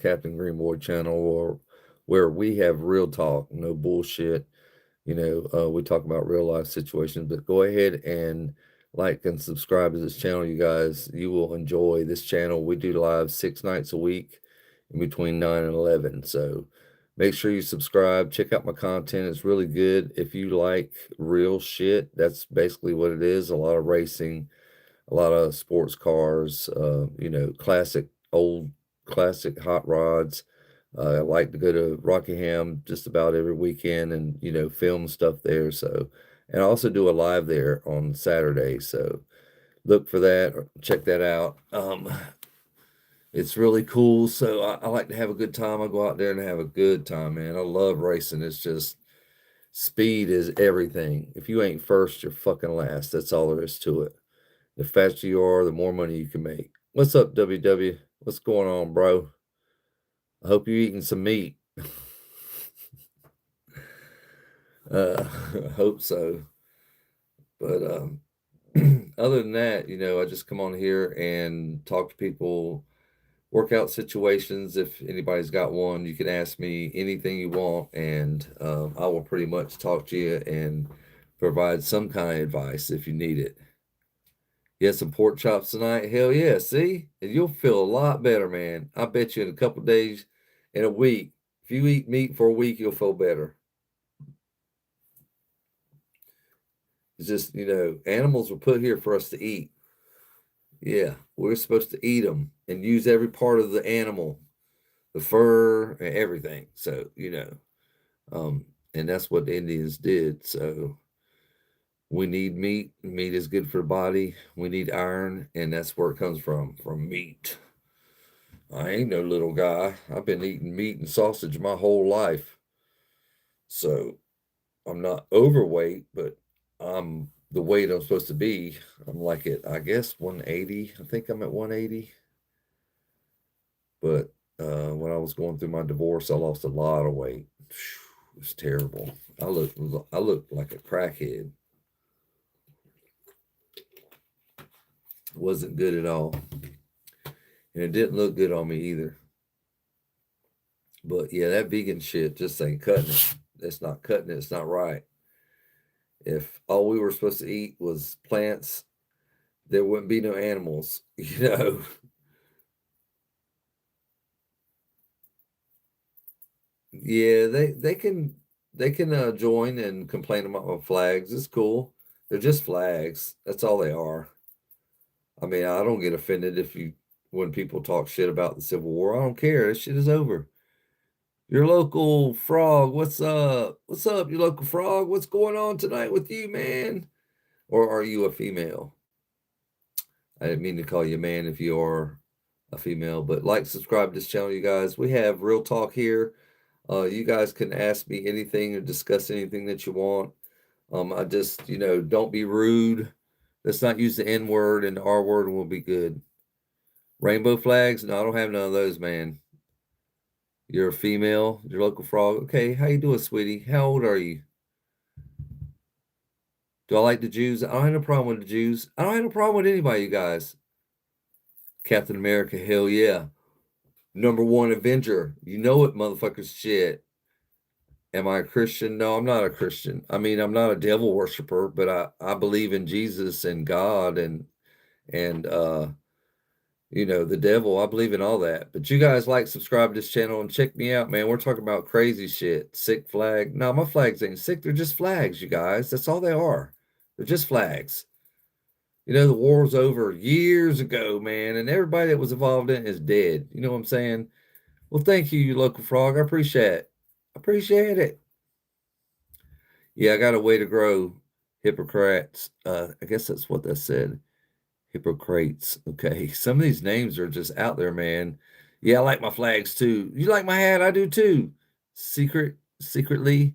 Captain Greenboy channel, or where we have real talk, no bullshit. We talk about real life situations. But go ahead and like and subscribe to this channel, you guys. You will enjoy this channel. We do live 6 nights a week in between 9 and 11. So make sure you subscribe. Check out my content. It's really good. If you like real shit, that's basically what it is. A lot of racing, a lot of sports cars, classic hot rods. I like to go to Rockingham just about every weekend and, film stuff there. So, and I also do a live there on Saturday. So look for that, or check that out. It's really cool. So I like to have a good time. I go out there and have a good time, man. I love racing. It's just speed is everything. If you ain't first, you're fucking last. That's all there is to it. The faster you are, the more money you can make. What's up, WW? What's going on, bro? I hope you're eating some meat. I hope so. But other than that, I just come on here and talk to people, workout situations. If anybody's got one, you can ask me anything you want, and I will pretty much talk to you and provide some kind of advice if you need it. You had some pork chops tonight? Hell yeah, see? And you'll feel a lot better, man. I bet you in a couple days, in a week, if you eat meat for a week, you'll feel better. It's just, animals were put here for us to eat. Yeah, we're supposed to eat them and use every part of the animal, the fur and everything. So, and that's what the Indians did. So we need meat. Meat is good for the body. We need iron, and that's where it comes from meat. I ain't no little guy. I've been eating meat and sausage my whole life. So I'm not overweight, but I'm the weight I'm supposed to be. I'm like at, I guess, 180. I think I'm at 180. But when I was going through my divorce, I lost a lot of weight. It was terrible. I looked like a crackhead. It wasn't good at all. And it didn't look good on me either. But yeah, that vegan shit just ain't cutting it. It's not cutting it. It's not right. If all we were supposed to eat was plants, there wouldn't be no animals, Yeah, they can join and complain about my flags. It's cool. They're just flags. That's all they are. I mean, I don't get offended when people talk shit about the Civil War. I don't care. This shit is over. Your local frog, what's up? What's up, your local frog? What's going on tonight with you, man? Or are you a female? I didn't mean to call you a man if you are a female, but like, subscribe to this channel, you guys. We have real talk here. You guys can ask me anything or discuss anything that you want. I just, don't be rude. Let's not use the N word, and the R word will be good. Rainbow flags? No, I don't have none of those, man. You're a female, your local frog. Okay, how you doing, sweetie? How old are you? Do I like the Jews? I don't have no problem with the Jews. I don't have no problem with anybody, you guys. Captain America, hell yeah. Number one Avenger. You know it, motherfuckers. Shit. Am I a Christian? No, I'm not a Christian. I mean, I'm not a devil worshiper, but I believe in Jesus and God and the devil. I believe in all that. But you guys like, subscribe to this channel and check me out, man. We're talking about crazy shit. Sick flag. No, my flags ain't sick. They're just flags, you guys. That's all they are. They're just flags. The war's over years ago, man, and everybody that was involved in it is dead. You know what I'm saying? Well, thank you, you local frog. I appreciate it. Appreciate it. Yeah, I got a way to grow. Hippocrates. I guess that's what that said. Hippocrates. Okay. Some of these names are just out there, man. Yeah, I like my flags too. You like my hat? I do too. Secretly.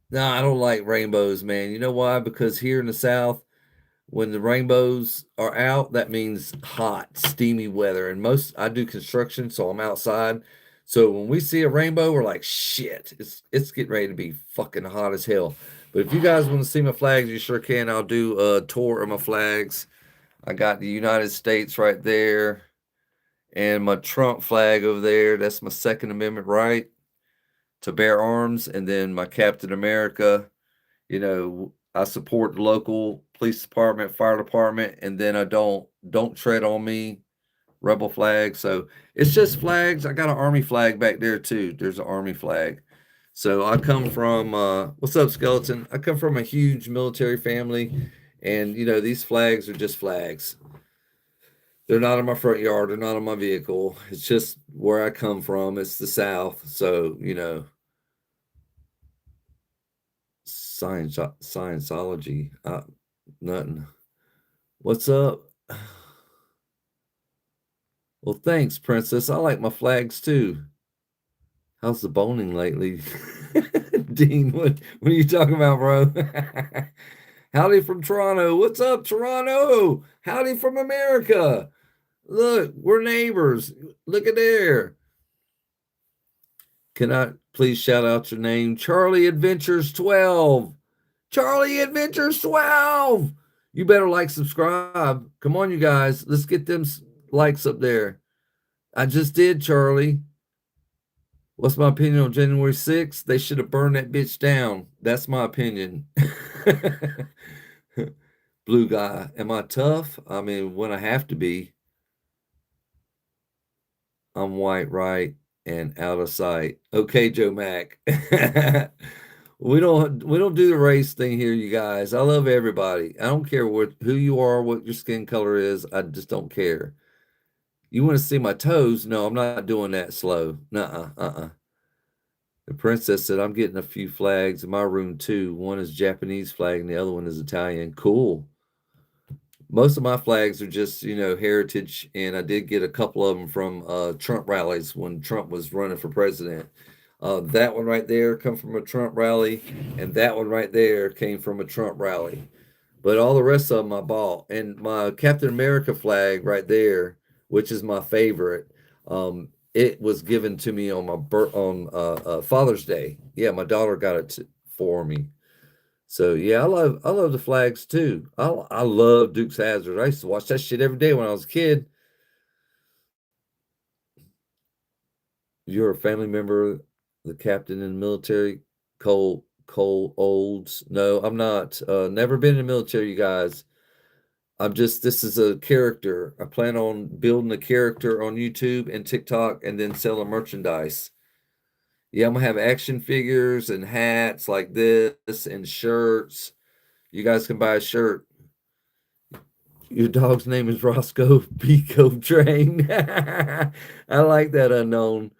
No, I don't like rainbows, man. You know why? Because here in the South, when the rainbows are out, that means hot, steamy weather. And I do construction, so I'm outside. So when we see a rainbow, we're like, shit, it's getting ready to be fucking hot as hell. But if you guys want to see my flags, you sure can. I'll do a tour of my flags. I got the United States right there. And my Trump flag over there, that's my Second Amendment right to bear arms. And then my Captain America, I support the local police department, fire department, and then I don't tread on me rebel flag. So it's just flags. I got an army flag back there too. There's an army flag. So I come from what's up, skeleton? I come from a huge military family, and these flags are just flags. They're not in my front yard. They're not on my vehicle. It's just where I come from. It's the South. So Scienceology. Nothing. What's up? Well, thanks, Princess. I like my flags too. How's the boning lately? Dean, what are you talking about, bro? Howdy from Toronto. What's up, Toronto? Howdy from America. Look, we're neighbors. Look at there. Can I please shout out your name? Charlie Adventures 12. Charlie Adventures 12. You better like, subscribe. Come on, you guys. Let's get them likes up there. I just did, Charlie. What's my opinion on January 6th? They should have burned that bitch down. That's my opinion. Blue guy. Am I tough? I mean, when I have to be. I'm white, right, and out of sight. Okay, Joe Mac. We don't do the race thing here, you guys. I love everybody. I don't care who you are, what your skin color is. I just don't care. You want to see my toes? No, I'm not doing that slow. Nuh-uh, uh-uh. The princess said, I'm getting a few flags in my room too. One is Japanese flag and the other one is Italian. Cool. Most of my flags are just, heritage, and I did get a couple of them from Trump rallies when Trump was running for president. That one right there come from a Trump rally, and that one right there came from a Trump rally. But all the rest of them I bought. And my Captain America flag right there, which is my favorite, it was given to me on Father's Day. Yeah, my daughter got it for me. So yeah, I love the flags too. I love Duke's Hazard. I used to watch that shit every day when I was a kid. You're a family member, the captain in the military, Cole Olds. No, I'm not. Never been in the military, you guys. This is a character. I plan on building a character on YouTube and TikTok and then selling merchandise. Yeah, I'm gonna have action figures and hats like this and shirts. You guys can buy a shirt. Your dog's name is Roscoe Pico Train. I like that unknown.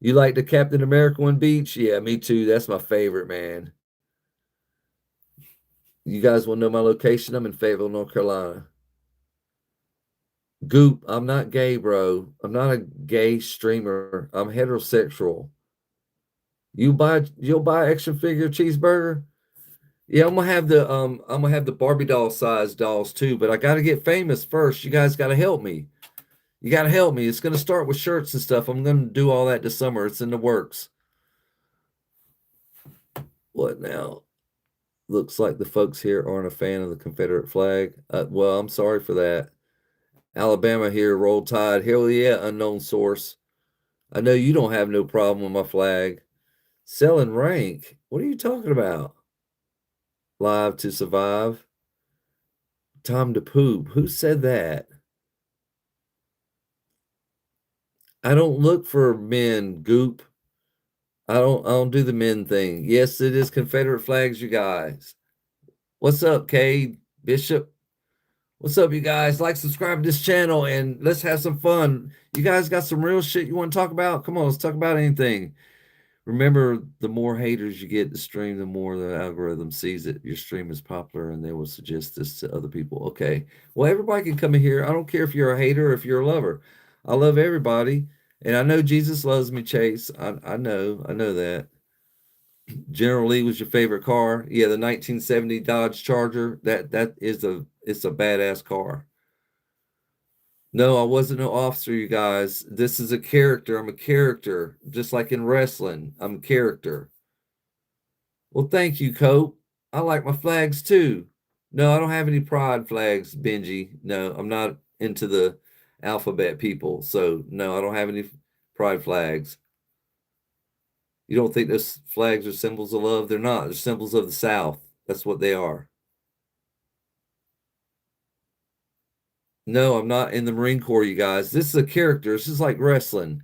You like the Captain America one beach? Yeah, me too. That's my favorite, man. You guys want to know my location? I'm in Fayetteville, North Carolina. Goop, I'm not gay, bro. I'm not a gay streamer. I'm heterosexual. You'll buy action figure cheeseburger? Yeah, I'm gonna have the Barbie doll size dolls too, but I gotta get famous first. You guys gotta help me. You gotta help me. It's gonna start with shirts and stuff. I'm gonna do all that this summer. It's in the works. What now? Looks like the folks here aren't a fan of the Confederate flag. Well, I'm sorry for that. Alabama here, roll tide. Hell yeah, unknown source. I know you don't have no problem with my flag. Selling rank. What are you talking about? Live to survive. Time to poop. Who said that? I don't look for men, Goop. I don't do the men thing. Yes, it is Confederate flags, you guys. What's up, Cade? Bishop? What's up, you guys? Like, subscribe to this channel, and let's have some fun. You guys got some real shit you want to talk about? Come on, let's talk about anything. Remember, the more haters you get to stream, the more the algorithm sees it. Your stream is popular, and they will suggest this to other people. Okay. Well, everybody can come in here. I don't care if you're a hater or if you're a lover. I love everybody. And I know Jesus loves me, Chase. I know that. General Lee was your favorite car. Yeah, the 1970 Dodge Charger. It's a badass car. No, I wasn't no officer, you guys. This is a character. I'm a character. Just like in wrestling. I'm a character. Well, thank you, Cope. I like my flags too. No, I don't have any pride flags, Benji. No, I'm not into the alphabet people. So no, I don't have any pride flags. You don't think those flags are symbols of love? They're not. They're symbols of the South. That's what they are. No, I'm not in the Marine Corps, you guys. This is a character. This is like wrestling.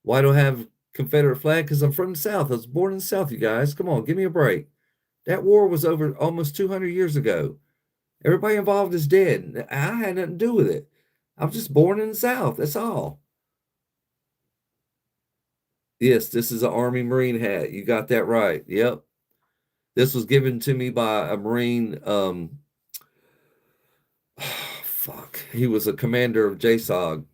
Why do I have Confederate flag? Because I'm from the South. I was born in the South, you guys. Come on, give me a break. That war was over almost 200 years ago. Everybody involved is dead. I had nothing to do with it. I was just born in the South. That's all. Yes, this is an Army Marine hat. You got that right. Yep. This was given to me by a Marine. Fuck. He was a commander of JSOG.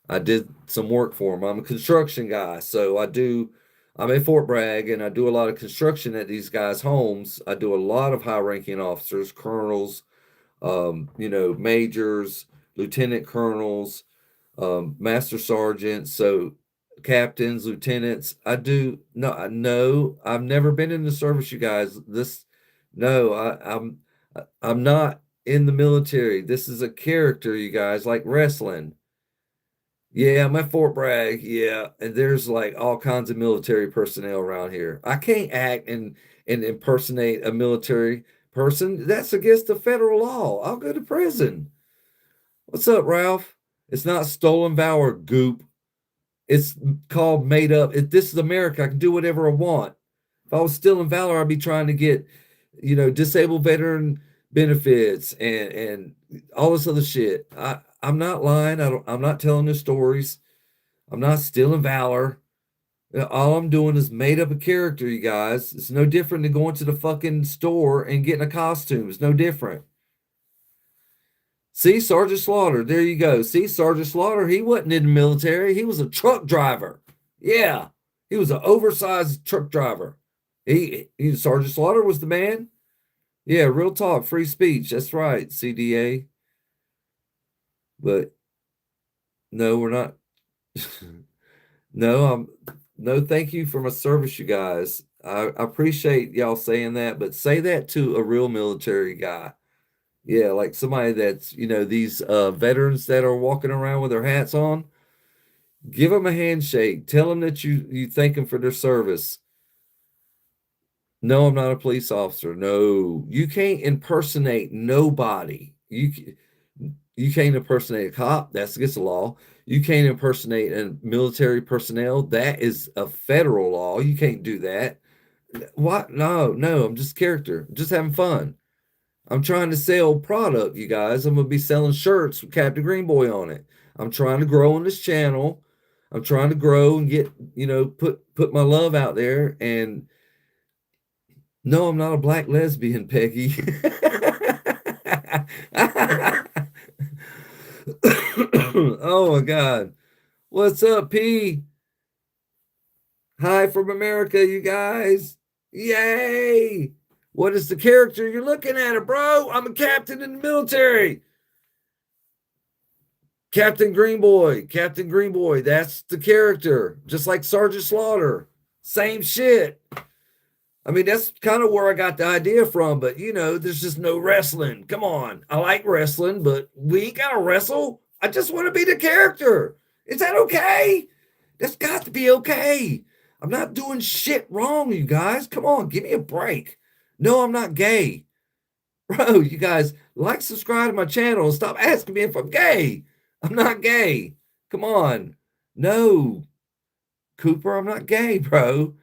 I did some work for him. I'm a construction guy, so I'm at Fort Bragg and I do a lot of construction at these guys' homes. I do a lot of high ranking officers, colonels, majors, lieutenant colonels, master sergeants, so captains, lieutenants. No, I've never been in the service, you guys. No, I'm not in the military. This is a character, you guys, like wrestling. Yeah, I'm at Fort Bragg. Yeah, and there's like all kinds of military personnel around here. I can't act and impersonate a military person. That's against the federal law. I'll go to prison. What's up, Ralph? It's not stolen valor, goop. It's called made up. This is America. I can do whatever I want. If I was stealing valor, I'd be trying to get, disabled veteran benefits and all this other shit. I'm not lying. I'm not telling the stories. I'm not stealing valor. All I'm doing is made up a character, you guys. It's no different than going to the fucking store and getting a costume. It's no different. See, Sergeant Slaughter, there you go. See, Sergeant Slaughter, he wasn't in the military. He was a truck driver. Yeah, he was an oversized truck driver. Sergeant Slaughter was the man. Yeah, real talk, free speech. That's right, CDA. But no, we're not. No, no, thank you for my service, you guys. I appreciate y'all saying that, but say that to a real military guy. Yeah, like somebody that's, these veterans that are walking around with their hats on, give them a handshake. Tell them that you thank them for their service. No, I'm not a police officer. No, you can't impersonate nobody. You can't impersonate a cop. That's against the law. You can't impersonate a military personnel. That is a federal law. You can't do that. What? No, no. I'm just character. I'm just having fun. I'm trying to sell product, you guys. I'm gonna be selling shirts with Captain Greenboy on it. I'm trying to grow on this channel. I'm trying to grow and get, put my love out there. And no, I'm not a black lesbian, Peggy. Oh my God. What's up, P? Hi from America, you guys. Yay! What is the character you're looking at, bro? I'm a captain in the military. Captain Greenboy. Captain Greenboy. That's the character. Just like Sergeant Slaughter. Same shit. I mean, that's kind of where I got the idea from, but there's just no wrestling. Come on. I like wrestling, but we ain't got to wrestle. I just want to be the character. Is that okay? That's got to be okay. I'm not doing shit wrong, you guys. Come on, give me a break. No, I'm not gay. Bro, you guys, like, subscribe to my channel and stop asking me if I'm gay. I'm not gay. Come on. No, Cooper, I'm not gay, bro.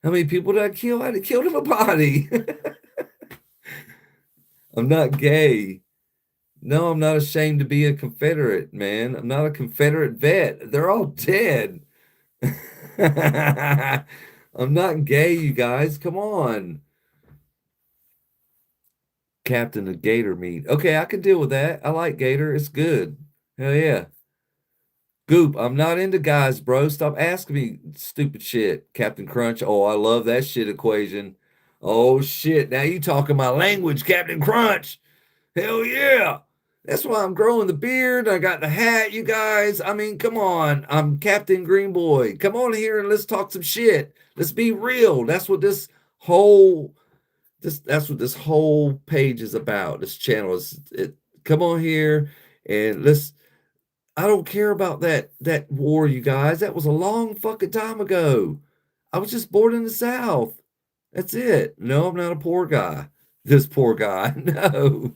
How many people did I kill? I had killed him a body. I'm not gay. No, I'm not ashamed to be a Confederate, man. I'm not a Confederate vet. They're all dead. I'm not gay, you guys. Come on. Captain of gator meat. Okay, I can deal with that. I like gator. It's good. Hell yeah. Goop, I'm not into guys, bro. Stop asking me stupid shit. Captain Crunch. Oh, I love that shit equation. Oh shit. Now you talking my language, Captain Crunch. Hell yeah. That's why I'm growing the beard. I got the hat, you guys. I mean, come on. I'm Captain Greenboy. Come on here and let's talk some shit. Let's be real. Whole that's what this whole page is about. This channel is it. Come on here and I don't care about that war, you guys. That was a long fucking time ago. I was just born in the South. That's it. No, I'm not a poor guy. This poor guy. No,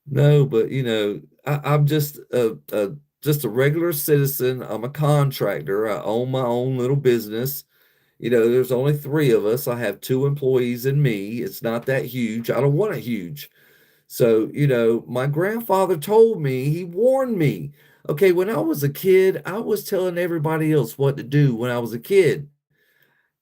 no, but I'm just a regular citizen. I'm a contractor. I own my own little business. There's only three of us. I have two employees and me. It's not that huge. I don't want it huge. So, my grandfather told me, he warned me. Okay, when I was a kid, I was telling everybody else what to do when I was a kid.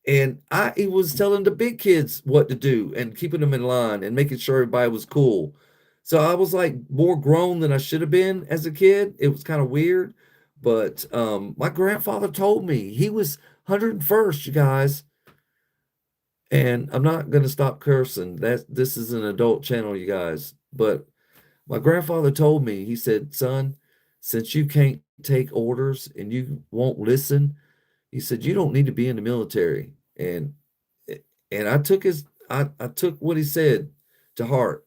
And he was telling the big kids what to do and keeping them in line and making sure everybody was cool. So I was like more grown than I should have been as a kid. It was kind of weird. But my grandfather told me he was 101st, you guys. And I'm not gonna stop cursing. This is an adult channel, you guys. But my grandfather told me, he said, "Son, since you can't take orders and you won't listen," he said, "you don't need to be in the military." And I took what he said to heart.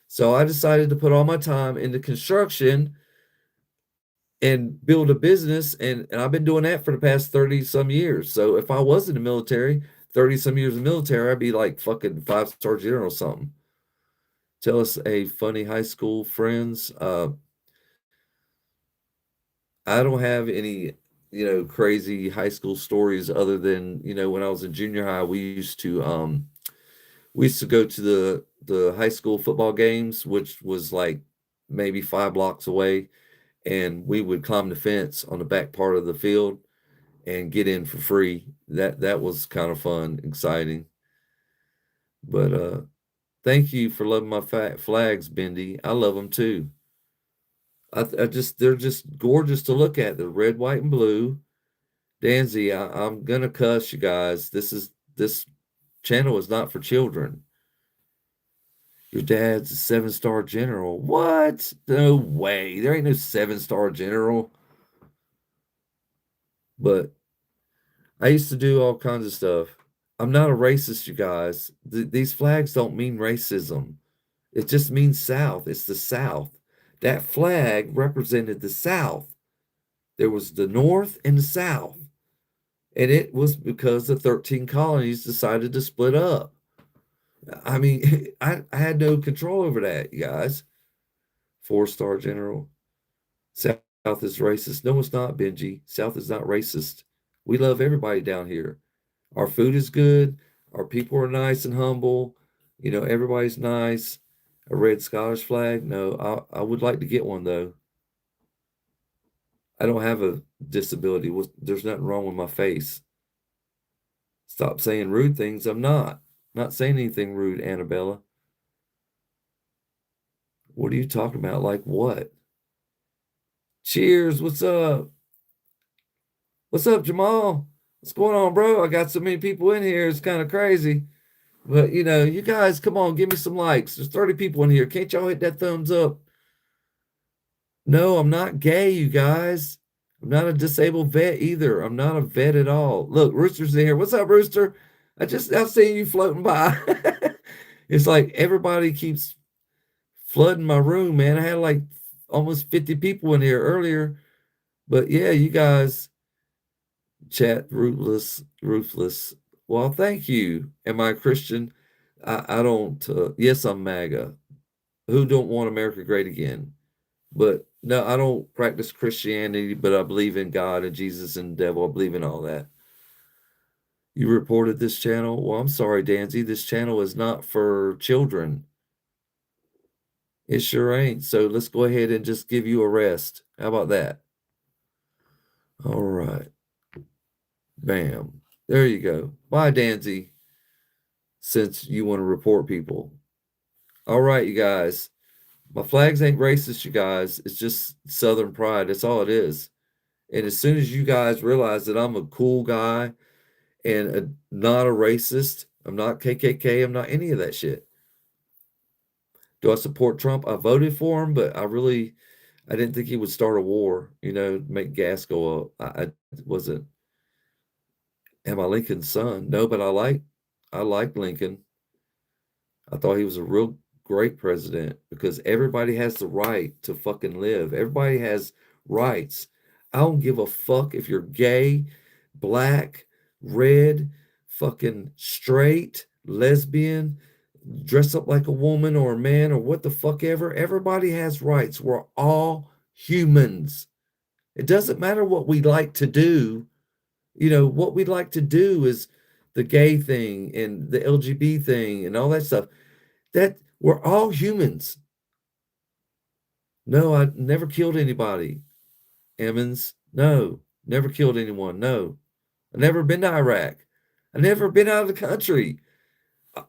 So I decided to put all my time into construction and build a business, and I've been doing that for the past 30 some years. So if I was in the military, 30 some years in the military, I'd be like fucking five-star general or something. Tell us a funny high school friends. I don't have any, crazy high school stories other than, when I was in junior high, we used to go to the high school football games, which was like maybe 5 blocks away, and we would climb the fence on the back part of the field and get in for free. That was kind of fun, exciting. But thank you for loving my flags, Bendy. I love them too. I just they're just gorgeous to look at. They're red, white, and blue. Danzy, I'm gonna cuss you guys. This channel is not for children. Your dad's a 7-star general. What? No way. There ain't no 7-star general. But I used to do all kinds of stuff. I'm not a racist, you guys. These flags don't mean racism. It just means South. It's the South. That flag represented the South. There was the North and the South. And it was because the 13 colonies decided to split up. I mean, I had no control over that, you guys. 4-star general. South is racist. No, it's not, Benji. South is not racist. We love everybody down here. Our food is good. Our people are nice and humble. Everybody's nice. A red Scottish flag? No, I would like to get one though. I don't have a disability. There's nothing wrong with my face. Stop saying rude things. I'm not saying anything rude, Annabella. What are you talking about? Like what? Cheers. What's up? What's up, Jamal? What's going on, bro? I got so many people in here. It's kind of crazy. But you guys, come on, give me some likes. There's 30 people in here. Can't y'all hit that thumbs up? No, I'm not gay, you guys. I'm not a disabled vet either. I'm not a vet at all. Look, Rooster's in here. What's up, Rooster? I see you floating by. It's like everybody keeps flooding my room, man. I had like almost 50 people in here earlier. But yeah, you guys chat ruthless. Well, thank you. Am I a Christian? I don't yes, I'm MAGA. Who don't want America great again? But no, I don't practice Christianity, but I believe in God and Jesus and the devil. I believe in all that. You reported this channel? Well, I'm sorry, Danzy. This channel is not for children. It sure ain't. So let's go ahead and just give you a rest. How about that? All right. Bam. There you go. Bye, Danzy, since you want to report people. All right, you guys. My flags ain't racist, you guys. It's just Southern pride. That's all it is. And as soon as you guys realize that I'm a cool guy and not a racist, I'm not KKK, I'm not any of that shit. Do I support Trump? I voted for him, but I didn't think he would start a war, make gas go up. I wasn't. Am I Lincoln's son? No, but I like Lincoln. I thought he was a real great president because everybody has the right to fucking live. Everybody has rights. I don't give a fuck if you're gay, black, red, fucking straight, lesbian, dress up like a woman or a man or what the fuck ever. Everybody has rights. We're all humans. It doesn't matter what we like to do. What we'd like to do is the gay thing and the LGBT thing and all that stuff. That we're all humans. No, I never killed anybody, Emmons. No, never killed anyone. No, I've never been to Iraq. I've never been out of the country.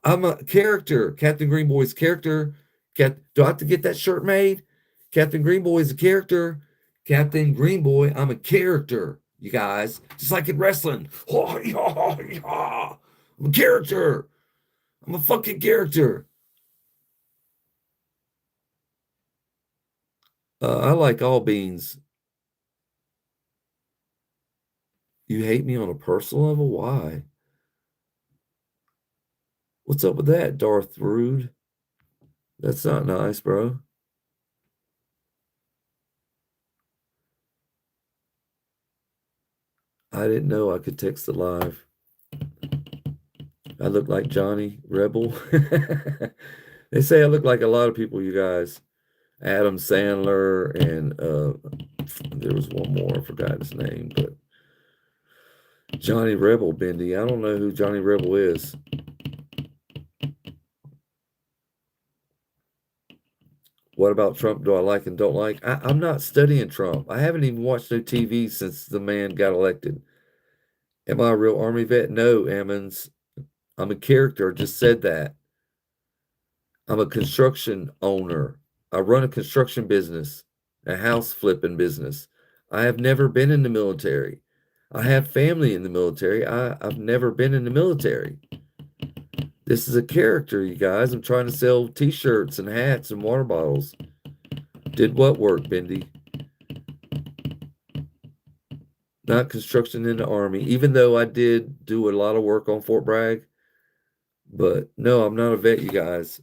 I'm a character, Captain Greenboy's character. Do I have to get that shirt made? Captain Greenboy is a character. Captain Greenboy, I'm a character, you guys. Just like in wrestling. I'm a character. I'm a fucking character. I like all beans. You hate me on a personal level? Why? What's up with that, Darth Rude? That's not nice, bro. I didn't know I could text the live. I look like Johnny Rebel. They say I look like a lot of people, you guys. Adam Sandler and there was one more, I forgot his name, but Johnny Rebel, Bendy. I don't know who Johnny Rebel is. What about Trump do I like and don't like? I'm not studying Trump. I haven't even watched no TV since the man got elected. Am I a real Army vet? No, Emmons. I'm a character. I just said that. I'm a construction owner. I run a construction business, a house flipping business. I have never been in the military. I have family in the military. I've never been in the military. This is a character, you guys. I'm trying to sell t-shirts and hats and water bottles. Did what work, Bendy? Not construction in the Army, even though I did do a lot of work on Fort Bragg. But no, I'm not a vet, you guys.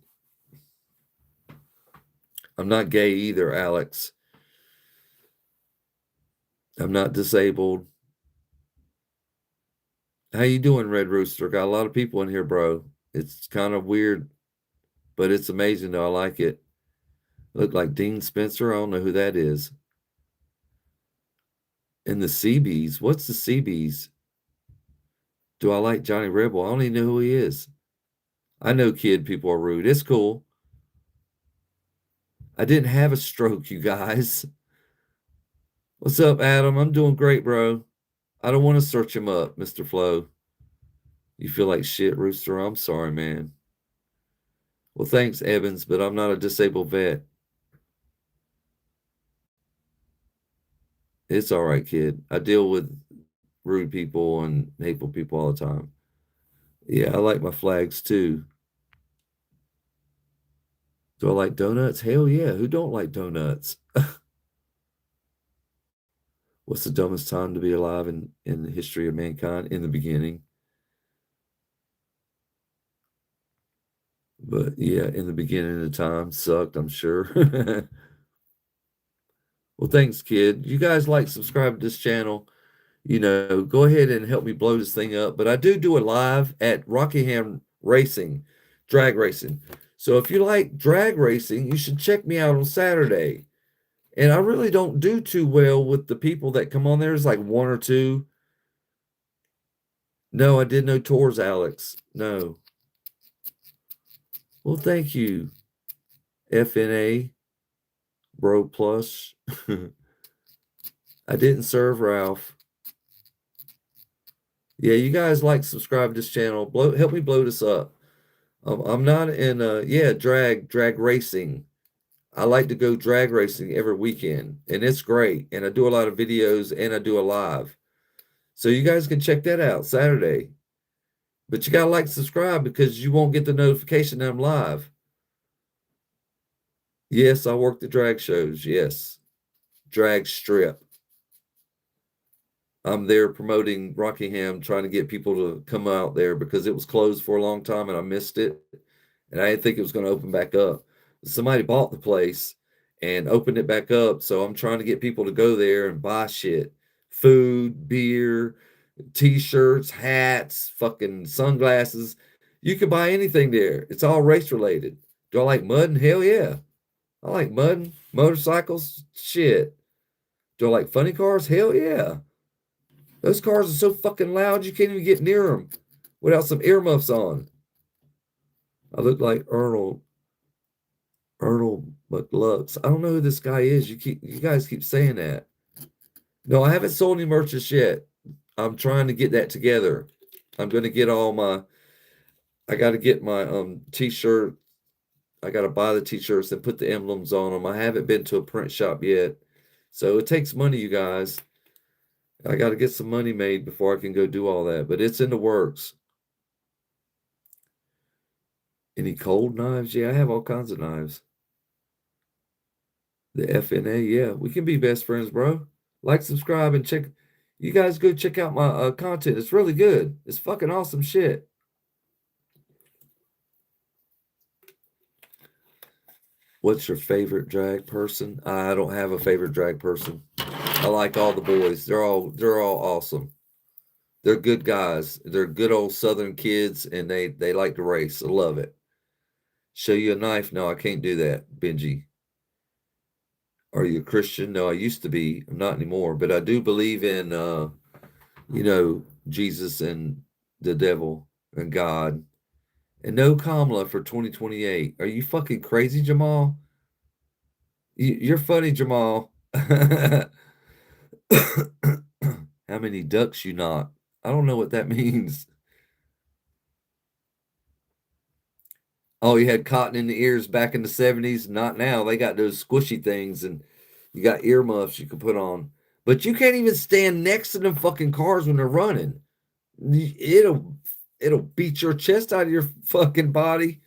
I'm not gay either, Alex. I'm not disabled. How you doing, Red Rooster? Got a lot of people in here, bro. It's kind of weird, but it's amazing though. I like it. Look like Dean Spencer. I don't know who that is. And the Seabees. What's the Seabees? Do I like Johnny Rebel? I don't even know who he is. I know kid people are rude. It's cool. I didn't have a stroke, you guys. What's up, Adam? I'm doing great, bro. I don't want to search him up, Mr. Flo. You feel like shit, Rooster? I'm sorry, man. Well, thanks, Evans, but I'm not a disabled vet. It's all right, kid. I deal with rude people and hateful people all the time. Yeah, I like my flags too. Do I like donuts? Hell yeah. Who don't like donuts? What's the dumbest time to be alive in the history of mankind? In the beginning. But yeah, in the beginning of the time sucked, I'm sure. Well, thanks, kid. You guys like, subscribe to this channel. Go ahead and help me blow this thing up. But I do a live at Rockingham Racing, drag racing. So if you like drag racing, you should check me out on Saturday. And I really don't do too well with the people that come on there. It's like one or two. No, I did no tours, Alex. No. Well, thank you, FNA, Bro Plus. I didn't serve Ralph. Yeah, you guys like, subscribe to this channel. Help me blow this up. I'm not in drag racing. I like to go drag racing every weekend, and it's great. And I do a lot of videos and I do a live. So you guys can check that out Saturday. But you gotta like, subscribe because you won't get the notification that I'm live. Yes, I work the drag shows. Yes. Drag strip. I'm there promoting Rockingham, trying to get people to come out there because it was closed for a long time and I missed it. And I didn't think it was going to open back up. somebody bought the place and opened it back up. So I'm trying to get people to go there and buy shit, food, beer, t-shirts, hats, fucking sunglasses. You can buy anything there. It's all race related. Do I like mudding? Hell yeah. I like mudding. Motorcycles? Shit. Do I like funny cars? Hell yeah. Those cars are so fucking loud you can't even get near them without some earmuffs on. I look like Ernal McLux. I don't know who this guy is. You guys keep saying that. No, I haven't sold any merchants yet. I'm trying to get that together. I'm gonna get all my I gotta get my t-shirt. I gotta buy the t-shirts and put the emblems on them. I haven't been to a print shop yet. So it takes money, you guys. I gotta get some money made before I can go do all that. But it's in the works. Any cold knives? Yeah, I have all kinds of knives. The FNA, yeah. We can be best friends, bro. Like, subscribe, and check. You guys go check out my content. It's really good. It's fucking awesome shit. What's your favorite drag person? I don't have a favorite drag person. I like all the boys. They're all awesome. They're good guys. They're good old Southern kids, and they like to race. I love it. Show you a knife? No, I can't do that, Benji. Are you a Christian? No, I used to be. I'm not anymore, but I do believe in Jesus and the devil and God. And no Kamala for 2028. Are you fucking crazy, Jamal? You're funny, Jamal. How many ducks you knock? I don't know what that means. Oh, you had cotton in the ears back in the 70s? Not now. They got those squishy things and you got earmuffs you can put on. But you can't even stand next to them fucking cars when they're running. It'll beat your chest out of your fucking body.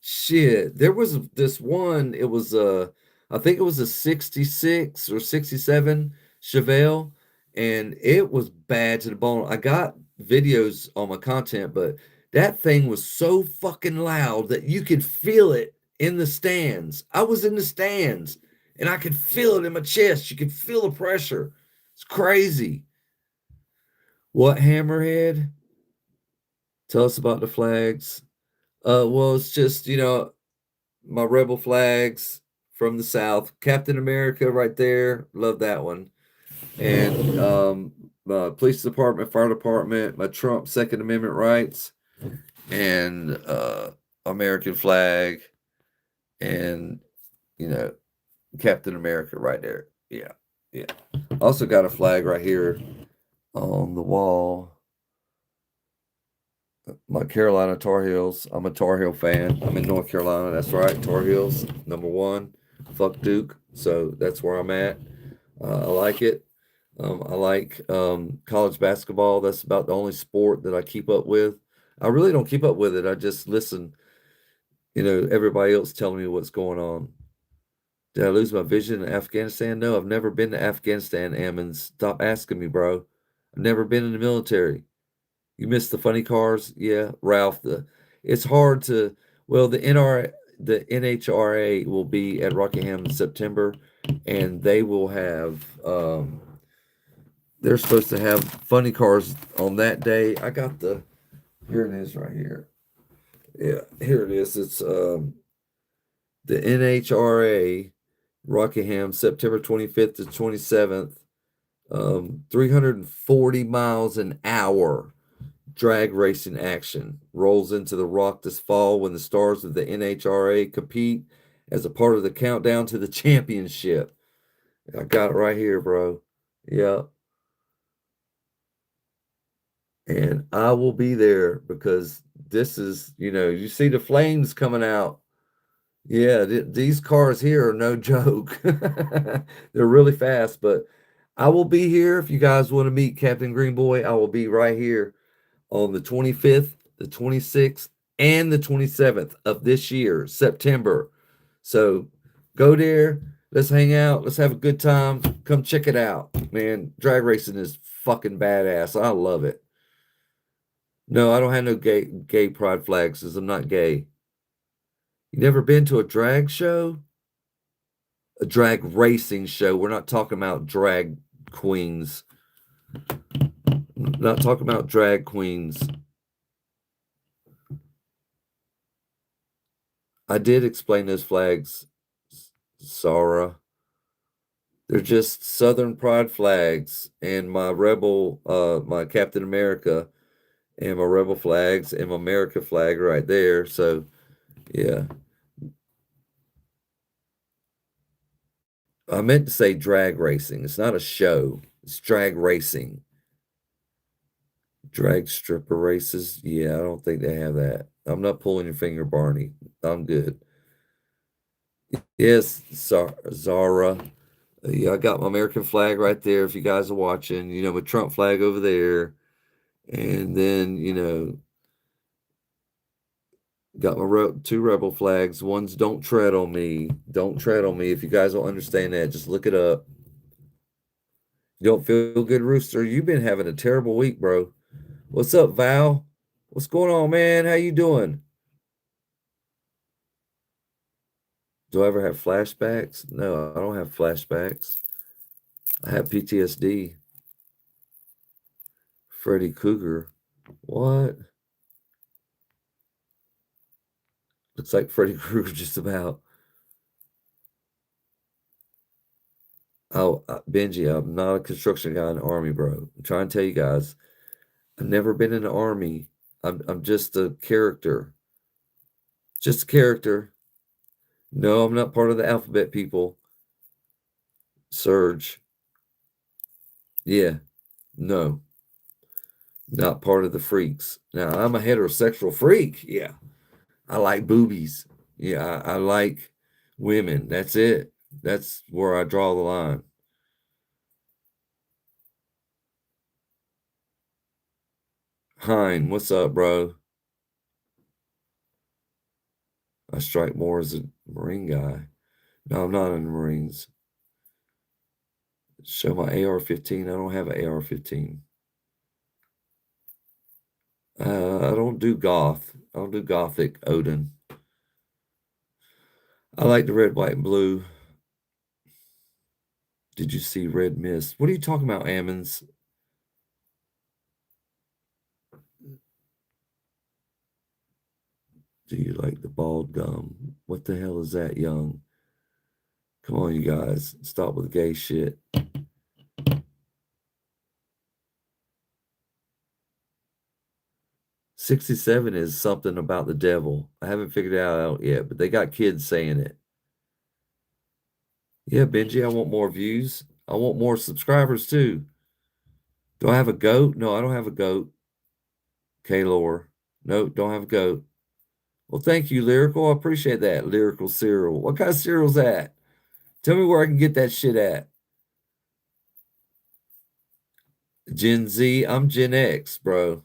Shit, there was this one. It was I think it was a '66 or '67 Chevelle, and it was bad to the bone. I got videos on my content, but that thing was so fucking loud that you could feel it in the stands. I was in the stands, and I could feel it in my chest. You could feel the pressure. It's crazy. What hammerhead? Tell us about the flags. Well, it's just my rebel flags from the South. Captain America right there. Love that one. And my police department, fire department, my Trump Second Amendment rights, and American flag, and you know, Captain America right there. Yeah. Yeah. Also got a flag right here on the wall. My Carolina Tar Heels. I'm a Tar Heel fan. I'm in North Carolina. That's right. Tar Heels, number one. Fuck Duke. So that's where I'm at. I like it. I like college basketball. That's about the only sport that I keep up with. I really don't keep up with it. I just listen, everybody else telling me what's going on. Did I lose my vision in Afghanistan? No, I've never been to Afghanistan, Ammon. Stop asking me, bro. I've never been in the military. You missed the funny cars? Yeah, Ralph. It's hard to the NHRA will be at Rockingham in September, and they will have they're supposed to have funny cars on that day. I got here it is right here. Yeah, here it is. It's the NHRA Rockingham, September 25th to 27th. 340 miles an hour drag racing action rolls into the Rock this fall when the stars of the NHRA compete as a part of the countdown to the championship. I got it right here, bro. Yeah. And I will be there because this is, you see the flames coming out. Yeah, these cars here are no joke. They're really fast, but I will be here if you guys want to meet Captain Greenboy. I will be right here on the 25th, the 26th, and the 27th of this year, September. So go there. Let's hang out. Let's have a good time. Come check it out, man. Drag racing is fucking badass. I love it. No, I don't have no gay pride flags because I'm not gay. You never been to a drag show? A drag racing show. We're not talking about drag queens. Not talking about drag queens. I did explain those flags, Sarah. They're just Southern Pride flags, and my rebel, my Captain America, and my rebel flags, and my America flag right there. So, yeah, I meant to say drag racing. It's not a show. It's drag racing. Drag stripper races. Yeah, I don't think they have that. I'm not pulling your finger, Barney. I'm good. Yes, Zara. Yeah, I got my American flag right there. If you guys are watching, my Trump flag over there, and then got my two rebel flags. One's "Don't tread on me." Don't tread on me. If you guys don't understand that, just look it up. You don't feel good, Rooster? You've been having a terrible week, bro. What's up, Val? What's going on, man? How you doing? Do I ever have flashbacks? No, I don't have flashbacks. I have PTSD. Freddy Cougar. What? Looks like Freddy Krueger just about. Oh, Benji, I'm not a construction guy in the army, bro. I'm trying to tell you guys, I've never been in the army. I'm just a character. Just a character. No, I'm not part of the alphabet people. Surge. Yeah. No. Not part of the freaks. Now, I'm a heterosexual freak. Yeah. I like boobies. Yeah, I like women. That's it. That's where I draw the line. Hein, what's up, bro? I strike more as a Marine guy. No, I'm not in the Marines. Show my AR-15. I don't have an AR-15. I don't do goth. I don't do gothic Odin. I like the red, white, and blue. Did you see Red Mist? What are you talking about, Ammons? Do you like the bald gum? What the hell is that, young? Come on, you guys. Stop with the gay shit. 67 is something about the devil. I haven't figured it out yet, but they got kids saying it. Yeah, Benji, I want more views. I want more subscribers too. Do I have a goat? No, I don't have a goat. Kaylor. No, don't have a goat. Well, thank you, Lyrical. I appreciate that. Lyrical cereal. What kind of cereal's that? Tell me where I can get that shit at. Gen Z. I'm Gen X, bro.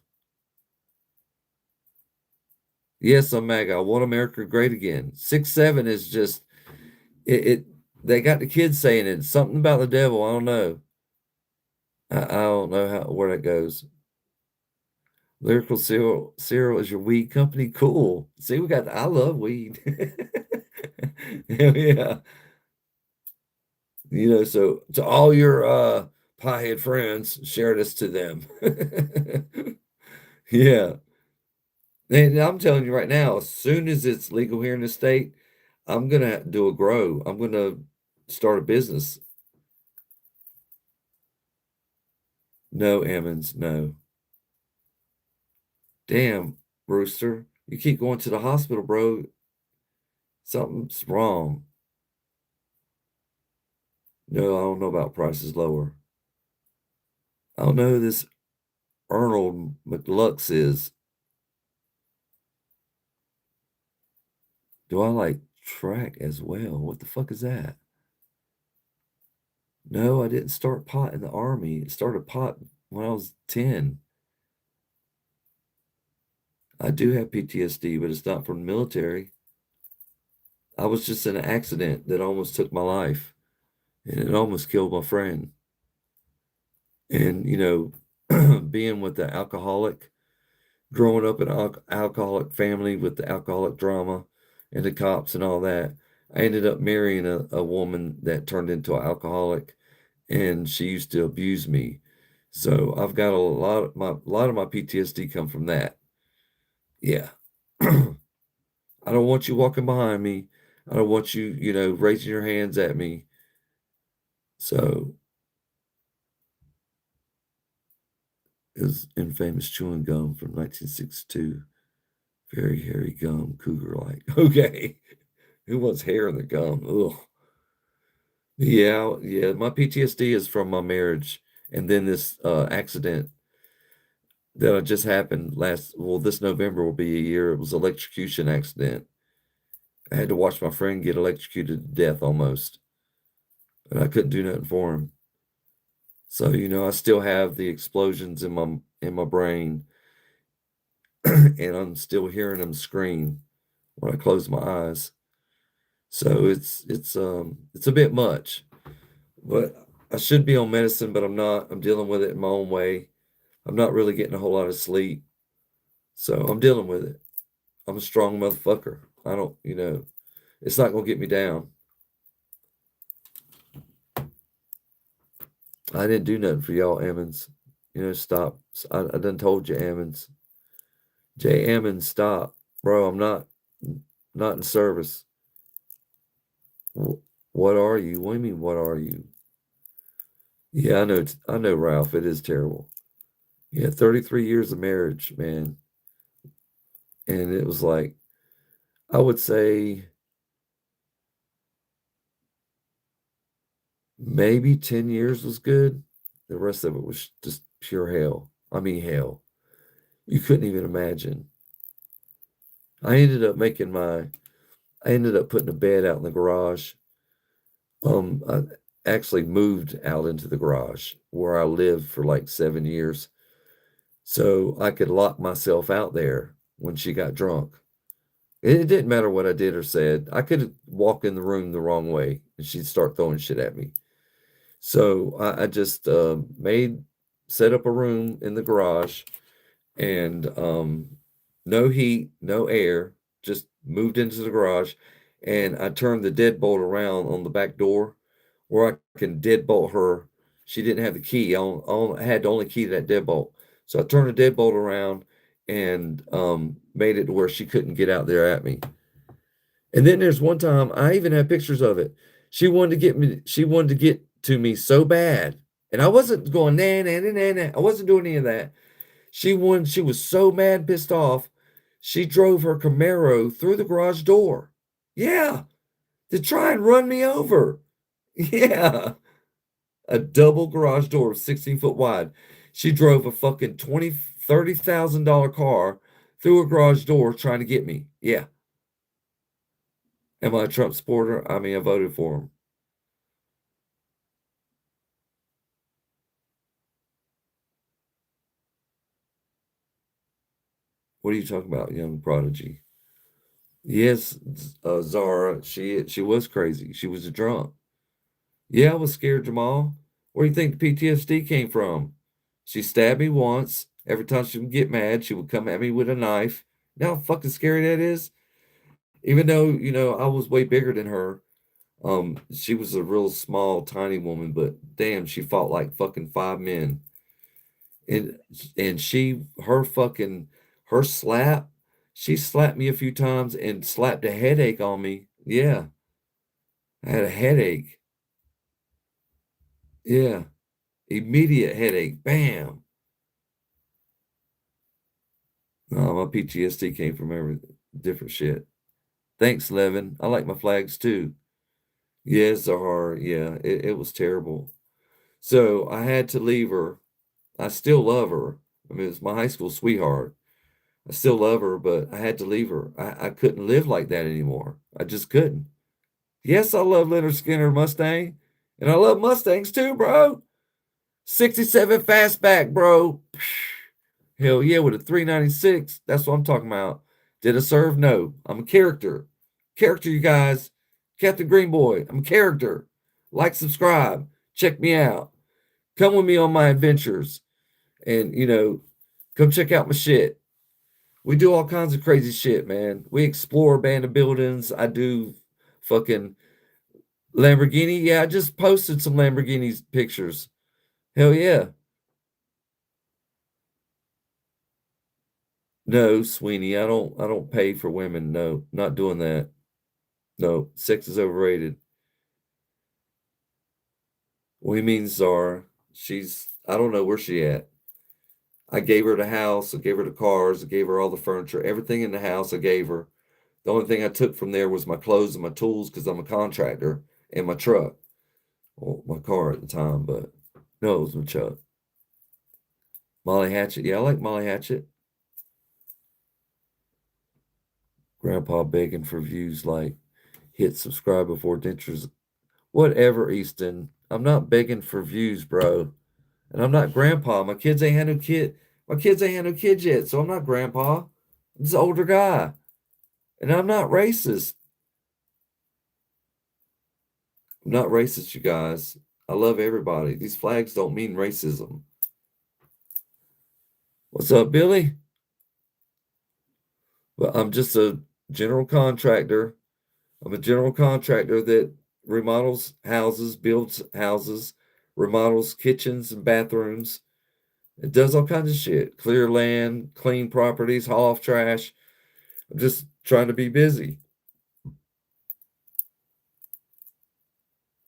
Yes, I'm MAGA. I want America great again. 6-7 is just it. They got the kids saying it. Something about the devil. I don't know. I don't know where that goes. Lyrical cereal is your weed company. Cool. See, we got. I love weed. Hell yeah. So to all your piehead friends, share this to them. Yeah. And I'm telling you right now, as soon as it's legal here in the state, I'm gonna do a grow. I'm gonna start a business. No, Emmons, no. Damn, Rooster. You keep going to the hospital, bro. Something's wrong. No, I don't know about prices lower. I don't know who this Arnold McLux is. Do I like track as well? What the fuck is that? No, I didn't start pot in the army. I started pot when I was 10. I do have PTSD, but it's not from the military. I was just in an accident that almost took my life, and it almost killed my friend. And, being with the alcoholic, growing up in an alcoholic family with the alcoholic drama, and the cops and all that. I ended up marrying a woman that turned into an alcoholic, and she used to abuse me. So I've got a lot of my PTSD come from that. Yeah. I don't want you walking behind me. I don't want you, raising your hands at me. So is infamous chewing gum from 1962. Very hairy gum, cougar like. Okay. Who wants hair in the gum? Ugh. Yeah, yeah. My PTSD is from my marriage and then this accident that just happened this November will be a year. It was an electrocution accident. I had to watch my friend get electrocuted to death almost, and I couldn't do nothing for him. So, I still have the explosions in my brain, and I'm still hearing them scream when I close my eyes. So it's a bit much, but I should be on medicine, but I'm not. I'm dealing with it in my own way. I'm not really getting a whole lot of sleep, so I'm dealing with it. I'm a strong motherfucker. I don't, it's not gonna get me down. I didn't do nothing for y'all, Ammons. Stop. I done told you, Ammons. Jay Ammons, stop, bro. I'm not in service. What are you? What do you mean? What are you? Yeah, I know. I know, Ralph. It is terrible. Yeah, 33 years of marriage, man, and it was like I would say maybe 10 years was good. The rest of it was just pure hell. I mean, hell. You couldn't even imagine. I ended up making my I ended up putting a bed out in the garage. I actually moved out into the garage where I lived for like 7 years, so I could lock myself out there when she got drunk. It didn't matter what I did or said. I could walk in the room the wrong way and she'd start throwing shit at me. So I just set up a room in the garage and no heat, no air, just moved into the garage. And I turned the deadbolt around on the back door where I can deadbolt her. She didn't have the key. I had the only key to that deadbolt. So I turned the deadbolt around and made it to where she couldn't get out there at me. And then there's one time I even have pictures of it. She wanted to get to me so bad. And I wasn't going nah nah nah nah nah. I wasn't doing any of that. She was so mad, pissed off, she drove her Camaro through the garage door. Yeah, to try and run me over. Yeah. A double garage door, 16 foot wide. She drove a fucking $30,000 car through a garage door trying to get me. Yeah. Am I a Trump supporter? I mean, I voted for him. What are you talking about, young prodigy? Yes, Zara, she was crazy. She was a drunk. Yeah, I was scared, Jamal. Where do you think the PTSD came from? She stabbed me once. Every time she would get mad, she would come at me with a knife. You know how fucking scary that is? Even though, I was way bigger than her. She was a real small, tiny woman, but damn, she fought like fucking five men. And and her slap, she slapped me a few times and slapped a headache on me. Yeah, I had a headache. Yeah, immediate headache. Bam. No, my PTSD came from every different shit. Thanks, Levin. I like my flags too. Yes, are. Yeah, it was terrible. So I had to leave her. I still love her. I mean, it's my high school sweetheart. I still love her, but I had to leave her. I couldn't live like that anymore. I just couldn't. Yes, I love Leonard Skinner Mustang, and I love Mustangs too, bro. 67 fastback, bro. Hell yeah, with a 396. That's what I'm talking about. Did I serve? No. I'm a character. Character, you guys. Captain Greenboy. I'm a character. Like, subscribe. Check me out. Come with me on my adventures. And, come check out my shit. We do all kinds of crazy shit, man. We explore abandoned buildings. I do fucking Lamborghini. Yeah, I just posted some Lamborghinis pictures. Hell yeah. No, Sweeney, I don't pay for women. No, not doing that. No, sex is overrated. What do you mean, Zara? I don't know where she at. I gave her the house, I gave her the cars, I gave her all the furniture, everything in the house I gave her. The only thing I took from there was my clothes and my tools because I'm a contractor and my truck. Well, my car at the time, but no, it was my truck. Molly Hatchet. Yeah, I like Molly Hatchet. Grandpa begging for views like hit subscribe before dentures. Whatever, Easton. I'm not begging for views, bro. And I'm not grandpa. My kids ain't had no kid. My kids ain't had no kids yet, so I'm not grandpa. I'm just an older guy. And I'm not racist. I'm not racist, you guys. I love everybody. These flags don't mean racism. What's up, Billy? Well, I'm just a general contractor. I'm a general contractor that remodels houses, builds houses, remodels kitchens and bathrooms. It does all kinds of shit. Clear land, clean properties, haul off trash. I'm just trying to be busy.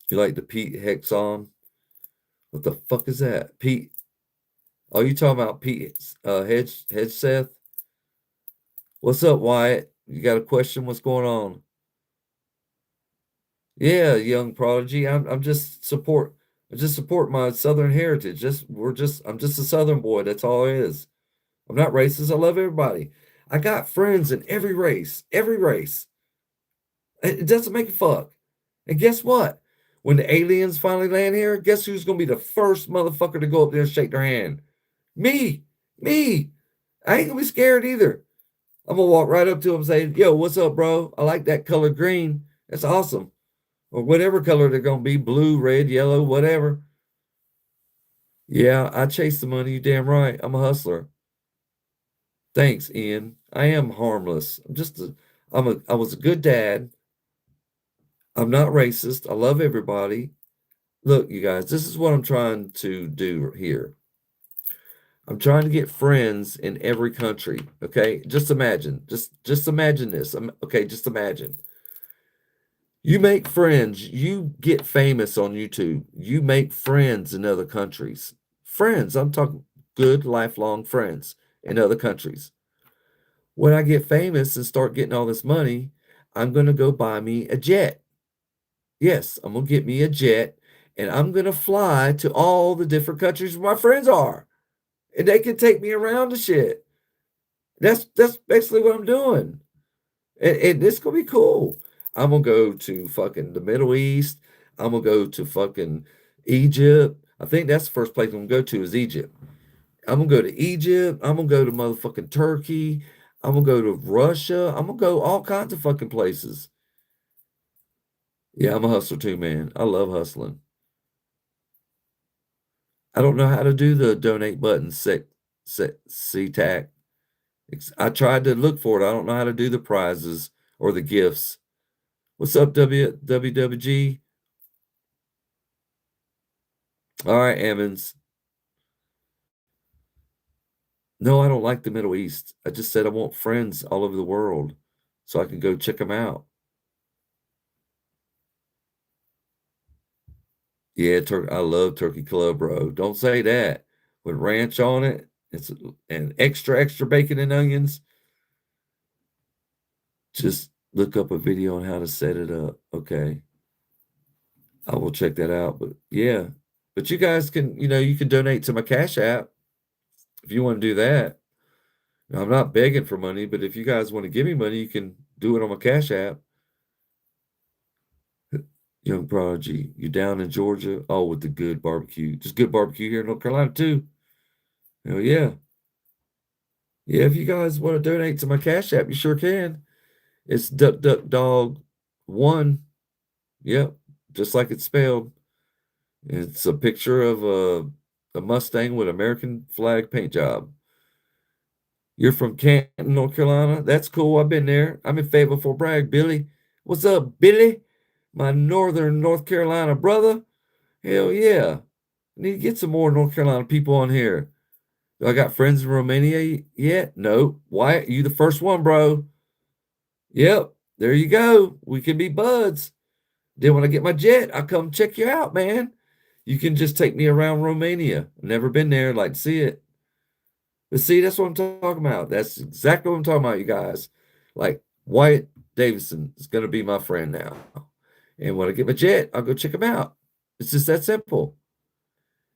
You like the Pete Hexon? What the fuck is that? Pete. Oh, you talking about Pete Hedge Seth? What's up, Wyatt? You got a question? What's going on? Yeah, young prodigy. I just support my Southern heritage. I'm just a Southern boy. That's all it is. I'm not racist. I love everybody. I got friends in every race. Every race. It doesn't make a fuck. And guess what? When the aliens finally land here, guess who's gonna be the first motherfucker to go up there and shake their hand? Me. Me. I ain't gonna be scared either. I'm gonna walk right up to him and say, "Yo, what's up, bro? I like that color green. That's awesome." Or whatever color they're gonna be, blue, red, yellow, whatever. Yeah, I chase the money, you damn right. I'm a hustler. Thanks, Ian. I am harmless. I was a good dad. I'm not racist. I love everybody. Look, you guys, this is what I'm trying to do here. I'm trying to get friends in every country. Okay, just imagine. Just imagine this. Okay, just imagine. You make friends. You get famous on YouTube. You make friends in other countries. Friends. I'm talking good lifelong friends in other countries. When I get famous and start getting all this money, I'm gonna go buy me a jet. Yes, I'm gonna get me a jet and I'm gonna fly to all the different countries where my friends are. And they can take me around the shit. That's basically what I'm doing. And it's gonna be cool. I'm gonna go to fucking the Middle East. I'm gonna go to fucking Egypt. I think that's the first place I'm gonna go to is Egypt. I'm gonna go to Egypt. I'm gonna go to motherfucking Turkey. I'm gonna go to Russia. I'm gonna go all kinds of fucking places. Yeah, I'm a hustler too, man. I love hustling. I don't know how to do the donate button CTAC. I tried to look for it. I don't know how to do the prizes or the gifts. What's up, WWG? All right, Evans. No, I don't like the Middle East. I just said I want friends all over the world so I can go check them out. Yeah, I love Turkey Club, bro. Don't say that. With ranch on it, and extra bacon and onions. Just look up a video on how to set it up. Okay. I will check that out. But yeah. But you guys can, you can donate to my Cash App if you want to do that. Now, I'm not begging for money, but if you guys want to give me money, you can do it on my Cash App. Young Prodigy, you down in Georgia? Oh, with the good barbecue. Just good barbecue here in North Carolina too. Hell yeah. Yeah, if you guys want to donate to my Cash App, you sure can. It's Duck Duck Dog 1. Yep, just like it's spelled. It's a picture of a Mustang with American flag paint job. You're from Canton, North Carolina? That's cool. I've been there. I'm in Fayetteville, Fort Bragg. Billy. What's up, Billy? My northern North Carolina brother? Hell yeah. I need to get some more North Carolina people on here. Do I got friends in Romania yet? No. Why? You the first one, bro. Yep. There you go. We can be buds. Then when I get my jet, I'll come check you out, man. You can just take me around Romania. Never been there. Like to see it. But see, that's what I'm talking about. That's exactly what I'm talking about, you guys. Like Wyatt Davidson is going to be my friend now. And when I get my jet, I'll go check him out. It's just that simple.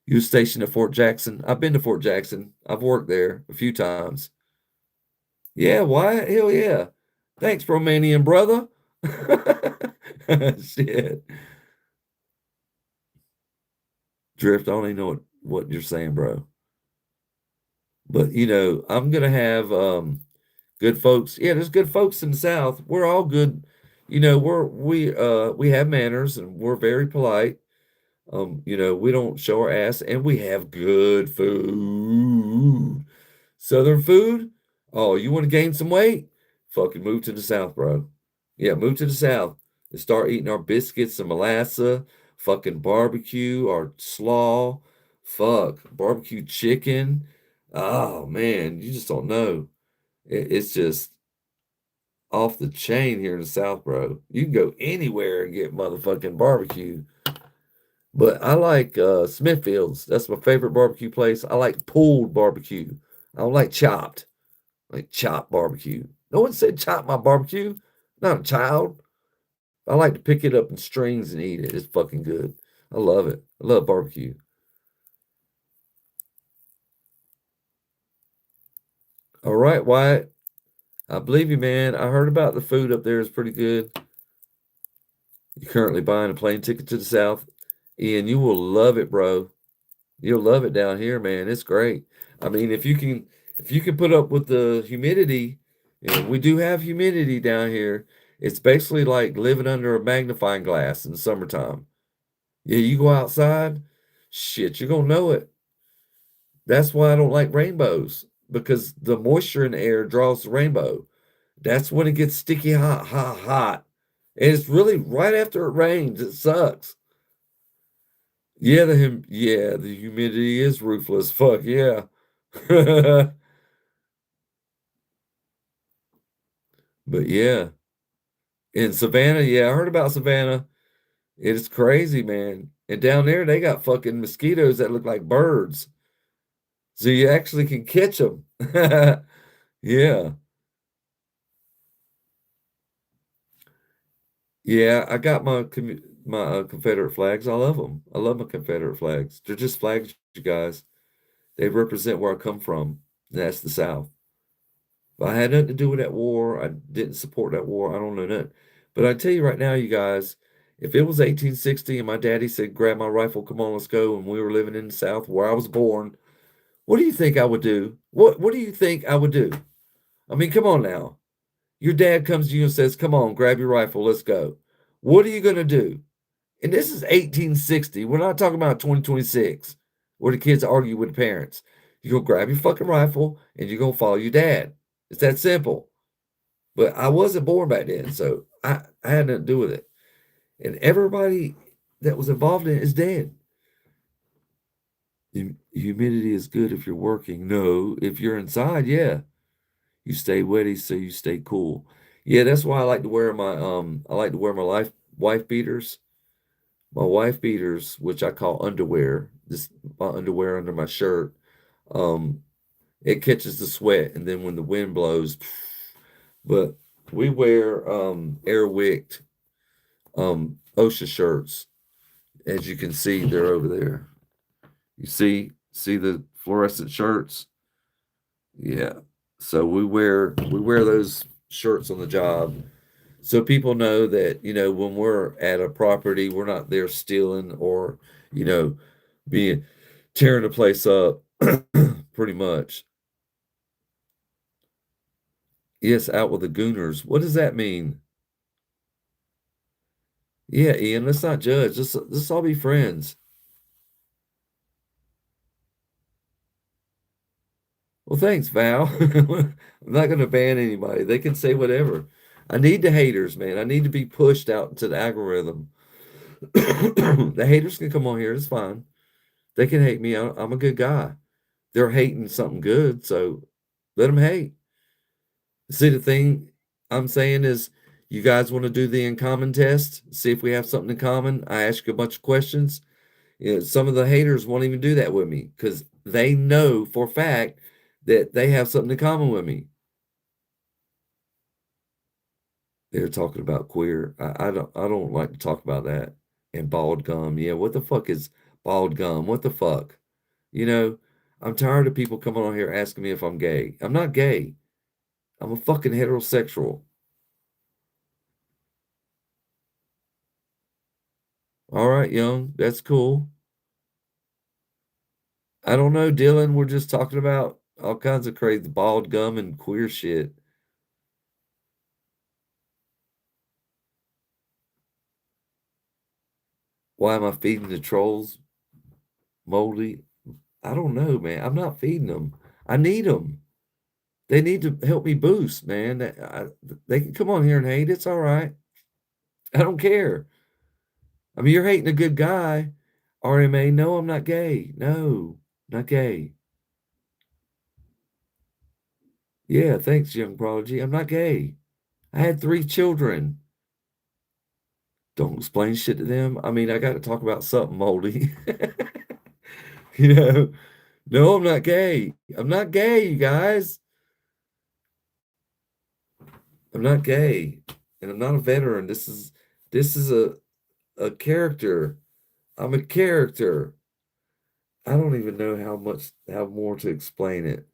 You was stationed at Fort Jackson. I've been to Fort Jackson. I've worked there a few times. Yeah, Wyatt? Hell yeah. Thanks, Romanian brother. Shit. Drift, I don't even know what you're saying, bro. But I'm gonna have good folks. Yeah, there's good folks in the South. We're all good. We have manners and we're very polite. We don't show our ass and we have good food. Southern food? Oh, you want to gain some weight? Fucking move to the South, bro. Yeah, move to the South and start eating our biscuits and molasses, fucking barbecue, our slaw, fuck, barbecue chicken. Oh man, you just don't know. It's just off the chain here in the South, bro. You can go anywhere and get motherfucking barbecue. But I like Smithfield's. That's my favorite barbecue place. I like pulled barbecue. I don't like chopped, like chopped barbecue. No one said chop my barbecue. Not a child. I like to pick it up in strings and eat it. It's fucking good. I love it. I love barbecue. All right, Wyatt. I believe you, man. I heard about the food up there is pretty good. You're currently buying a plane ticket to the South. Ian, you will love it, bro. You'll love it down here, man. It's great. I mean, if you can put up with the humidity, and we do have humidity down here, it's basically like living under a magnifying glass in the summertime. Yeah, you go outside, shit, you're gonna know it. That's why I don't like rainbows, because the moisture in the air draws the rainbow. That's when it gets sticky hot, hot, hot. And it's really right after it rains. It sucks. Yeah, the humidity is ruthless. Fuck yeah. But yeah, in Savannah, yeah, I heard about Savannah. It's crazy, man. And down there, they got fucking mosquitoes that look like birds. So you actually can catch them. Yeah. Yeah, I got my Confederate flags. I love them. I love my Confederate flags. They're just flags, you guys. They represent where I come from. And that's the South. I had nothing to do with that war. I didn't support that war. I don't know nothing. But I tell you right now, you guys, if it was 1860 and my daddy said, grab my rifle, come on, let's go, and we were living in the South where I was born, what do you think I would do? What do you think I would do? I mean, come on now. Your dad comes to you and says, come on, grab your rifle, let's go. What are you going to do? And this is 1860. We're not talking about 2026 where the kids argue with the parents. You're going to grab your fucking rifle and you're going to follow your dad. It's that simple. But I wasn't born back then, so I had nothing to do with it. And everybody that was involved in it is dead. Humidity is good if you're working. No, if you're inside, yeah, you stay wetty so you stay cool. Yeah, that's why I like to wear my wife beaters. My wife beaters, which I call underwear, this my underwear under my shirt. Um, it catches the sweat, and then when the wind blows, but we wear air wicked OSHA shirts. As you can see, they're over there. You see the fluorescent shirts? Yeah. So we wear those shirts on the job so people know that, when we're at a property, we're not there stealing or, you know, being tearing the place up pretty much. Yes, out with the gooners. What does that mean? Yeah, Ian, let's not judge. Let's all be friends. Well, thanks, Val. I'm not going to ban anybody. They can say whatever. I need the haters, man. I need to be pushed out into the algorithm. The haters can come on here. It's fine. They can hate me. I'm a good guy. They're hating something good, so let them hate. See, the thing I'm saying is, you guys want to do the in common test? See if we have something in common. I ask you a bunch of questions. You know, some of the haters won't even do that with me because they know for a fact that they have something in common with me. They're talking about queer. I don't like to talk about that. And bald gum. Yeah, what the fuck is bald gum? What the fuck? You know, I'm tired of people coming on here asking me if I'm gay. I'm not gay. I'm a fucking heterosexual. All right, young, that's cool. I don't know, Dylan. We're just talking about all kinds of crazy bald gum and queer shit. Why am I feeding the trolls moldy? I don't know, man. I'm not feeding them. I need them. They need to help me boost, man. They can come on here and hate. It's all right. I don't care. I mean, you're hating a good guy. RMA, no, I'm not gay. No, not gay. Yeah, thanks, young prodigy. I'm not gay. I had 3 children. Don't explain shit to them. I mean, I got to talk about something moldy. You know, no, I'm not gay. I'm not gay, you guys. I'm not gay, and I'm not a veteran. This is a character. I'm a character. I don't even know how more to explain it.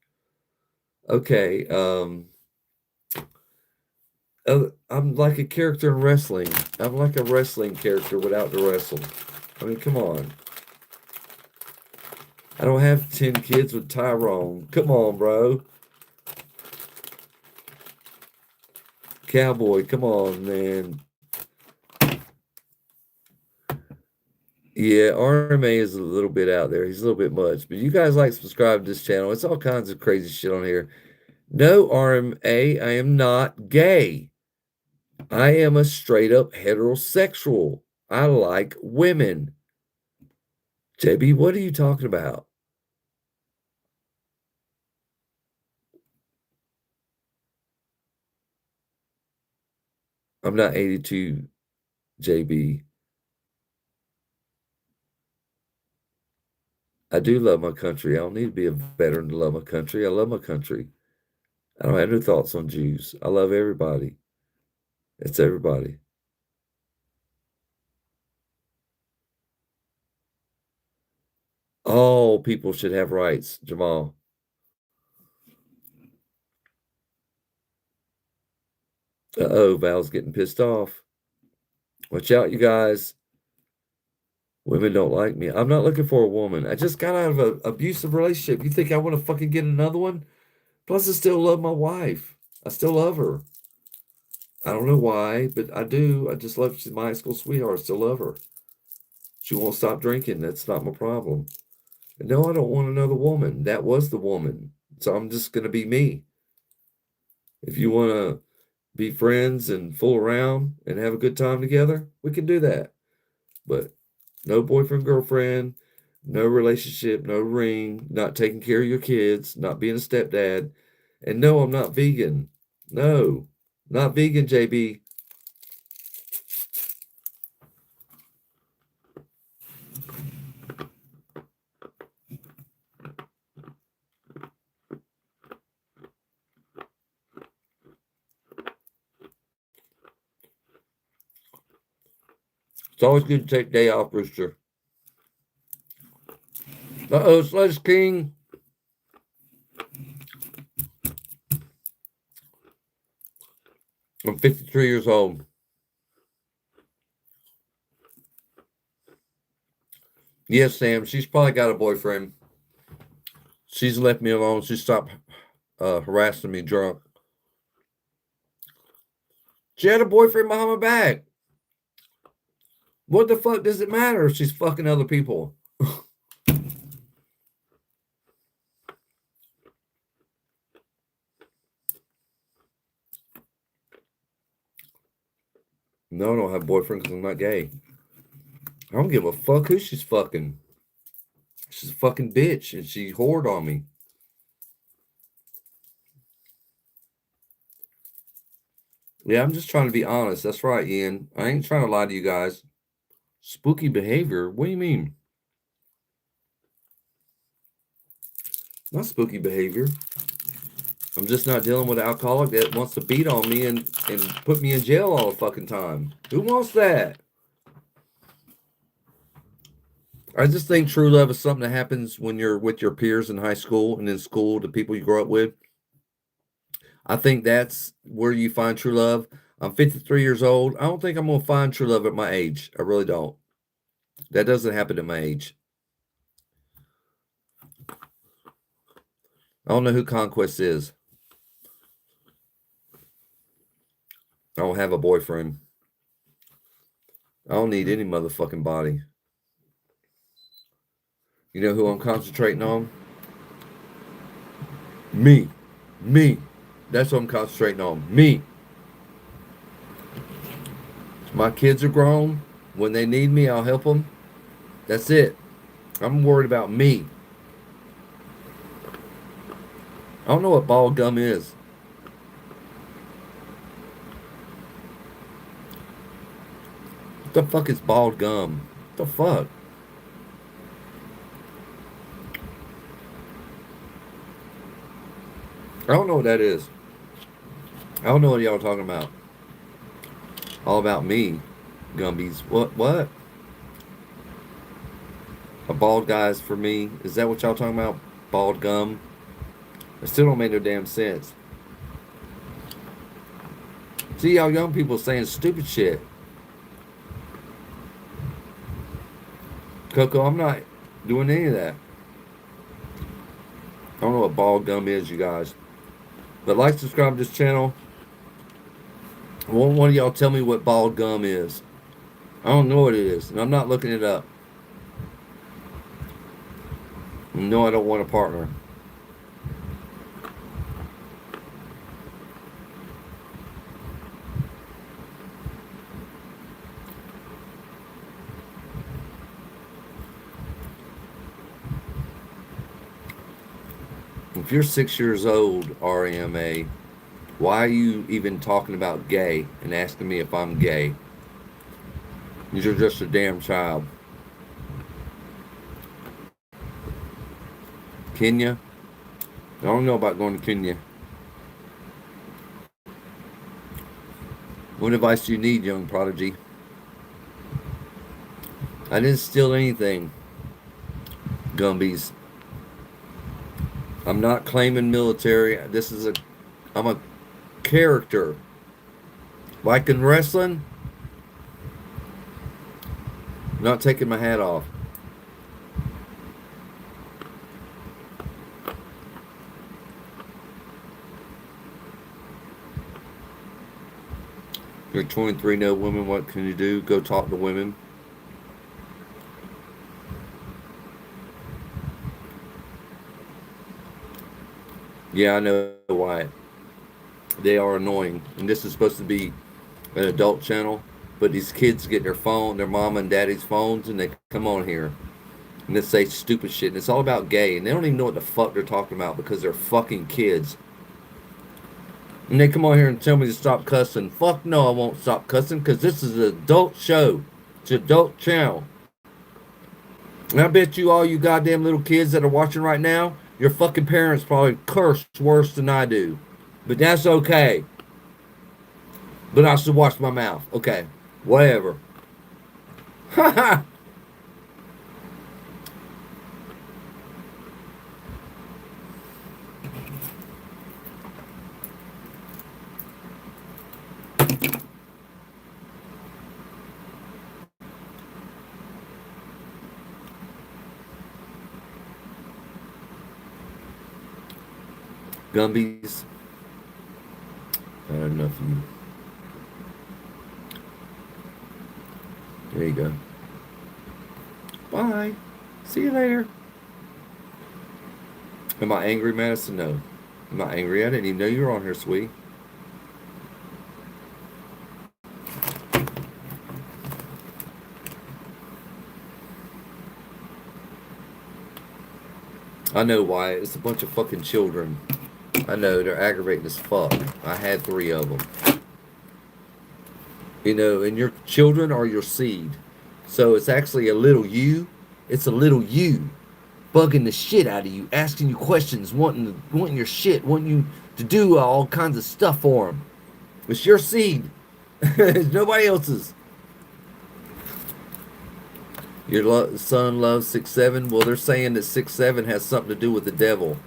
Okay, I'm like a character in wrestling. I'm like a wrestling character without the wrestle. I mean, come on. I don't have 10 kids with Tyrone. Come on, bro. Cowboy, come on, man. Yeah, RMA is a little bit out there. He's a little bit much. But you guys like subscribe to this channel. It's all kinds of crazy shit on here. No, RMA, I am not gay. I am a straight up heterosexual. I like women. JB, what are you talking about? I'm not 82, JB. I do love my country. I don't need to be a veteran to love my country. I love my country. I don't have no thoughts on Jews. I love everybody. It's everybody. All people should have rights, Jamal. Uh-oh, Val's getting pissed off. Watch out, you guys. Women don't like me. I'm not looking for a woman. I just got out of an abusive relationship. You think I want to fucking get another one? Plus, I still love my wife. I still love her. I don't know why, but I do. I just love she's my high school sweetheart. I still love her. She won't stop drinking. That's not my problem. And no, I don't want another woman. That was the woman. So I'm just going to be me. If you want to be friends and fool around and have a good time together, we can do that. But no boyfriend, girlfriend, no relationship, no ring, not taking care of your kids, not being a stepdad. And no, I'm not vegan. No, not vegan, JB. It's always good to take day off, Rooster. Uh-oh, Sledge King. I'm 53 years old. Yes, Sam, she's probably got a boyfriend. She's left me alone. She stopped harassing me drunk. She had a boyfriend behind my back. What the fuck does it matter if she's fucking other people? No, I don't have a boyfriend because I'm not gay. I don't give a fuck who she's fucking. She's a fucking bitch and she whored on me. Yeah, I'm just trying to be honest. That's right, Ian. I ain't trying to lie to you guys. Spooky behavior? What do you mean? Not spooky behavior. I'm just not dealing with an alcoholic that wants to beat on me and put me in jail all the fucking time. Who wants that? I just think true love is something that happens when you're with your peers in high school and in school, the people you grow up with. I think that's where you find true love. I'm 53 years old. I don't think I'm going to find true love at my age. I really don't. That doesn't happen at my age. I don't know who Conquest is. I don't have a boyfriend. I don't need any motherfucking body. You know who I'm concentrating on? Me. Me. That's what I'm concentrating on. Me. My kids are grown. When they need me, I'll help them. That's it. I'm worried about me. I don't know what ball gum is. What the fuck is bald gum? What the fuck? I don't know what that is. I don't know what y'all are talking about. All about me, Gumbies. What? A bald guy's for me? Is that what y'all talking about? Bald gum? It still don't make no damn sense. See y'all young people saying stupid shit. Coco, I'm not doing any of that. I don't know what bald gum is, you guys. But like, subscribe to this channel. Won't one of y'all tell me what bald gum is? I don't know what it is, and I'm not looking it up. No, I don't want a partner. If you're 6 years old, RMA, why are you even talking about gay and asking me if I'm gay? You're just a damn child. Kenya? I don't know about going to Kenya. What advice do you need, young prodigy? I didn't steal anything, Gumbies. I'm not claiming military. I'm a character. Like in wrestling, I'm not taking my hat off. You're 23, no women. What can you do? Go talk to women. Yeah, I know why. They are annoying. And this is supposed to be an adult channel. But these kids get their phone, their mom and daddy's phones, and they come on here. And they say stupid shit. And it's all about gay. And they don't even know what the fuck they're talking about because they're fucking kids. And they come on here and tell me to stop cussing. Fuck no, I won't stop cussing because this is an adult show. It's an adult channel. And I bet you all you goddamn little kids that are watching right now, your fucking parents probably curse worse than I do. But that's okay. But I should watch my mouth. Okay. Whatever. Ha Gumbies. I had enough of you. There you go. Bye. See you later. Am I angry, Madison? No. I'm not angry. I didn't even know you were on here, sweetie. I know why. It's a bunch of fucking children. I know, they're aggravating as fuck. I had 3 of them. You know, and your children are your seed. So it's actually a little you. It's a little you bugging the shit out of you, asking you questions, wanting your shit, wanting you to do all kinds of stuff for them. It's your seed. It's nobody else's. Your son loves 6'7". Well, they're saying that 6'7" has something to do with the devil.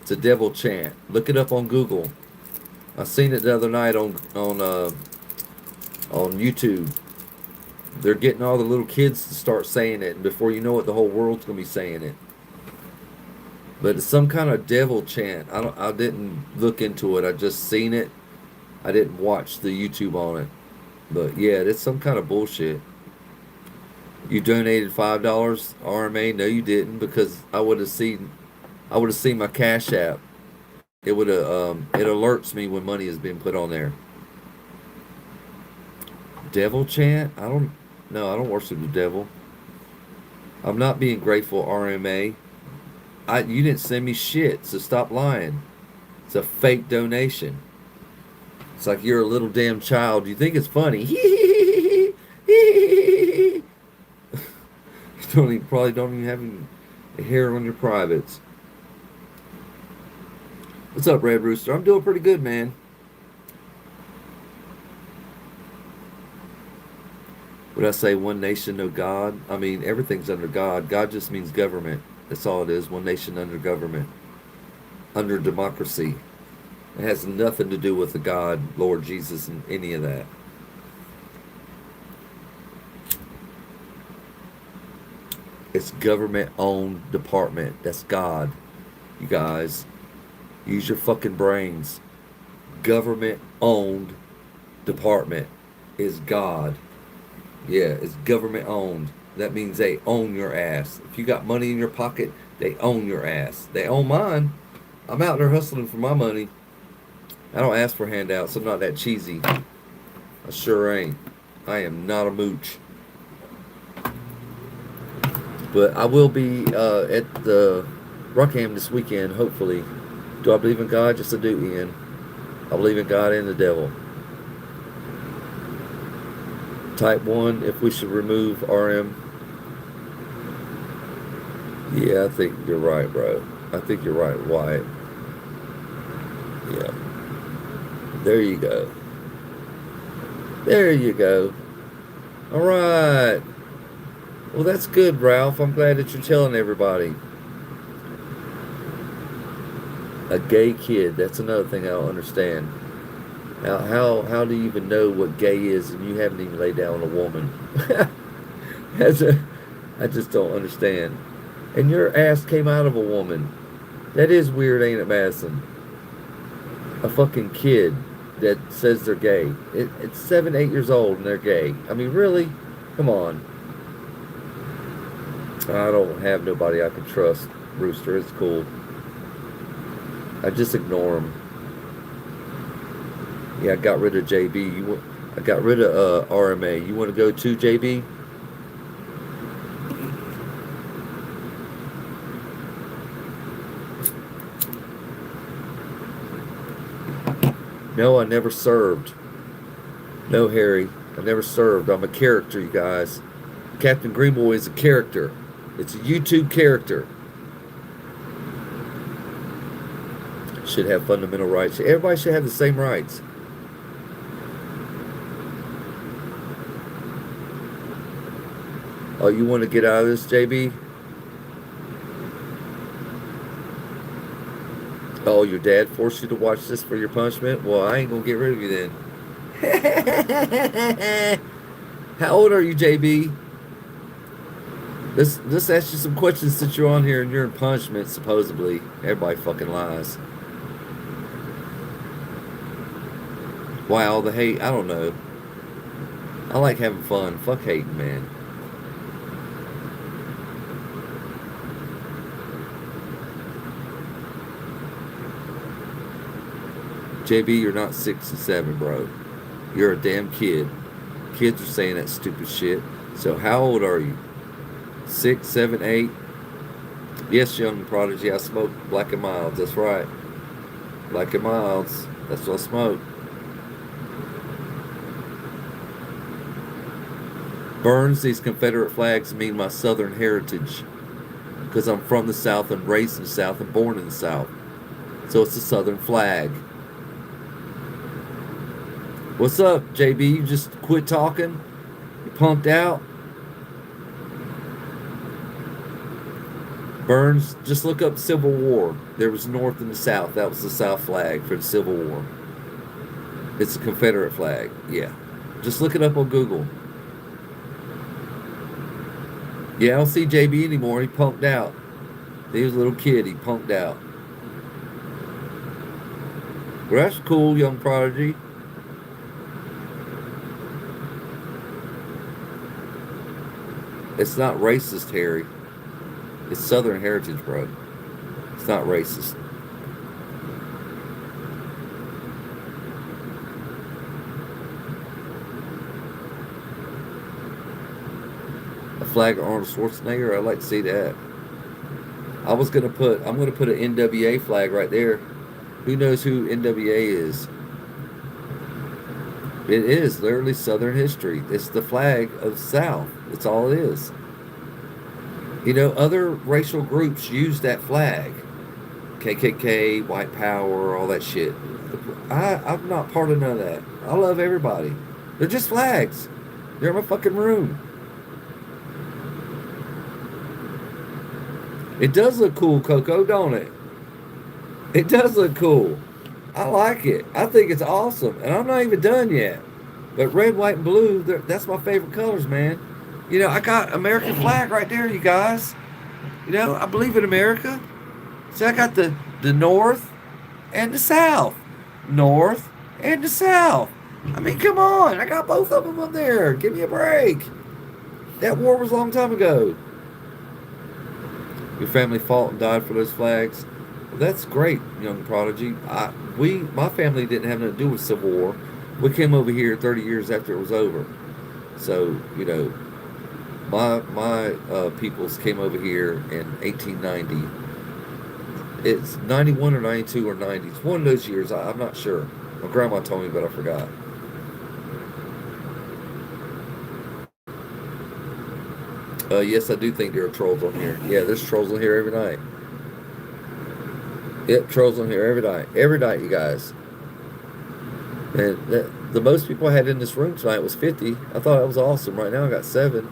It's a devil chant. Look it up on Google. I seen it the other night on YouTube. They're getting all the little kids to start saying it, and before you know it, the whole world's gonna be saying it. But it's some kind of devil chant. I didn't look into it. I just seen it. I didn't watch the YouTube on it. But yeah, it's some kind of bullshit. You donated $5, RMA? No, you didn't, because I would have seen my Cash App. It would have it alerts me when money has been put on there. Devil chant? I don't worship the devil. I'm not being grateful, RMA. You didn't send me shit, so stop lying. It's a fake donation. It's like you're a little damn child. You think it's funny. You probably don't even have any hair on your privates. What's up, Red Rooster? I'm doing pretty good, man. Would I say one nation, no God? I mean, everything's under God. God just means government. That's all it is. One nation under government. Under democracy. It has nothing to do with the God, Lord Jesus, and any of that. It's government-owned department. That's God. You guys, use your fucking brains. Government-owned department is God. Yeah, it's government-owned. That means they own your ass. If you got money in your pocket, they own your ass. They own mine. I'm out there hustling for my money. I don't ask for handouts. I'm not that cheesy. I sure ain't. I am not a mooch. But I will be at the Rockham this weekend, hopefully. Do I believe in God? Yes, I do, Ian. I believe in God and the devil. Type 1, if we should remove RM. Yeah, I think you're right, bro. I think you're right, Wyatt. Yeah. There you go. There you go. All right. Well, that's good, Ralph. I'm glad that you're telling everybody. A gay kid. That's another thing I don't understand. How do you even know what gay is and you haven't even laid down with a woman? I just don't understand. And your ass came out of a woman. That is weird, ain't it, Madison? A fucking kid that says they're gay. It's 7, 8 years old and they're gay. I mean, really? Come on. I don't have nobody I can trust, Rooster. It's cool. I just ignore them. Yeah, I got rid of JB. I got rid of RMA. You want to go to JB? No, I never served. No, Harry. I never served. I'm a character, you guys. Captain Greenboy is a character. It's a YouTube character. Should have fundamental rights. Everybody should have the same rights. Oh, you want to get out of this, JB? Oh, your dad forced you to watch this for your punishment? Well, I ain't going to get rid of you then. How old are you, JB? Let's ask you some questions since you're on here and you're in punishment, supposedly. Everybody fucking lies. Why all the hate? I don't know. I like having fun. Fuck hating, man. JB, you're not 6 and 7, bro. You're a damn kid. Kids are saying that stupid shit. So how old are you? 6, 7, 8? Yes, young prodigy, I smoke black and milds. That's right. Black and milds. That's what I smoke. Burns, these Confederate flags mean my Southern heritage because I'm from the South and raised in the South and born in the South. So it's a Southern flag. What's up, JB? You just quit talking? You punked out? Burns, just look up Civil War. There was North and the South. That was the South flag for the Civil War. It's a Confederate flag. Yeah. Just look it up on Google. Yeah, I don't see JB anymore. He punked out. He was a little kid. He punked out. Well, that's cool, young prodigy. It's not racist, Harry. It's Southern heritage, bro. It's not racist. A flag of Arnold Schwarzenegger. I'd like to see that. I'm gonna put an NWA flag right there. Who knows who NWA is? It is literally Southern history. It's the flag of the South. That's all it is. You know, other racial groups use that flag. KKK, White Power, all that shit. I'm not part of none of that. I love everybody. They're just flags. They're in my fucking room. It does look cool, Coco, don't it? It does look cool. I like it. I think it's awesome. And I'm not even done yet. But red, white, and blue, that's my favorite colors, man. You know, I got American flag right there, you guys. You know, I believe in America. See, I got the North and the South. North and the South. I mean, come on. I got both of them up there. Give me a break. That war was a long time ago. Your family fought and died for those flags. Well, that's great, young prodigy. My family didn't have nothing to do with Civil War. We came over here 30 years after it was over. So, you know, my peoples came over here in 1890. It's 91 or 92 or 90. It's one of those years. I'm not sure. My grandma told me, but I forgot. Yes, I do think there are trolls on here. Yeah, there's trolls on here every night. Yep, trolls on here every night. Every night, you guys. And the most people I had in this room tonight was 50. I thought that was awesome. Right now I got 7.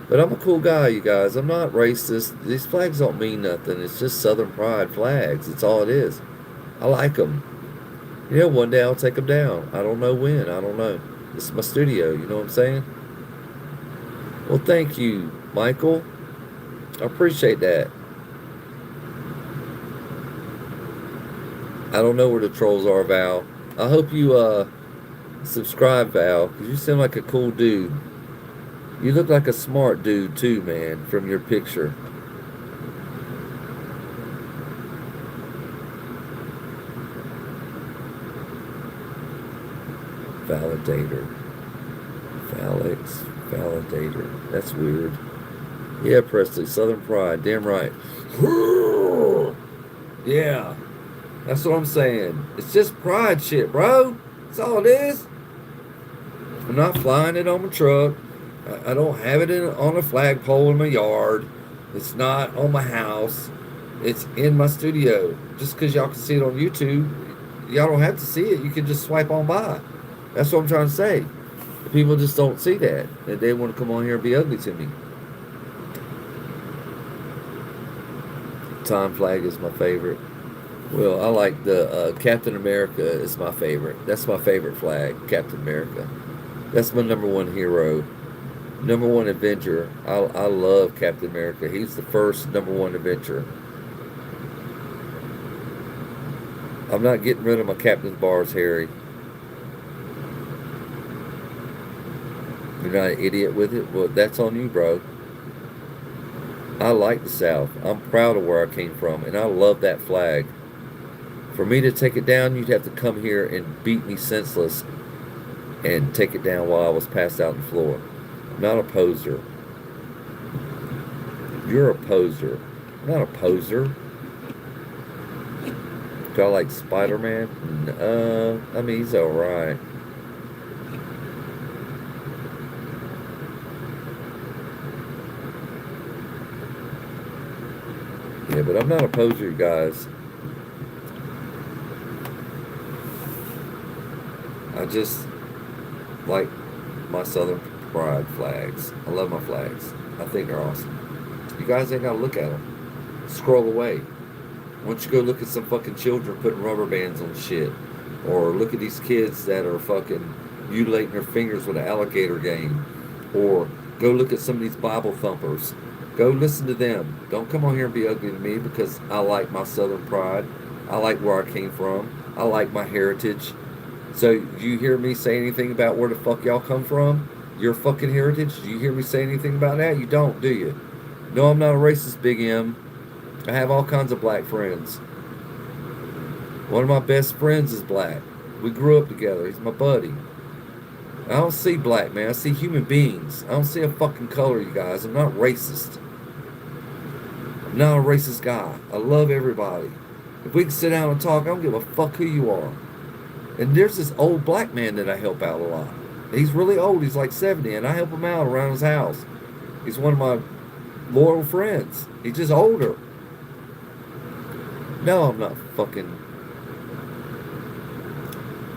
But I'm a cool guy, you guys. I'm not racist. These flags don't mean nothing. It's just Southern pride flags. It's all it is. I like them. You know, one day I'll take them down. I don't know when. I don't know. This is my studio. You know what I'm saying? Well, thank you, Michael. I appreciate that. I don't know where the trolls are, Val. I hope you subscribe, Val, because you seem like a cool dude. You look like a smart dude too, man, from your picture. Validator. Phallics. Validator. That's weird. Yeah, Presley. Southern pride. Damn right. Yeah. That's what I'm saying. It's just pride shit, bro. That's all it is. I'm not flying it on my truck. I don't have it on a flagpole in my yard. It's not on my house. It's in my studio. Just because y'all can see it on YouTube, y'all don't have to see it. You can just swipe on by. That's what I'm trying to say. People just don't see that. And they want to come on here and be ugly to me. Time flag is my favorite. Well, I like the Captain America is my favorite. That's my favorite flag, Captain America. That's my number one hero. Number one Avenger. I love Captain America. He's the first number one Avenger. I'm not getting rid of my captain's bars, Harry. You're not an idiot with it? Well, that's on you, bro. I like the South. I'm proud of where I came from, and I love that flag. For me to take it down, you'd have to come here and beat me senseless and take it down while I was passed out on the floor. I'm not a poser. You're a poser. I'm not a poser. Do I like Spider-Man? I mean, he's alright. Yeah, but I'm not a poser, you guys. I just like my Southern Pride flags. I love my flags. I think they're awesome. You guys ain't gotta look at them. Scroll away. Why don't you go look at some fucking children putting rubber bands on shit? Or look at these kids that are fucking mutilating their fingers with an alligator game. Or go look at some of these Bible thumpers. Go listen to them. Don't come on here and be ugly to me because I like my Southern pride. I like where I came from. I like my heritage. So you hear me say anything about where the fuck y'all come from? Your fucking heritage? Do you hear me say anything about that? You don't, do you? No, I'm not a racist, Big M. I have all kinds of black friends. One of my best friends is black. We grew up together. He's my buddy. I don't see black, man. I see human beings. I don't see a fucking color, you guys. I'm not racist. I'm not a racist guy. I love everybody. If we can sit down and talk, I don't give a fuck who you are. And there's this old black man that I help out a lot. He's really old. He's like 70, and I help him out around his house. He's one of my loyal friends. He's just older. No, I'm not fucking.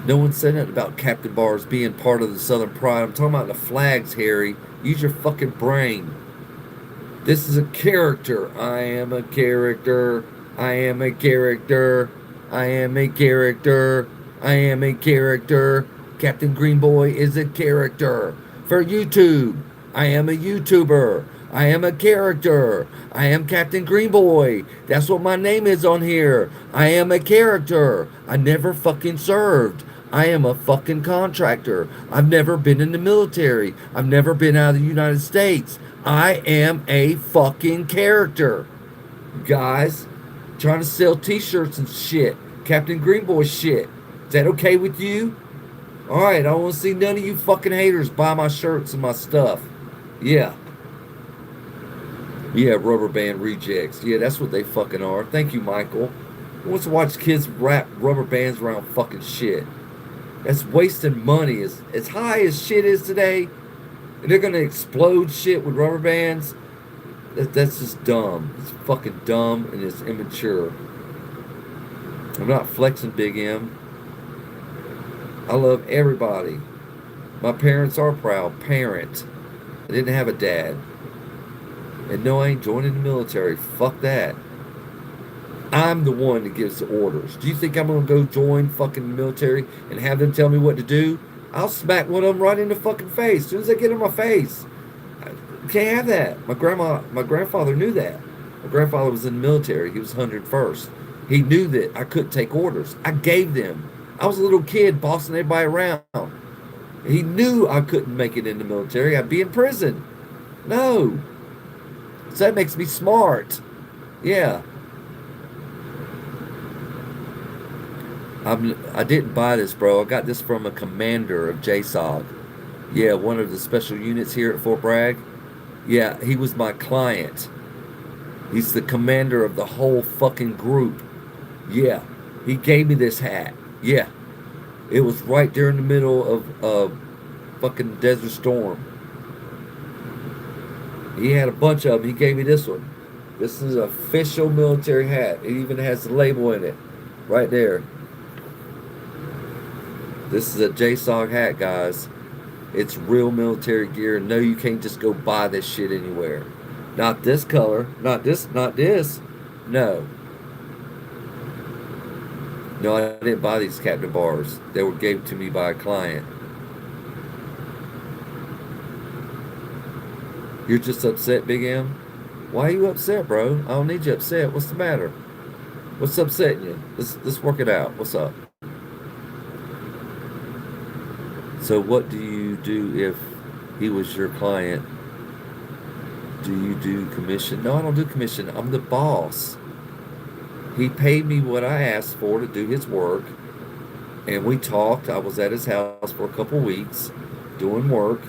No one said nothing about Captain Bars being part of the Southern Pride. I'm talking about the flags, Harry. Use your fucking brain. This is a character. I am a character. I am a character. I am a character. I am a character. Captain Greenboy is a character. For YouTube, I am a YouTuber. I am a character. I am Captain Greenboy. That's what my name is on here. I am a character. I never fucking served. I am a fucking contractor. I've never been in the military. I've never been out of the United States. I am a fucking character. Guys, trying to sell t-shirts and shit. Captain Greenboy shit. Is that okay with you? Alright, I don't want to see none of you fucking haters buy my shirts and my stuff. Yeah. Yeah, rubber band rejects. Yeah, that's what they fucking are. Thank you, Michael. Who wants to watch kids wrap rubber bands around fucking shit? That's wasting money. As high as shit is today, and they're gonna explode shit with rubber bands. That's just dumb. It's fucking dumb and it's immature. I'm not flexing, Big M. I love everybody. My parents are proud. Parent. I didn't have a dad. And no, I ain't joining the military. Fuck that. I'm the one that gives the orders. Do you think I'm gonna go join fucking military and have them tell me what to do? I'll smack one of them right in the fucking face as soon as they get in my face. I can't have that. My grandfather knew that. My grandfather was in the military. He was 101st. He knew that I couldn't take orders. I gave them. I was a little kid bossing everybody around. He knew I couldn't make it in the military. I'd be in prison. No. So that makes me smart. Yeah. I didn't buy this, bro. I got this from a commander of JSOG. Yeah, one of the special units here at Fort Bragg. Yeah, he was my client. He's the commander of the whole fucking group. Yeah, he gave me this hat. Yeah, it was right there in the middle of fucking Desert Storm. He had a bunch of them. He gave me this one. This is an official military hat. It even has the label in it. Right there. This is a JSOG hat, guys. It's real military gear. No, you can't just go buy this shit anywhere. Not this color. Not this. Not this. No. No, I didn't buy these Captain Bars. They were gave to me by a client. You're just upset, Big M? Why are you upset, bro? I don't need you upset. What's the matter? What's upsetting you? Let's work it out. What's up? So what do you do if he was your client? Do you do commission? No, I don't do commission. I'm the boss. He paid me what I asked for to do his work. And we talked. I was at his house for a couple weeks doing work.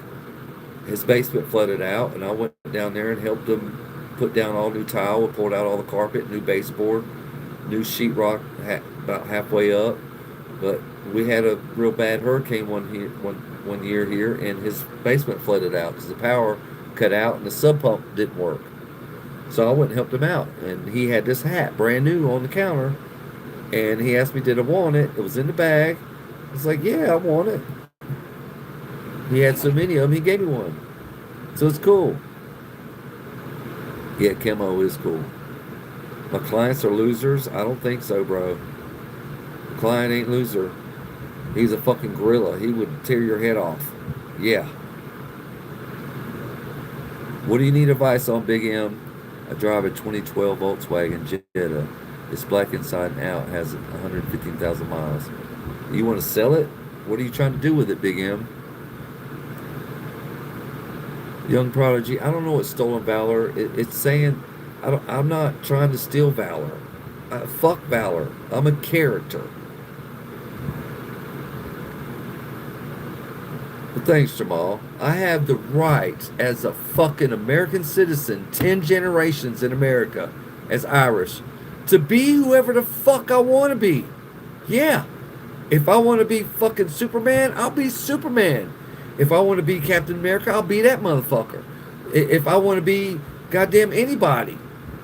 His basement flooded out, and I went down there and helped him put down all new tile. We pulled out all the carpet, new baseboard, new sheetrock about halfway up. But we had a real bad hurricane one year here, and his basement flooded out because the power cut out and the sub pump didn't work. So I went and helped him out, and he had this hat brand new on the counter, and he asked me, "Did I want it?" It was in the bag. I was like, "Yeah, I want it." He had so many of them, he gave me one. So it's cool. Yeah, chemo is cool. My clients are losers? I don't think so, bro. The client ain't loser. He's a fucking gorilla. He would tear your head off. Yeah. What do you need advice on, Big M? I drive a 2012 Volkswagen Jetta. It's black inside and out. Has 115,000 miles. You want to sell it? What are you trying to do with it, Big M? Young Prodigy. I don't know what stolen valor. It's saying I'm not trying to steal valor. Fuck valor. I'm a character. But thanks, Jamal. I have the right as a fucking American citizen, 10 generations in America, as Irish, to be whoever the fuck I want to be. Yeah. If I want to be fucking Superman, I'll be Superman. If I want to be Captain America, I'll be that motherfucker. If I want to be goddamn anybody,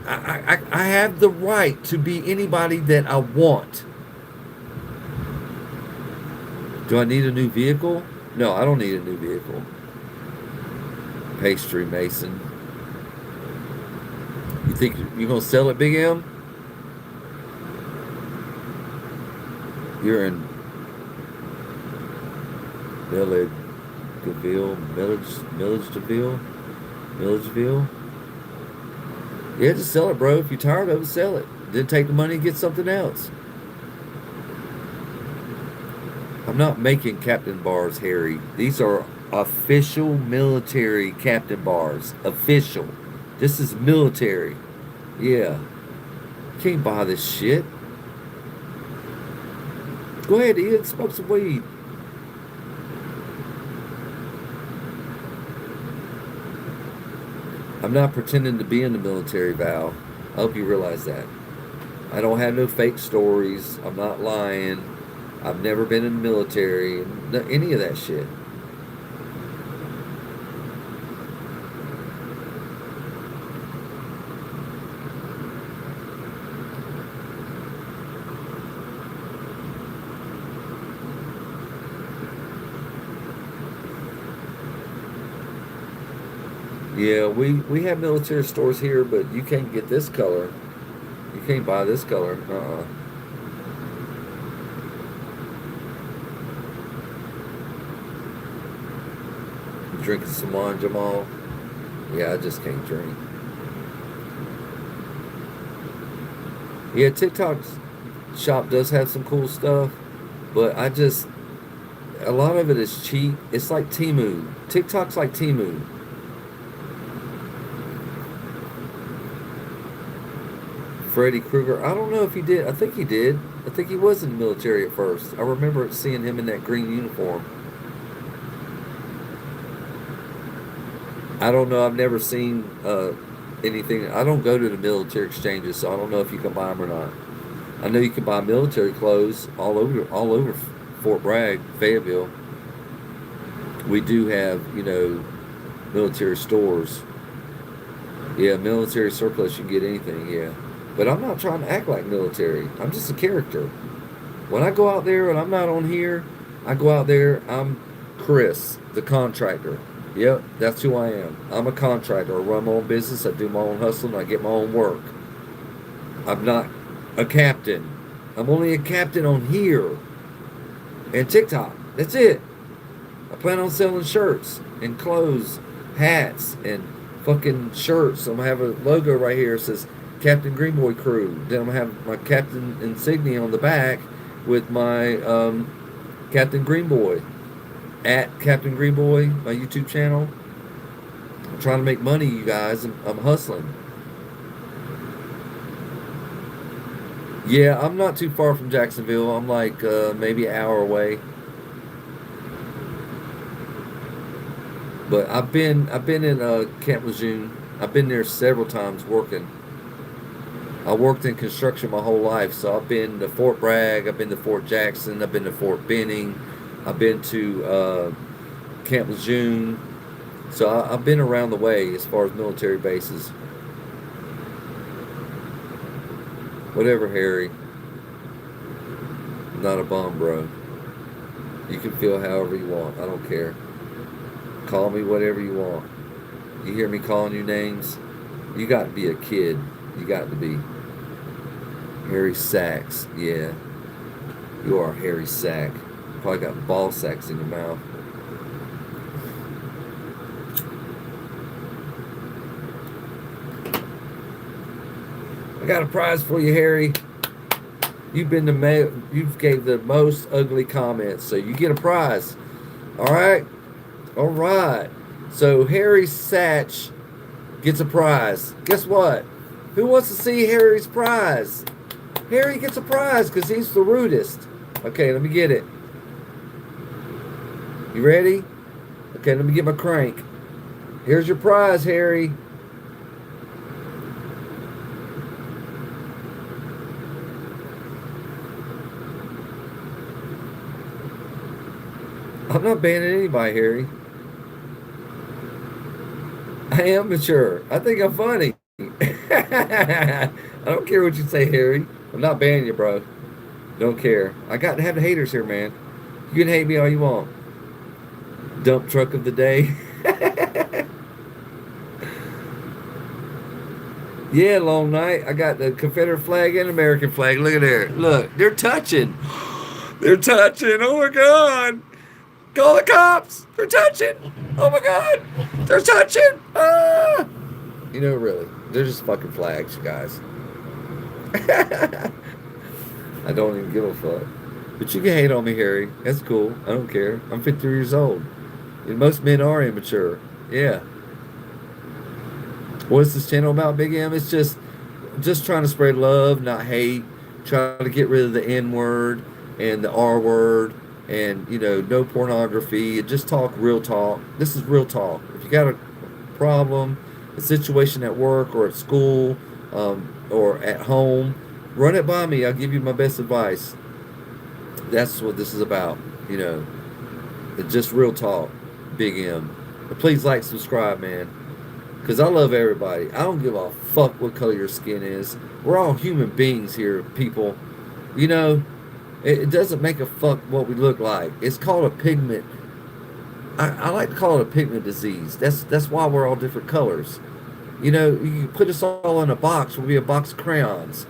I have the right to be anybody that I want. Do I need a new vehicle? No, I don't need a new vehicle. Pastry Mason. You think you're going to sell it, Big M? You're in Milledgeville. Yeah, just sell it, bro. If you're tired of it, sell it. Then take the money and get something else. I'm not making captain bars, Harry. These are official military captain bars. Official. This is military. Yeah. You can't buy this shit. Go ahead, Ian. Smoke some weed. I'm not pretending to be in the military, Val. I hope you realize that. I don't have no fake stories. I'm not lying. I've never been in the military. Any of that shit. Yeah, we have military stores here, but you can't get this color. You can't buy this color. You drinking some wine, Jamal? Yeah, I just can't drink. Yeah, TikTok shop does have some cool stuff, but a lot of it is cheap. It's like Temu. TikTok's like Temu. Freddy Krueger. I don't know if he did. I think he did. I think he was in the military at first. I remember seeing him in that green uniform. I don't know. I've never seen anything. I don't go to the military exchanges, so I don't know if you can buy them or not. I know you can buy military clothes all over Fort Bragg, Fayetteville. We do have, military stores. Yeah, military surplus, you can get anything, yeah. But I'm not trying to act like military. I'm just a character. When I go out there and I'm not on here, I go out there, I'm Chris, the contractor. Yep, that's who I am. I'm a contractor. I run my own business, I do my own hustling, I get my own work. I'm not a captain. I'm only a captain on here and TikTok. That's it. I plan on selling shirts and clothes, hats, and fucking shirts. I'm gonna have a logo right here that says Captain Greenboy Crew. Then I'm gonna have my captain insignia on the back with my Captain Greenboy at Captain Greenboy, my YouTube channel. I'm trying to make money, you guys. I'm hustling. Yeah, I'm not too far from Jacksonville. I'm like maybe an hour away. But I've been in Camp Lejeune. I've been there several times working. I worked in construction my whole life, so I've been to Fort Bragg, I've been to Fort Jackson, I've been to Fort Benning, I've been to Camp Lejeune. So I've been around the way as far as military bases. Whatever, Harry. I'm not a bum, bro. You can feel however you want. I don't care. Call me whatever you want. You hear me calling you names? You got to be a kid. You got to be. Harry Sacks. Yeah. You are Harry Sack. Probably got ball sacks in your mouth. I got a prize for you, Harry. You've gave the most ugly comments, so you get a prize. All right, all right. So Harry Satch gets a prize. Guess what? Who wants to see Harry's prize? Harry gets a prize because he's the rudest. Okay, let me get it. You ready? Okay, let me get my crank. Here's your prize, Harry. I'm not banning anybody, Harry. I am mature. I think I'm funny. I don't care what you say, Harry. I'm not banning you, bro. Don't care. I got to have the haters here, man. You can hate me all you want. Dump truck of the day. Yeah, long night. I got the Confederate flag and American flag. Look at there. Look, they're touching. They're touching. Oh my God. Call the cops! They're touching! Oh my God! They're touching! Ah! You know, really, they're just fucking flags, you guys. I don't even give a fuck. But you can hate on me, Harry. That's cool. I don't care. I'm 53 years old. And most men are immature. Yeah. What's this channel about, Big M? It's just trying to spread love, not hate. Trying to get rid of the N word and the R word. And, you know, no pornography, and just talk real talk. This is real talk. If you got a problem, a situation at work or at school or at home, run it by me. I'll give you my best advice. That's what this is about, you know. It's just real talk, Big M. But please like, subscribe, man. Because I love everybody. I don't give a fuck what color your skin is. We're all human beings here, people. You know, it doesn't make a fuck what we look like. It's called a pigment. I like to call it a pigment disease. That's why we're all different colors. You know, you put us all in a box. We'll be a box of crayons.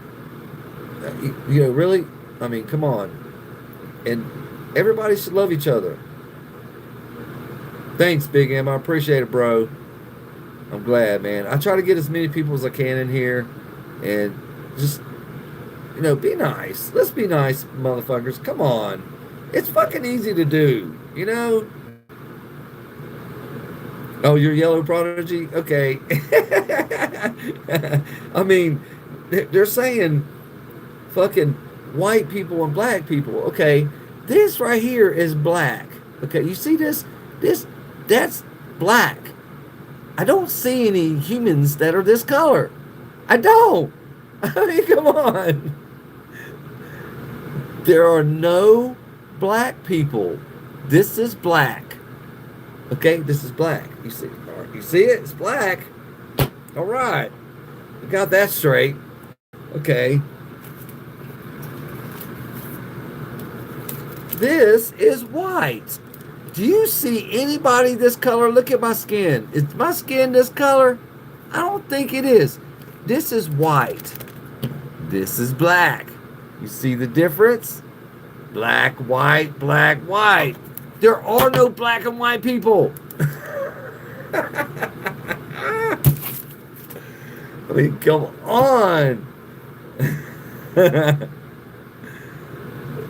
You know, really? I mean, come on. And everybody should love each other. Thanks, Big M. I appreciate it, bro. I'm glad, man. I try to get as many people as I can in here. And just... you know, be nice. Let's be nice, motherfuckers. Come on. It's fucking easy to do, you know? Oh, you're Yellow Prodigy? Okay. I mean, they're saying fucking white people and black people. Okay, this right here is black. Okay, you see this? That's black. I don't see any humans that are this color. I don't. I mean, come on. There are no black people. This is black. Okay, this is black. You see, you see it? It's black. All right, we got that straight. Okay. This is white. Do you see anybody this color? Look at my skin. Is my skin this color? I don't think it is. This is white. This is black. You see the difference? Black, white, black, white. There are no black and white people. I mean, come on.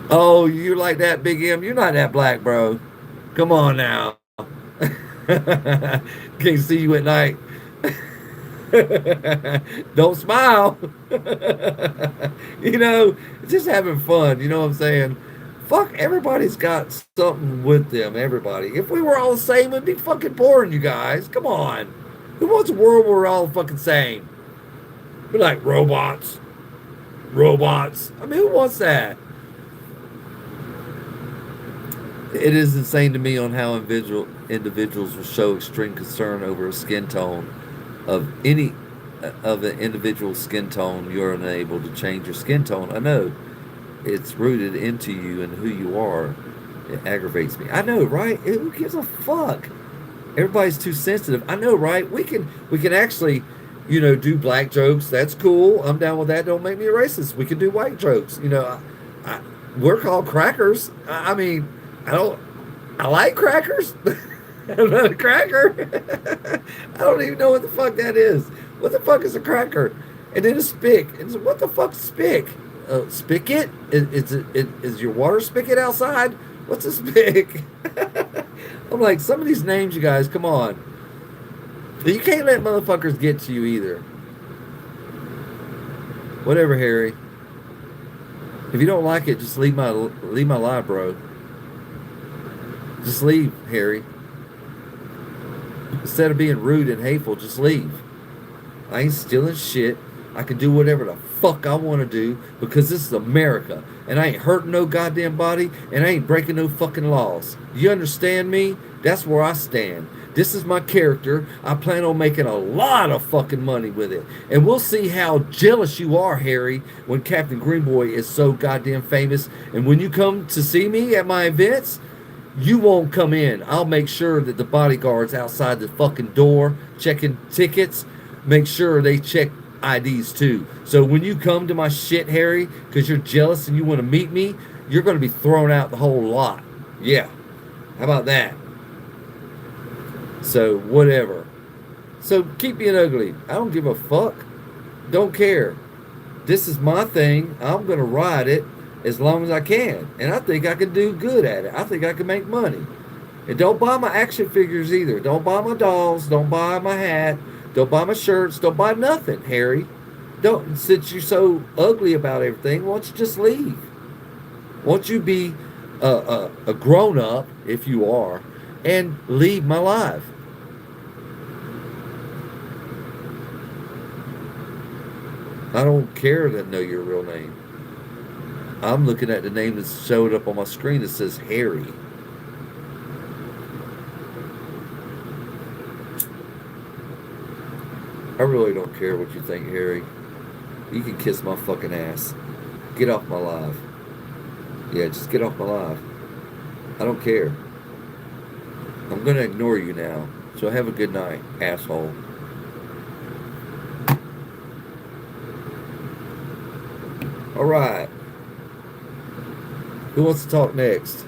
Oh, you like that, Big M? You're not that black, bro. Come on now. Can't see you at night. Don't smile. You know, just having fun. You know what I'm saying? Fuck, everybody's got something with them. Everybody. If we were all the same, it'd be fucking boring, you guys. Come on. Who wants a world where we're all fucking same? We're like robots. Robots. I mean, who wants that? It is insane to me on how individuals will show extreme concern over a skin tone of any of an individual's skin tone. You're unable to change your skin tone. I know it's rooted into you and who you are. It aggravates me. I know, right? Who gives a fuck? Everybody's too sensitive. I know, right? We can actually, do black jokes. That's cool. I'm down with that. Don't make me a racist. We can do white jokes. We're called crackers. I mean, I like crackers. I'm not a cracker. I don't even know what the fuck that is. What the fuck is a cracker? And then a spick. And so what the fuck's spick? Spigot? Is your water spigot outside? What's a spick? I'm like, some of these names, you guys, come on. You can't let motherfuckers get to you either. Whatever, Harry. If you don't like it, just leave my live, bro. Just leave, Harry. Instead of being rude and hateful, just leave. I ain't stealing shit. I can do whatever the fuck I want to do because this is America. And I ain't hurting no goddamn body and I ain't breaking no fucking laws. You understand me? That's where I stand. This is my character. I plan on making a lot of fucking money with it. And we'll see how jealous you are, Harry, when Captain Greenboy is so goddamn famous. And when you come to see me at my events, you won't come in. I'll make sure that the bodyguards outside the fucking door checking tickets, make sure they check IDs too. So when you come to my shit, Harry, because you're jealous and you want to meet me, you're going to be thrown out the whole lot. Yeah. How about that? So whatever. So keep being ugly. I don't give a fuck. Don't care. This is my thing. I'm going to ride it as long as I can. And I think I can do good at it. I think I can make money. And don't buy my action figures either. Don't buy my dolls. Don't buy my hat. Don't buy my shirts. Don't buy nothing, Harry. Don't. Since you're so ugly about everything, why don't you just leave? Why don't you be a grown-up, if you are, and leave my life? I don't care to know your real name. I'm looking at the name that showed up on my screen that says Harry. I really don't care what you think, Harry. You can kiss my fucking ass. Get off my live. Yeah, just get off my live. I don't care. I'm going to ignore you now. So have a good night, asshole. All right. Who wants to talk next?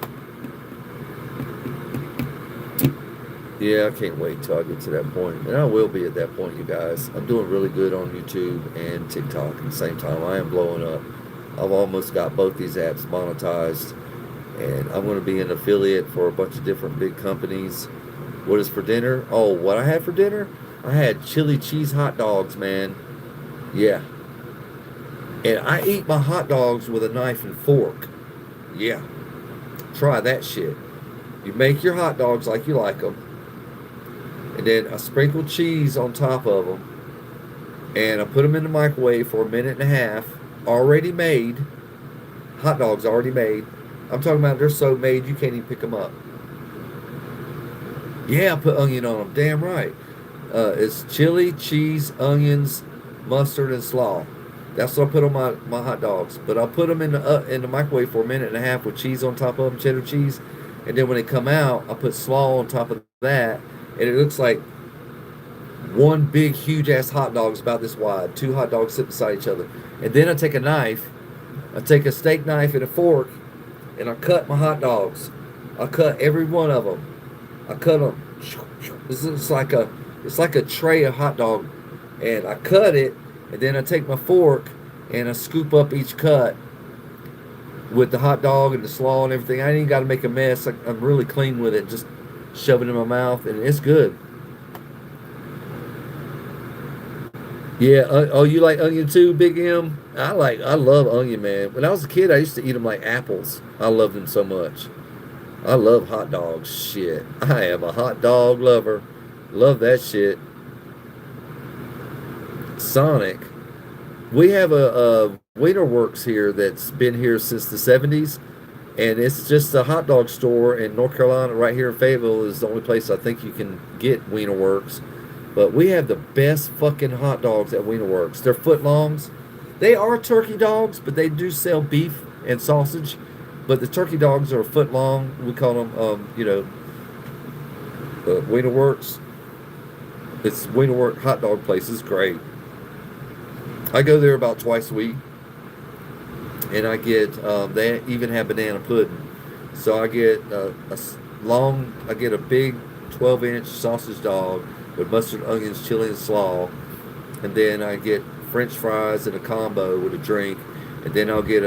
Yeah, I can't wait till I get to that point. And I will be at that point, you guys. I'm doing really good on YouTube and TikTok at the same time. I am blowing up. I've almost got both these apps monetized. And I'm going to be an affiliate for a bunch of different big companies. What is for dinner? Oh, what I had for dinner? I had chili cheese hot dogs, man. Yeah. And I eat my hot dogs with a knife and fork. Yeah. Try that shit. You make your hot dogs like you like them. And then I sprinkle cheese on top of them. And I put them in the microwave for a minute and a half. Already made. Hot dogs already made. I'm talking about they're so made you can't even pick them up. Yeah, I put onion on them. Damn right. It's chili, cheese, onions, mustard, and slaw. That's what I put on my hot dogs. But I put them in the microwave for a minute and a half with cheese on top of them, cheddar cheese. And then when they come out, I put slaw on top of that. And it looks like one big, huge-ass hot dog is about this wide. Two hot dogs sit beside each other. And then I take a knife. I take a steak knife and a fork. And I cut my hot dogs. I cut every one of them. I cut them. It's like a tray of hot dog. And I cut it. And then I take my fork and I scoop up each cut with the hot dog and the slaw and everything. I ain't even got to make a mess. I'm really clean with it. Just shove it in my mouth and it's good. Yeah. Oh, you like onion too, Big M? I love onion, man. When I was a kid, I used to eat them like apples. I love them so much. I love hot dogs. Shit. I am a hot dog lover. Love that shit. Sonic. We have a Wiener Works here that's been here since the 70s, and it's just a hot dog store in North Carolina. Right here in Fayetteville is the only place I think you can get Wiener Works. But we have the best fucking hot dogs at Wiener Works. They're foot longs. They are turkey dogs, but they do sell beef and sausage. But the turkey dogs are a foot long. We call them, Wiener Works. It's Wiener Works hot dog place. It's great. I go there about twice a week, and I get they even have banana pudding. So I get I get a big 12-inch sausage dog with mustard, onions, chili, and slaw, and then I get French fries and a combo with a drink, and then I'll get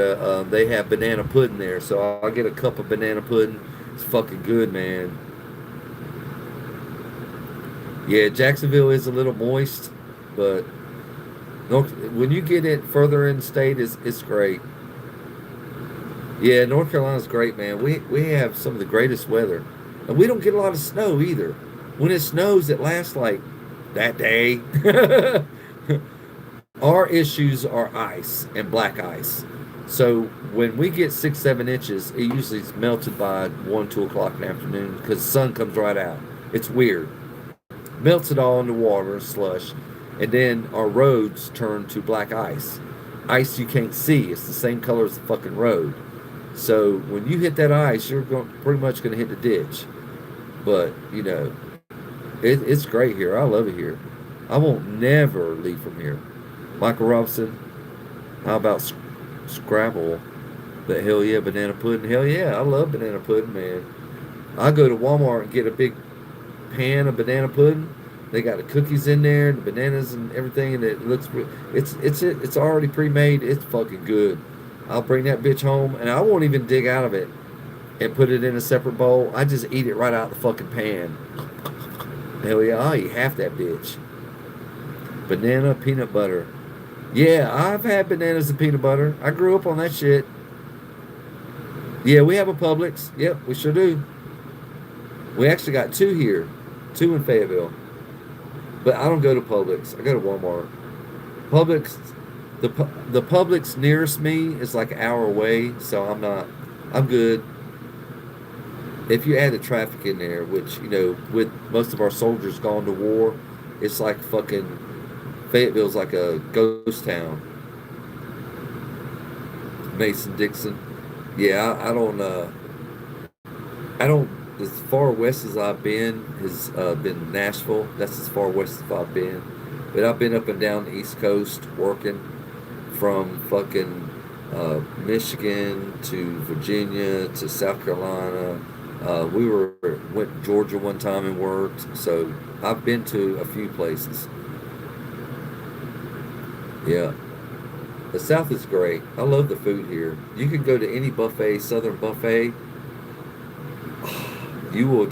they have banana pudding there, so I'll get a cup of banana pudding. It's fucking good, man. Yeah, Jacksonville is a little moist, but when you get it further in the state, it's great. Yeah, North Carolina's great, man. We have some of the greatest weather, and we don't get a lot of snow either. When it snows, it lasts like that day. Our issues are ice and black ice. So when we get 6, 7 inches, it usually is melted by 1, 2 o'clock in the afternoon because the sun comes right out. It's weird. Melts it all into water and slush, and then our roads turn to black ice. Ice you can't see. It's the same color as the fucking road. So when you hit that ice, you're pretty much going to hit the ditch. But, it's great here. I love it here. I won't never leave from here. Michael Robinson, how about Scrabble? But hell yeah, banana pudding. Hell yeah, I love banana pudding, man. I go to Walmart and get a big pan of banana pudding. They got the cookies in there, and the bananas and everything, and it looks. It's already pre-made. It's fucking good. I'll bring that bitch home, and I won't even dig out of it and put it in a separate bowl. I just eat it right out of the fucking pan. Hell yeah, I'll eat half that bitch. Banana peanut butter. Yeah, I've had bananas and peanut butter. I grew up on that shit. Yeah, we have a Publix. Yep, we sure do. We actually got 2 here. 2 in Fayetteville. But I don't go to Publix. I go to Walmart. Publix, the Publix nearest me is like an hour away, so I'm good. If you add the traffic in there, which, with most of our soldiers gone to war, it's like fucking, Fayetteville's like a ghost town. Mason-Dixon. Yeah, I don't, as far west as I've been has been Nashville. That's as far west as I've been. But I've been up and down the East Coast working from fucking Michigan to Virginia to South Carolina. Went to Georgia one time and worked. So I've been to a few places. Yeah. The South is great. I love the food here. You can go to any buffet, Southern buffet. You will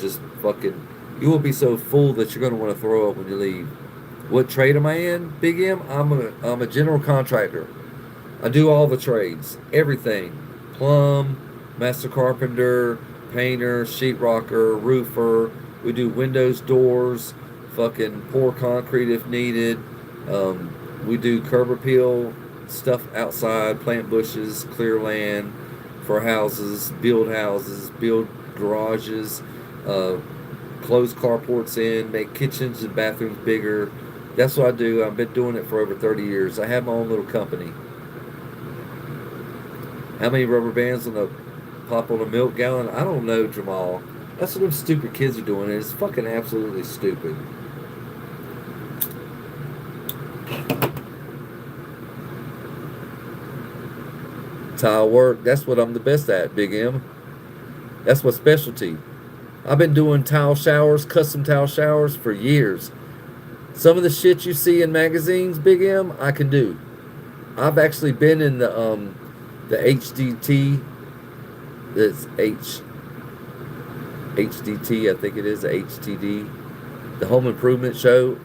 be so full that you're going to want to throw up when you leave. What trade am I in, Big M? I'm a general contractor. I do all the trades, everything. Plumb, master carpenter, painter, sheetrocker, roofer. We do windows, doors, fucking pour concrete if needed. We do curb appeal stuff outside, plant bushes, clear land for houses, build garages, close carports in, make kitchens and bathrooms bigger. That's what I do. I've been doing it for over 30 years. I have my own little company. How many rubber bands on a pop on a milk gallon? I don't know, Jamal. That's what them stupid kids are doing. And it's fucking absolutely stupid. Tile work, that's what I'm the best at, Big M. That's my specialty. I've been doing tile showers, custom tile showers for years. Some of the shit you see in magazines, Big M, I can do. I've actually been in the HDT, that's HDT, I think it is, the HTD, the Home Improvement Show.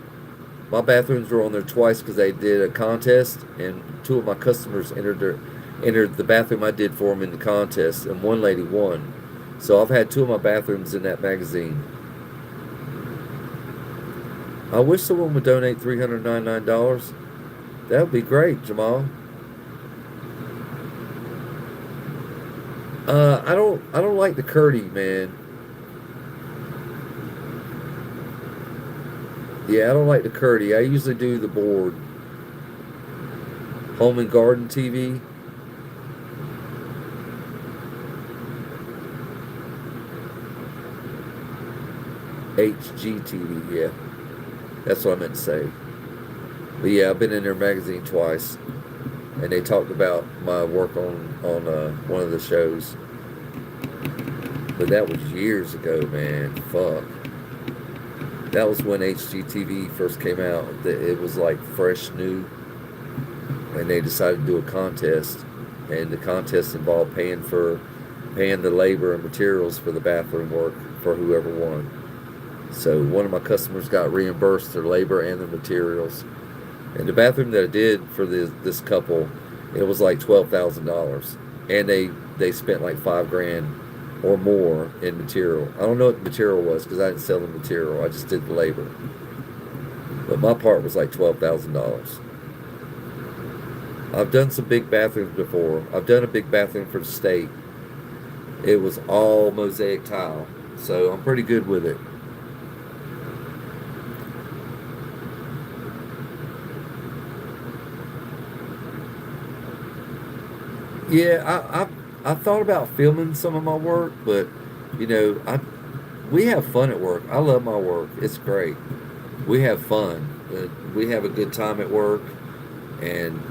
My bathrooms were on there twice because they did a contest, and 2 of my customers entered the bathroom I did for them in the contest, and one lady won. So I've had 2 of my bathrooms in that magazine. I wish someone would donate $399. That would be great, Jamal. I don't like the Curdy, man. Yeah, I don't like the Curdy. I usually do the board. Home and Garden TV. HGTV, yeah. That's what I meant to say. But yeah, I've been in their magazine twice, and they talked about my work on one of the shows. But that was years ago, man. Fuck. That was when HGTV first came out. It was like fresh new, and they decided to do a contest, and the contest involved paying the labor and materials for the bathroom work for whoever won. So one of my customers got reimbursed their labor and the materials. And the bathroom that I did for this couple, it was like $12,000, and they spent like 5 grand or more in material. I don't know what the material was because I didn't sell the material. I just did the labor. But my part was like $12,000. I've done some big bathrooms before. I've done a big bathroom for the state. It was all mosaic tile, so I'm pretty good with it. Yeah, I thought about filming some of my work, but you know, I we have fun at work. I love my work. It's great. We have fun. We have a good time at work, and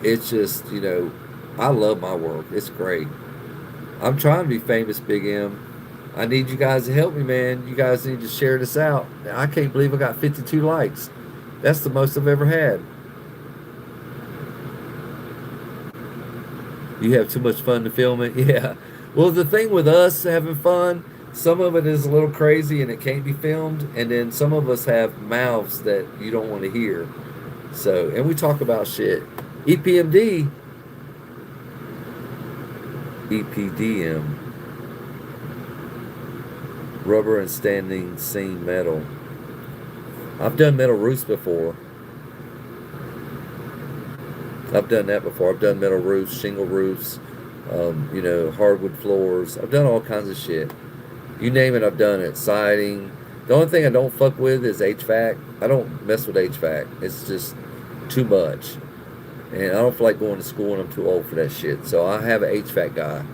it's just I love my work. It's great. I'm trying to be famous, Big M. I need you guys to help me, man. You guys need to share this out. I can't believe I got 52 likes. That's the most I've ever had. You have too much fun to film it? Yeah. Well, the thing with us having fun, some of it is a little crazy and it can't be filmed, and then some of us have mouths that you don't want to hear. So, and we talk about shit. EPMD, EPDM, rubber and standing seam metal. I've done metal roofs before. I've done that before. I've done metal roofs, shingle roofs, hardwood floors. I've done all kinds of shit. You name it, I've done it. Siding. The only thing I don't fuck with is HVAC. I don't mess with HVAC. It's just too much. And I don't feel like going to school and I'm too old for that shit. So I have an HVAC guy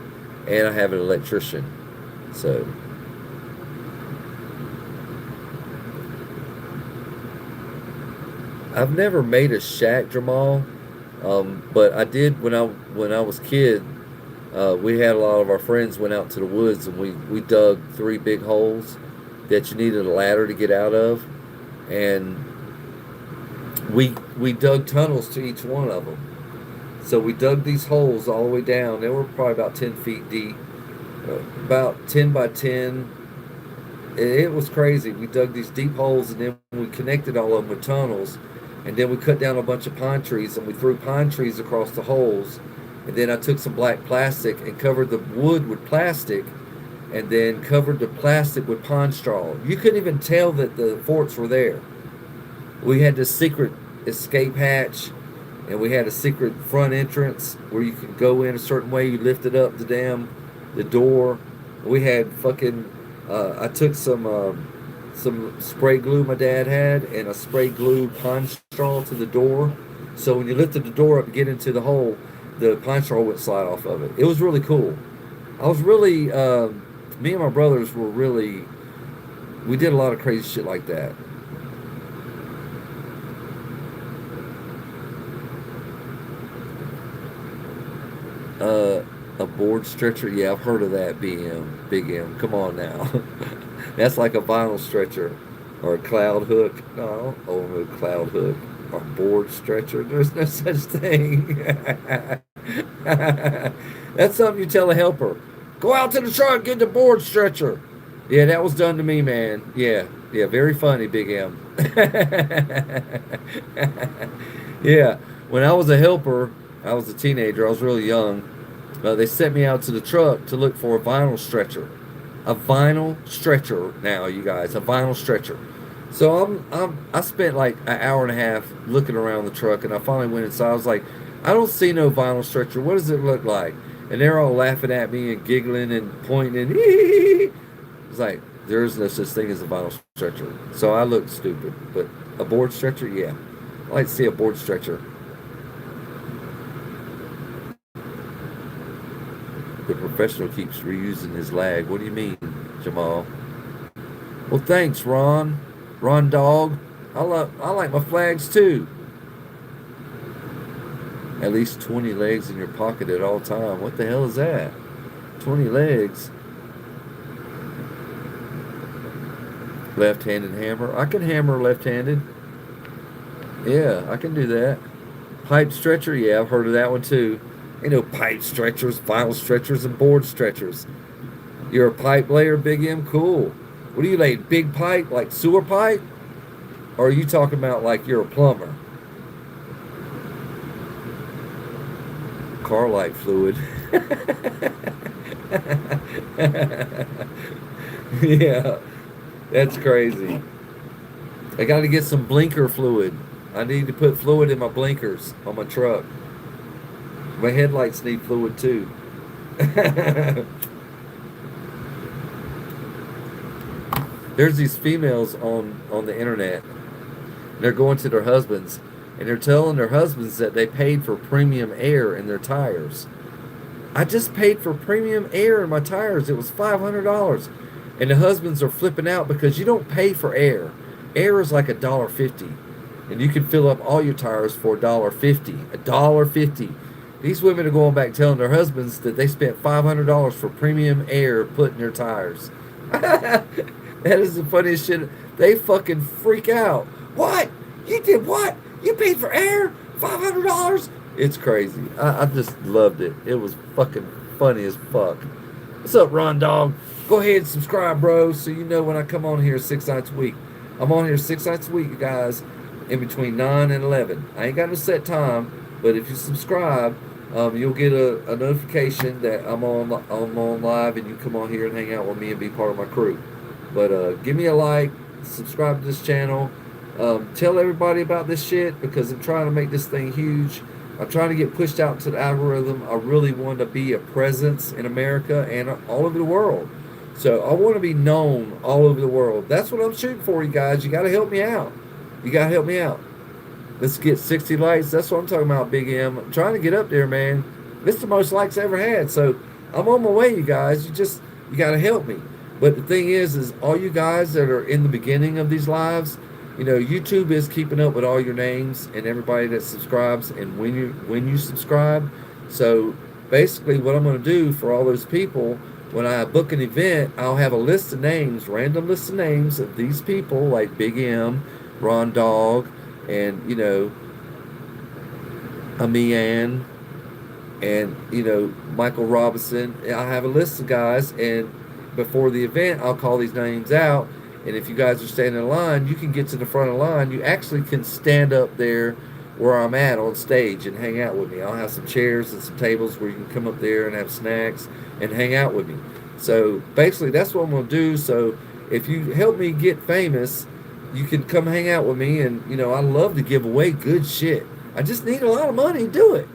and I have an electrician. So I've never made a shack, Jamal. But I did when I was kid. We had a lot of our friends went out to the woods and we dug 3 big holes that you needed a ladder to get out of, and we dug tunnels to each one of them. So we dug these holes all the way down. They were probably about 10 feet deep, about 10 by 10. It was crazy. We dug these deep holes and then we connected all of them with tunnels, and then we cut down a bunch of pine trees and we threw pine trees across the holes. And then I took some black plastic and covered the wood with plastic, and then covered the plastic with pine straw. You couldn't even tell that the forts were there. We had this secret escape hatch, and we had a secret front entrance where you could go in a certain way. You lifted up the door. We had fucking. I took some spray glue my dad had, and a spray glue pine straw to the door. So when you lifted the door up to get into the hole, the pine straw wouldn't slide off of it. It was really cool. I was really, me and my brothers were really, we did a lot of crazy shit like that. A board stretcher, yeah, I've heard of that. Big M. Come on now, that's like a vinyl stretcher or a cloud hook. No, oh no, cloud hook or board stretcher. There's no such thing. That's something you tell a helper. Go out to the truck, get the board stretcher. Yeah, that was done to me, man. Yeah, yeah, very funny, Big M. Yeah, when I was a helper, I was a teenager. I was really young. They sent me out to the truck to look for a vinyl stretcher. A vinyl stretcher now, you guys, a vinyl stretcher. So I spent like an hour and a half looking around the truck, and I finally went inside. I was like, I don't see no vinyl stretcher. What does it look like? And they're all laughing at me and giggling and pointing. And it's like there is no such thing as a vinyl stretcher. So I look stupid, but a board stretcher, yeah, I like to see a board stretcher. The professional keeps reusing his lag. What do you mean, Jamal? Well, thanks, Ron. Ron Dog. I like my flags too. At least 20 legs in your pocket at all time. What the hell is that? 20 legs. Left-handed hammer. I can hammer left-handed. Yeah, I can do that. Pipe stretcher. Yeah, I've heard of that one too. You know, pipe stretchers, vinyl stretchers, and board stretchers. You're a pipe layer, Big M? Cool. What do you lay? Big pipe, like sewer pipe? Or are you talking about like you're a plumber? Car light fluid. Yeah, that's crazy. I got to get some blinker fluid. I need to put fluid in my blinkers on my truck. My headlights need fluid too. There's these females on the internet. They're going to their husbands and they're telling their husbands that they paid for premium air in their tires. I just paid for premium air in my tires. It was $500. And the husbands are flipping out because you don't pay for air. Air is like $1.50. And you can fill up all your tires for $1.50. $1.50. These women are going back telling their husbands that they spent $500 for premium air put in their tires. That is the funniest shit. They fucking freak out. What? You did what? You paid for air? $500? It's crazy. I just loved it. It was fucking funny as fuck. What's up, Ron Dog? Go ahead and subscribe, bro, so you know when I come on here 6 nights a week. I'm on here 6 nights a week, you guys, in between 9 and 11. I ain't got no set time, but if you subscribe, you'll get a notification that I'm on live, and you come on here and hang out with me and be part of my crew. But give me a like, subscribe to this channel, tell everybody about this shit because I'm trying to make this thing huge. I'm trying to get pushed out to the algorithm. I really want to be a presence in America and all over the world. So I want to be known all over the world. That's what I'm shooting for, you guys. You got to help me out. You got to help me out. Let's get 60 likes. That's what I'm talking about, Big M. I'm trying to get up there, man. This is the most likes I ever had. So I'm on my way, you guys. You got to help me. But the thing is all you guys that are in the beginning of these lives, YouTube is keeping up with all your names and everybody that subscribes and when you subscribe. So basically what I'm going to do for all those people, when I book an event, I'll have a list of names, random list of names of these people like Big M, Ron Dog, and, Amian, and, Michael Robinson. I have a list of guys, and before the event, I'll call these names out. And if you guys are standing in line, you can get to the front of the line. You actually can stand up there where I'm at on stage and hang out with me. I'll have some chairs and some tables where you can come up there and have snacks and hang out with me. So basically, that's what I'm going to do. So if you help me get famous, you can come hang out with me. And, I love to give away good shit. I just need a lot of money to do it.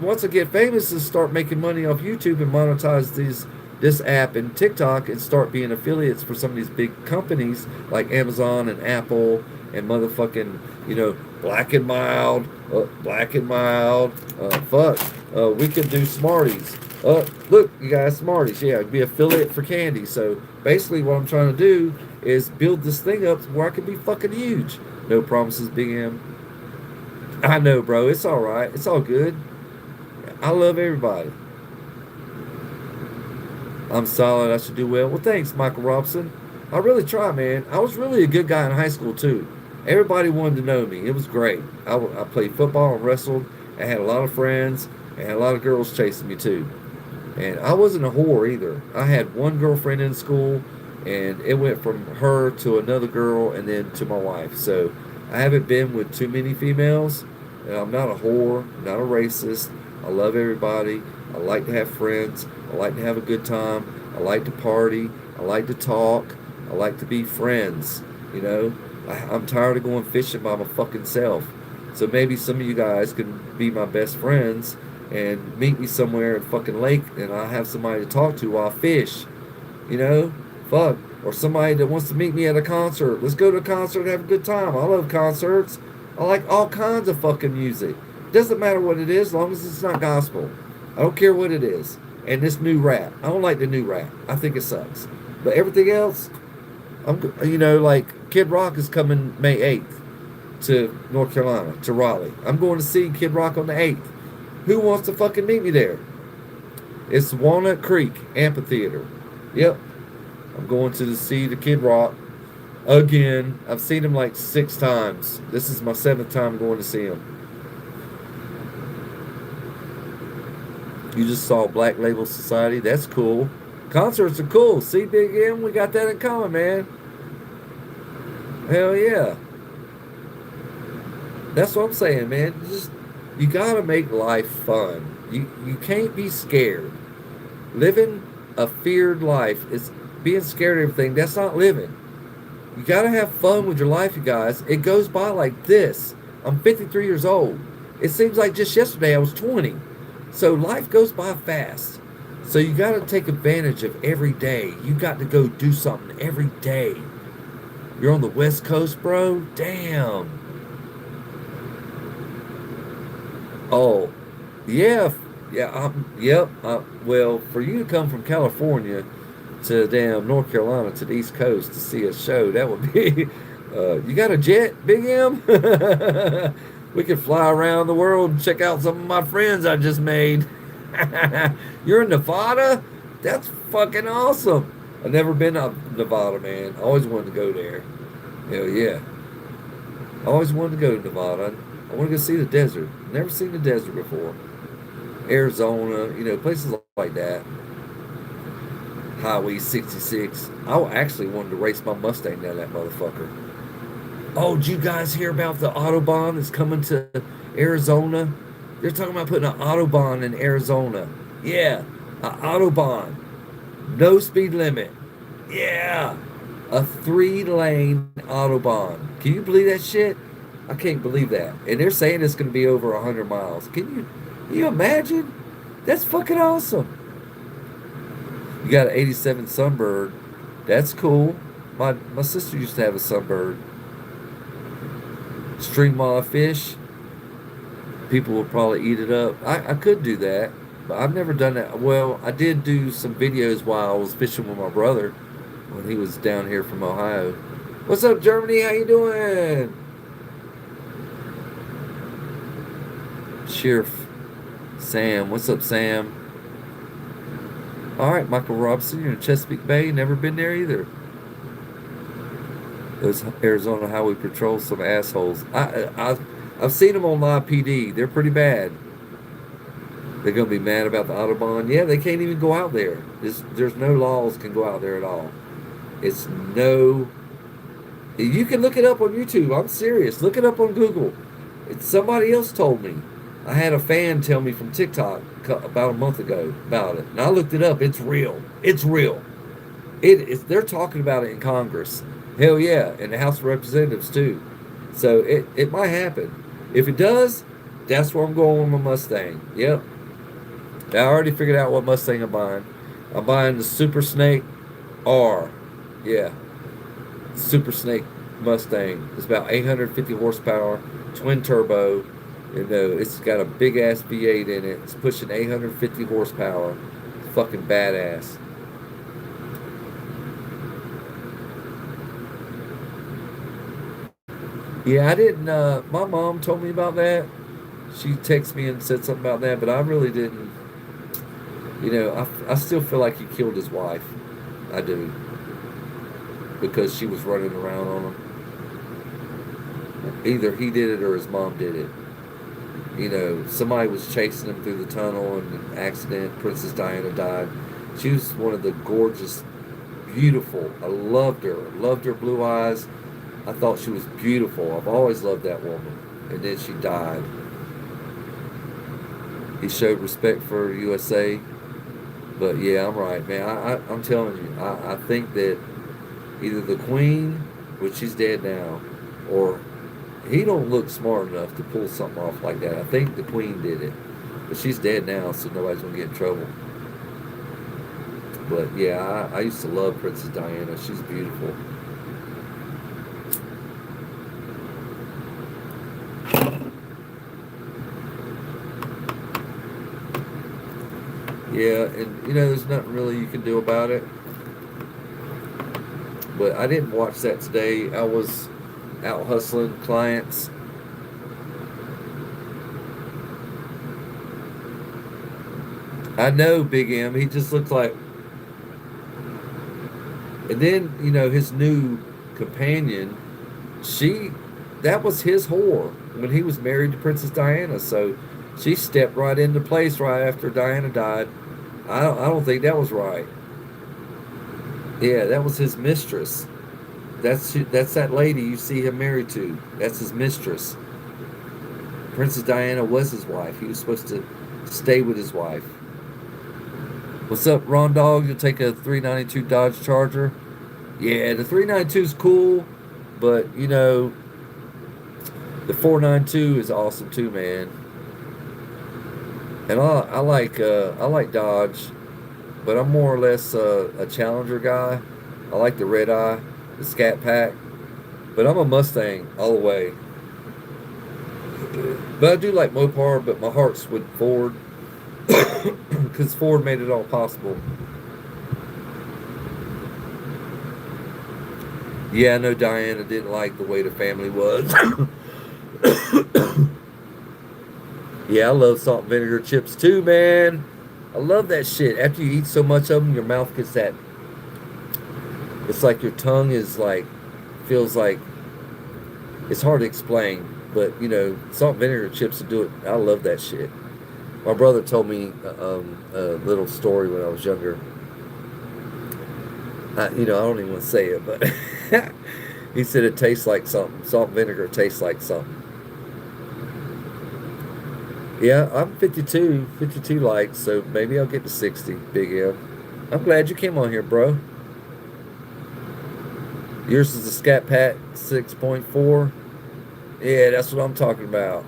Once I get famous and start making money off YouTube and monetize this app and TikTok and start being affiliates for some of these big companies like Amazon and Apple and motherfucking, Black and Mild, we could do Smarties. Look, you guys, Smarties, yeah, be affiliate for candy. So basically what I'm trying to do is build this thing up where I can be fucking huge. No promises, Big M. I know, bro, it's all right. It's all good. I love everybody. I'm solid. I should do well. Well, thanks, Michael Robson. I really try, man. I was really a good guy in high school, too. Everybody wanted to know me. It was great. I played football and wrestled. I had a lot of friends. I had a lot of girls chasing me, too. And I wasn't a whore, either. I had one girlfriend in school, and it went from her to another girl and then to my wife. So I haven't been with too many females. And I'm not a whore, not a racist. I love everybody. I like to have friends. I like to have a good time. I like to party. I like to talk. I like to be friends. You know, I'm tired of going fishing by my fucking self. So maybe some of you guys can be my best friends and meet me somewhere at fucking lake, and I'll have somebody to talk to while I fish. You know, fuck. Or somebody that wants to meet me at a concert. Let's go to a concert and have a good time. I love concerts. I like all kinds of fucking music. Doesn't matter what it is, as long as it's not gospel. I don't care what it is. And this new rap, I don't like the new rap. I think it sucks. But everything else, like Kid Rock is coming May 8th to North Carolina, to Raleigh. I'm going to see Kid Rock on the 8th. Who wants to fucking meet me there? It's Walnut Creek Amphitheater. Yep. I'm going to see the Kid Rock again. I've seen him like 6 times. This is my 7th time going to see him. You just saw Black Label Society. That's cool. Concerts are cool. See, Big M, we got that in common, man. Hell yeah. That's what I'm saying, man. You gotta make life fun. You can't be scared. Living a feared life is being scared of everything. That's not living. You gotta have fun with your life, you guys. It goes by like this. I'm 53 years old. It seems like just yesterday I was 20. So life goes by fast. So you gotta take advantage of every day. You got to go do something every day. You're on the West Coast, bro? Damn. Oh, yeah, yeah, yep. Well, for you to come from California to damn North Carolina to the East Coast to see a show, that would be. You got a jet, Big M? We could fly around the world and check out some of my friends I just made. You're in Nevada? That's fucking awesome. I've never been to Nevada, man. I always wanted to go there. Hell yeah. I always wanted to go to Nevada. I want to go see the desert. Never seen the desert before. Arizona, places like that. Highway 66. I actually wanted to race my Mustang down that motherfucker. Oh, did you guys hear about the Autobahn that's coming to Arizona? They're talking about putting an Autobahn in Arizona. Yeah, an Autobahn. No speed limit. Yeah. A 3-lane Autobahn. Can you believe that shit? I can't believe that. And they're saying it's going to be over 100 miles. Can you imagine? That's fucking awesome. You got an 87 Sunbird. That's cool. My sister used to have a Sunbird. String wild fish. People will probably eat it up. I could do that, but I've never done that. Well, I did do some videos while I was fishing with my brother when he was down here from Ohio. What's up, Germany? How you doing? Sheriff Sam. What's up, Sam? All right, Michael Robson. You're in Chesapeake Bay. Never been there either. Those Arizona Highway Patrol, some assholes. I've seen them on live PD. They're pretty bad. They're gonna be mad about the Autobahn. Yeah, they can't even go out there. There's no laws can go out there at all. It's no. You can look it up on YouTube. I'm serious. Look it up on Google. It's somebody else told me. I had a fan tell me from TikTok about a month ago about it, and I looked it up. It's real. It's real. They're talking about it in Congress. Hell yeah, and the House of Representatives too. So it might happen. If it does, that's where I'm going with my Mustang. Yep. I already figured out what Mustang I'm buying. I'm buying the Super Snake R. Yeah. Super Snake Mustang. It's about 850 horsepower, twin turbo. It's got a big ass V8 in it. It's pushing 850 horsepower. It's fucking badass. Yeah, I didn't. My mom told me about that. She texted me and said something about that, but I really didn't. I still feel like he killed his wife. I do. Because she was running around on him. Either he did it or his mom did it. Somebody was chasing him through the tunnel and an accident. Princess Diana died. She was one of the gorgeous, beautiful. I loved her. Loved her blue eyes. I thought she was beautiful. I've always loved that woman. And then she died. He showed respect for USA. But yeah, I'm right, man. I'm telling you, I think that Either the queen, which she's dead now, or he don't look smart enough to pull something off like that. I think the queen did it, but she's dead now, so nobody's gonna get in trouble. But yeah, I used to love Princess Diana. She's beautiful. Yeah, and there's nothing really you can do about it. But I didn't watch that today. I was out hustling clients. I know Big M. He just looks like. And then his new companion. That was his whore when he was married to Princess Diana. So she stepped right into place right after Diana died. I don't think that was right. Yeah, that was his mistress. That's that lady you see him married to. That's his mistress. Princess Diana was his wife. He was supposed to stay with his wife. What's up, Ron Dog? You'll take a 392 Dodge Charger? Yeah, the 392 is cool, but the 492 is awesome too, man. And I like Dodge, but I'm more or less a Challenger guy. I like the red eye, the Scat Pack, but I'm a Mustang all the way. But I do like Mopar, but my heart's with Ford because Ford made it all possible. Yeah, I know Diana didn't like the way the family was. Yeah, I love salt and vinegar chips too, man. I love that shit. After you eat so much of them, your mouth gets that. It's like your tongue is like, feels like, it's hard to explain, but salt and vinegar chips to do it. I love that shit. My brother told me a little story when I was younger. I don't even want to say it, but he said it tastes like something. Salt and vinegar tastes like something. Yeah, I'm 52 likes, so maybe I'll get to 60, Big M. I'm glad you came on here, bro. Yours is a Scat Pack 6.4. Yeah, that's what I'm talking about.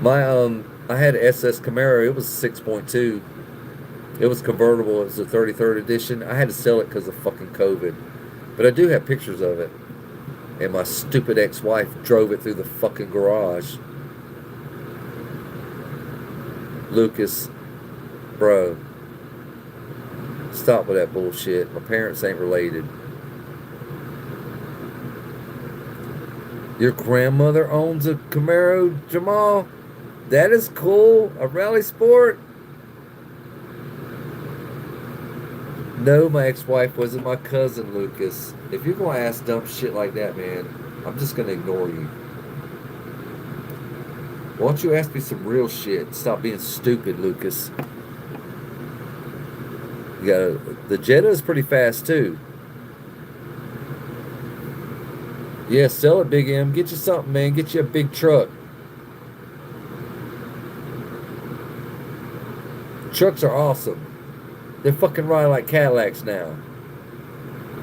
I had an SS Camaro. It was a 6.2. It was convertible. It was a 33rd edition. I had to sell it because of fucking COVID. But I do have pictures of it. And my stupid ex-wife drove it through the fucking garage. Lucas, bro, stop with that bullshit. My parents ain't related. Your grandmother owns a Camaro, Jamal? That is cool. A rally sport? No, my ex-wife wasn't my cousin, Lucas. If you're going to ask dumb shit like that, man, I'm just going to ignore you. Why don't you ask me some real shit? Stop being stupid, Lucas. The Jetta is pretty fast too. Yeah, sell it, Big M. Get you something, man. Get you a big truck. Trucks are awesome. They're fucking riding like Cadillacs now.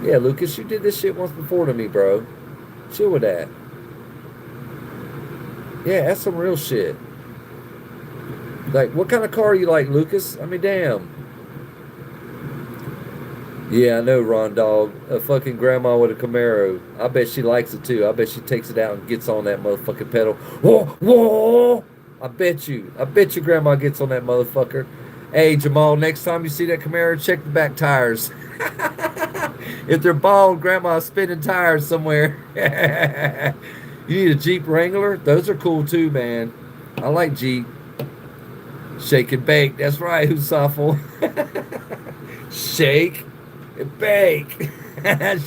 Yeah, Lucas, you did this shit once before to me, bro. Chill with that. Yeah, that's some real shit. Like, what kind of car you like, Lucas? I mean, damn. Yeah, I know, Ron Dog. A fucking grandma with a Camaro. I bet she likes it too. I bet she takes it out and gets on that motherfucking pedal. Whoa, whoa! I bet you. I bet you grandma gets on that motherfucker. Hey, Jamal, next time you see that Camaro, check the back tires. If they're bald, grandma's spinning tires somewhere. You need a Jeep Wrangler? Those are cool too, man. I like Jeep. Shake and bake. That's right, who's awful. Shake and bake.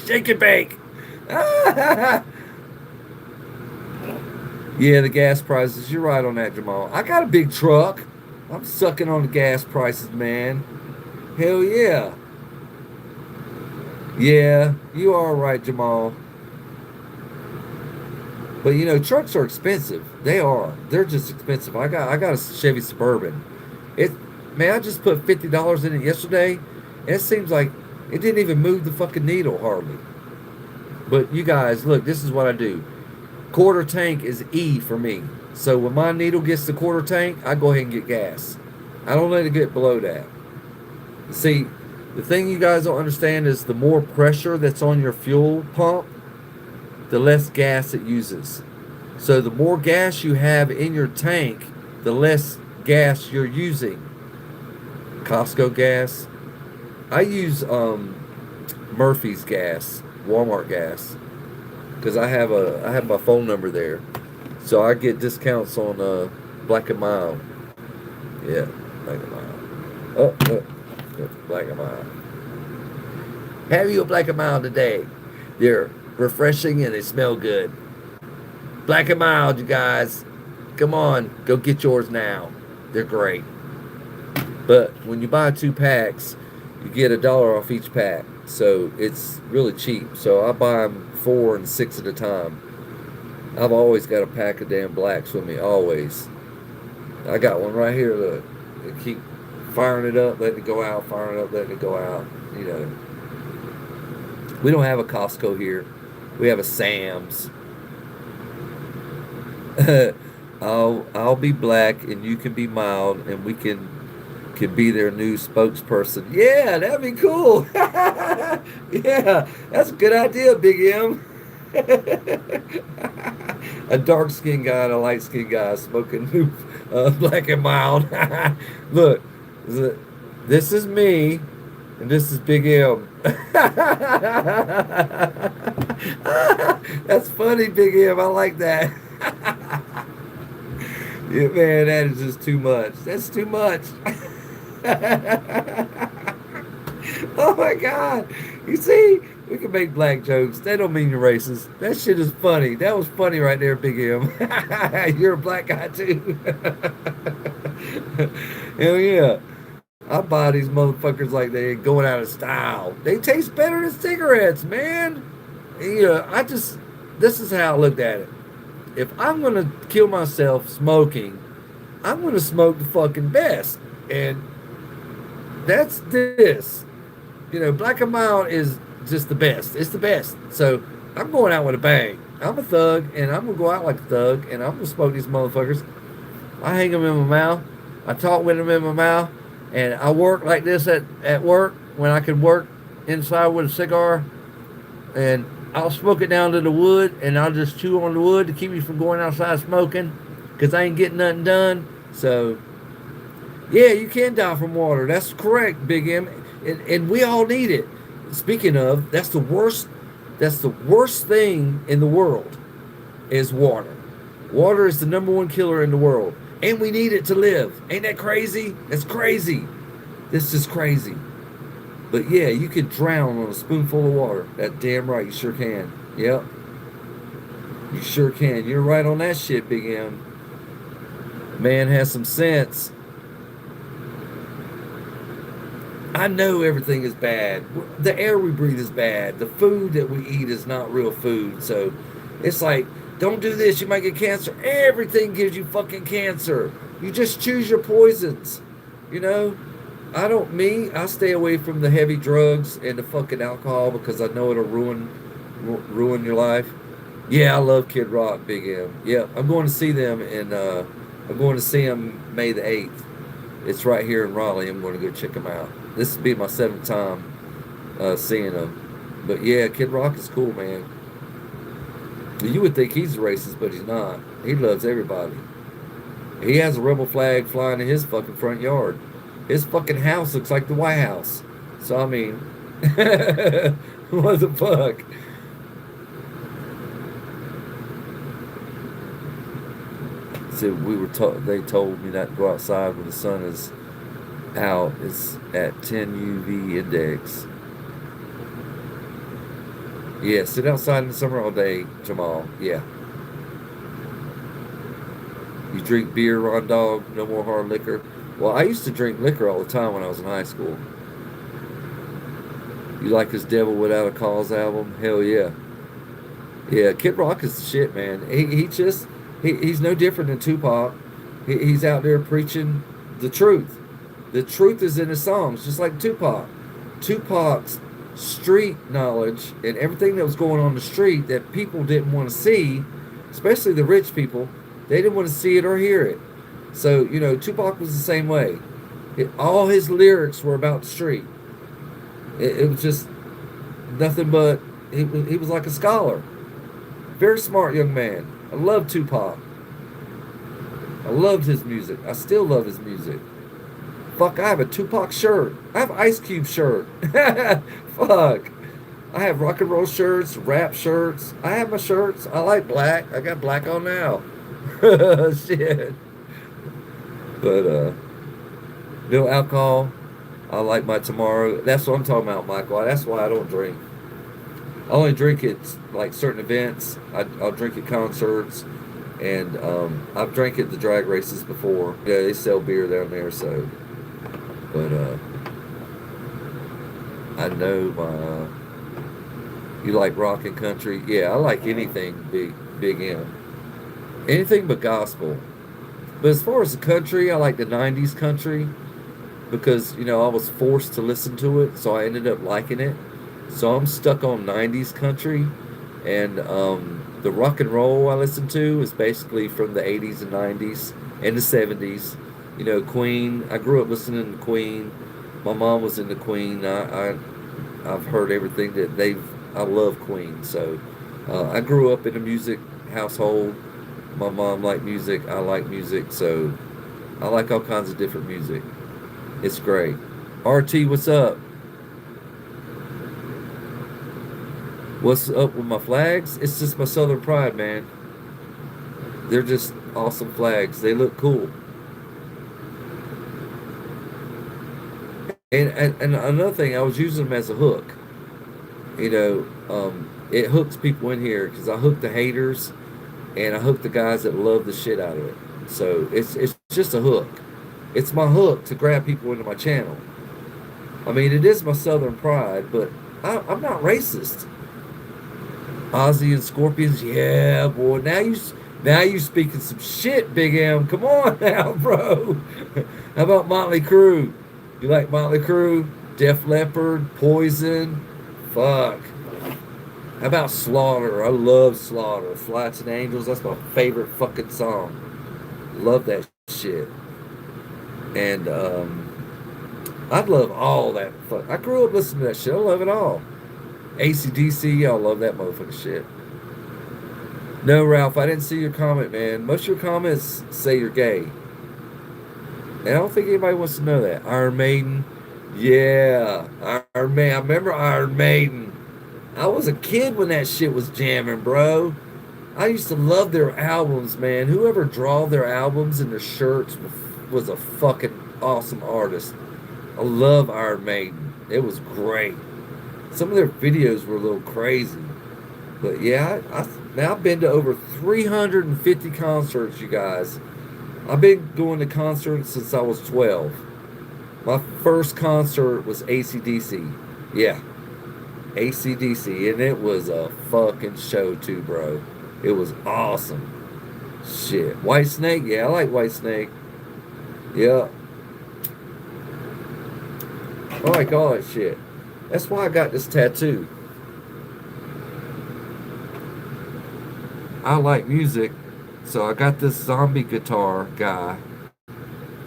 Shake and bake. Yeah, the gas prices. You're right on that, Jamal. I got a big truck. I'm sucking on the gas prices, man. Hell yeah. Yeah, you are right, Jamal. But trucks are expensive. They are. They're just expensive. I got a Chevy Suburban. It Man, I just put $50 in it yesterday, and it seems like it didn't even move the fucking needle hardly. But you guys, look, this is what I do. Quarter tank is E for me. So when my needle gets to quarter tank, I go ahead and get gas. I don't let it get below that. See, the thing you guys don't understand is the more pressure that's on your fuel pump, the less gas it uses. So the more gas you have in your tank, the less gas you're using. Costco gas. I use Murphy's gas, Walmart gas, because I have my phone number there, so I get discounts on Black and Mild. Yeah, Black and Mild. Black and Mild. Have you a Black and Mild today? They're refreshing and they smell good. Black and Mild, you guys. Come on, go get yours now. They're great. But when you buy 2 packs, you get $1 off each pack. So it's really cheap. So I buy them 4 and 6 at a time. I've always got a pack of damn blacks with me, always. I got one right here, look. I keep firing it up, letting it go out, firing it up, letting it go out. You know. We don't have a Costco here. We have a Sam's. I'll be black and you can be mild and we can be their new spokesperson. Yeah, that'd be cool. Yeah, that's a good idea, Big M. A dark skinned guy and a light skinned guy smoking black and mild. Look, this is me and this is Big M. That's funny, Big M. I like that. Yeah, man, that is just too much. That's too much. Oh my God. You see, we can make black jokes. They don't mean you're racist. That shit is funny. That was funny right there, Big M. You're a black guy too. Hell yeah. I buy these motherfuckers like they ain't going out of style. They taste better than cigarettes, man. Yeah, this is how I looked at it. If I'm going to kill myself smoking, I'm going to smoke the fucking best. And that's this. Black and Mild is just the best. It's the best. So I'm going out with a bang. I'm a thug, and I'm going to go out like a thug, and I'm going to smoke these motherfuckers. I hang them in my mouth. I talk with them in my mouth. And I work like this at work when I can work inside with a cigar. And I'll smoke it down to the wood, and I'll just chew on the wood to keep me from going outside smoking because I ain't getting nothing done. So, yeah, you can die from water. That's correct, Big M. And we all need it. Speaking of, that's the worst thing in the world is water. Water is the #1 killer in the world. And we need it to live. Ain't that crazy? That's crazy. This is crazy. But yeah, you can drown on a spoonful of water. That damn right, you sure can. Yep. You sure can. You're right on that shit, Big M. Man has some sense. I know everything is bad. The air we breathe is bad. The food that we eat is not real food. So it's like, don't do this, you might get cancer. Everything gives you fucking cancer. You just choose your poisons. I stay away from the heavy drugs and the fucking alcohol because I know it'll ruin your life. Yeah, I love Kid Rock, Big M. Yeah, I'm going to see them I'm going to see them May the 8th. It's right here in Raleigh. I'm going to go check them out. This will be my 7th time seeing them. But yeah, Kid Rock is cool, man. You would think he's a racist, but he's not. He loves everybody. He has a rebel flag flying in his fucking front yard. His fucking house looks like the White House. So, I mean, what the fuck? So they told me not to go outside when the sun is out. It's at 10 UV index. Yeah, sit outside in the summer all day, Jamal. Yeah. You drink beer, Ron Dog, no more hard liquor. Well, I used to drink liquor all the time when I was in high school. You like his Devil Without a Cause album? Hell yeah. Yeah, Kid Rock is the shit, man. He's no different than Tupac. He's out there preaching the truth. The truth is in his songs, just like Tupac. Tupac's street knowledge and everything that was going on the street that people didn't want to see, especially the rich people. They didn't want to see it or hear it. So, Tupac was the same way. All his lyrics were about the street. It was just nothing but, he was like a scholar. Very smart young man. I love Tupac. I loved his music. I still love his music. Fuck, I have a Tupac shirt. I have Ice Cube shirt. Fuck. I have rock and roll shirts, rap shirts. I have my shirts. I like black. I got black on now. Shit. But no alcohol. I like my tomorrow. That's what I'm talking about, Michael. That's why I don't drink. I only drink at like certain events. I'll drink at concerts, and I've drank at the drag races before. Yeah, they sell beer down there, so. But I know you like rock and country. Yeah, I like anything big M. Anything but gospel. But as far as the country, I like the '90s country because I was forced to listen to it, so I ended up liking it. So I'm stuck on '90s country, and the rock and roll I listen to is basically from the '80s and '90s and the '70s. Queen. I grew up listening to Queen. My mom was into Queen. I've heard everything that they've. I love Queen. So I grew up in a music household. My mom liked music. I like music. So I like all kinds of different music. It's great. RT, what's up? What's up with my flags? It's just my Southern pride, man. They're just awesome flags. They look cool. And another thing, I was using them as a hook. It hooks people in here because I hook the haters and I hook the guys that love the shit out of it. So it's just a hook. It's my hook to grab people into my channel. I mean, it is my Southern pride, but I'm not racist. Ozzy and Scorpions, yeah, boy. Now you speaking some shit, Big M. Come on now, bro. How about Motley Crue? You like Motley Crue? Def Leppard, Poison, fuck. How about Slaughter? I love Slaughter. Fly to the Angels, that's my favorite fucking song. Love that shit. And I'd love all that. I grew up listening to that shit. I love it all. AC/DC, y'all love that motherfucking shit. No, Ralph, I didn't see your comment, man. Most of your comments say you're gay. And I don't think anybody wants to know that. Iron Maiden. Yeah. Iron Maiden. I remember Iron Maiden. I was a kid when that shit was jamming, bro. I used to love their albums, man. Whoever draw their albums and their shirts was a fucking awesome artist. I love Iron Maiden. It was great. Some of their videos were a little crazy. But yeah, now I've been to over 350 concerts, you guys. I've been going to concerts since I was 12. My first concert was AC/DC. Yeah, AC/DC. And it was a fucking show too, bro. It was awesome. Shit. White Snake? Yeah, I like White Snake. Yeah. I like all that shit. That's why I got this tattoo. I like music, so I got this zombie guitar guy.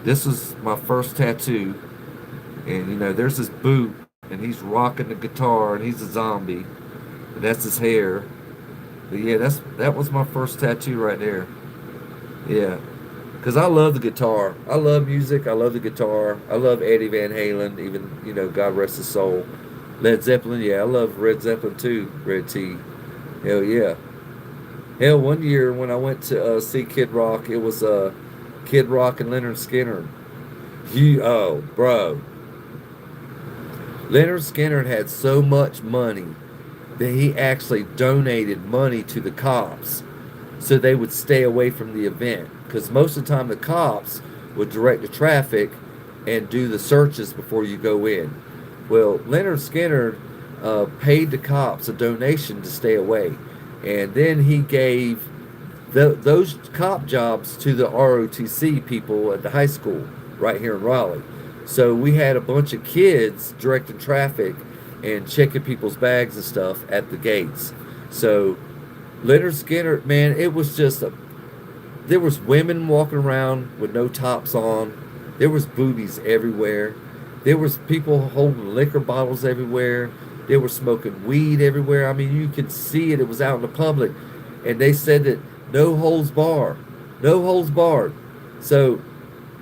This was my first tattoo. And there's this boot, and he's rocking the guitar, and he's a zombie. And that's his hair. But yeah, that was my first tattoo right there. Yeah. Because I love the guitar. I love music. I love the guitar. I love Eddie Van Halen, even, God rest his soul. Led Zeppelin, yeah, I love Red Zeppelin too, Red T. Hell yeah. Hell, one year when I went to see Kid Rock, it was Kid Rock and Leonard Skinner. Bro. Leonard Skinner had so much money that he actually donated money to the cops so they would stay away from the event. Because most of the time the cops would direct the traffic and do the searches before you go in. Well, Leonard Skinner paid the cops a donation to stay away. And then he gave those cop jobs to the ROTC people at the high school right here in Raleigh. So we had a bunch of kids directing traffic and checking people's bags and stuff at the gates. So Leonard Skinner, man, it was just a. There was women walking around with no tops on. There was boobies everywhere. There was people holding liquor bottles everywhere. They were smoking weed everywhere. I mean, you could see it. It was out in the public, and they said that no holds barred, no holds barred. So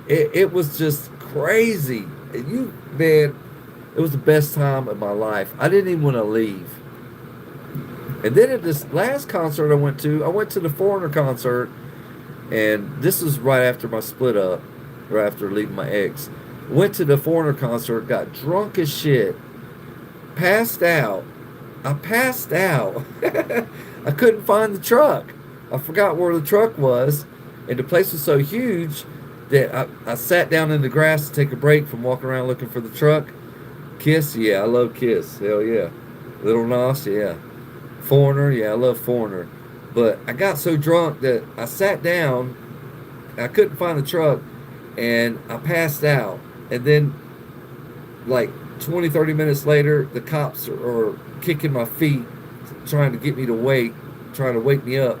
it was just crazy. You man, it was the best time of my life. I didn't even want to leave. And then at this last concert I went to the Foreigner concert, and this was right after my split up, or after leaving my ex. Went to the Foreigner concert, got drunk as shit, passed out. I passed out. I couldn't find the truck. I forgot where the truck was, and the place was so huge that I sat down in the grass to take a break from walking around looking for the truck. Kiss, yeah, I love Kiss. Hell yeah. Little Nas, yeah. Foreigner, yeah, I love Foreigner. But I got so drunk that I sat down, I couldn't find the truck, and I passed out. And then, like 20, 30 minutes later, the cops are kicking my feet, trying to get me to wake, trying to wake me up.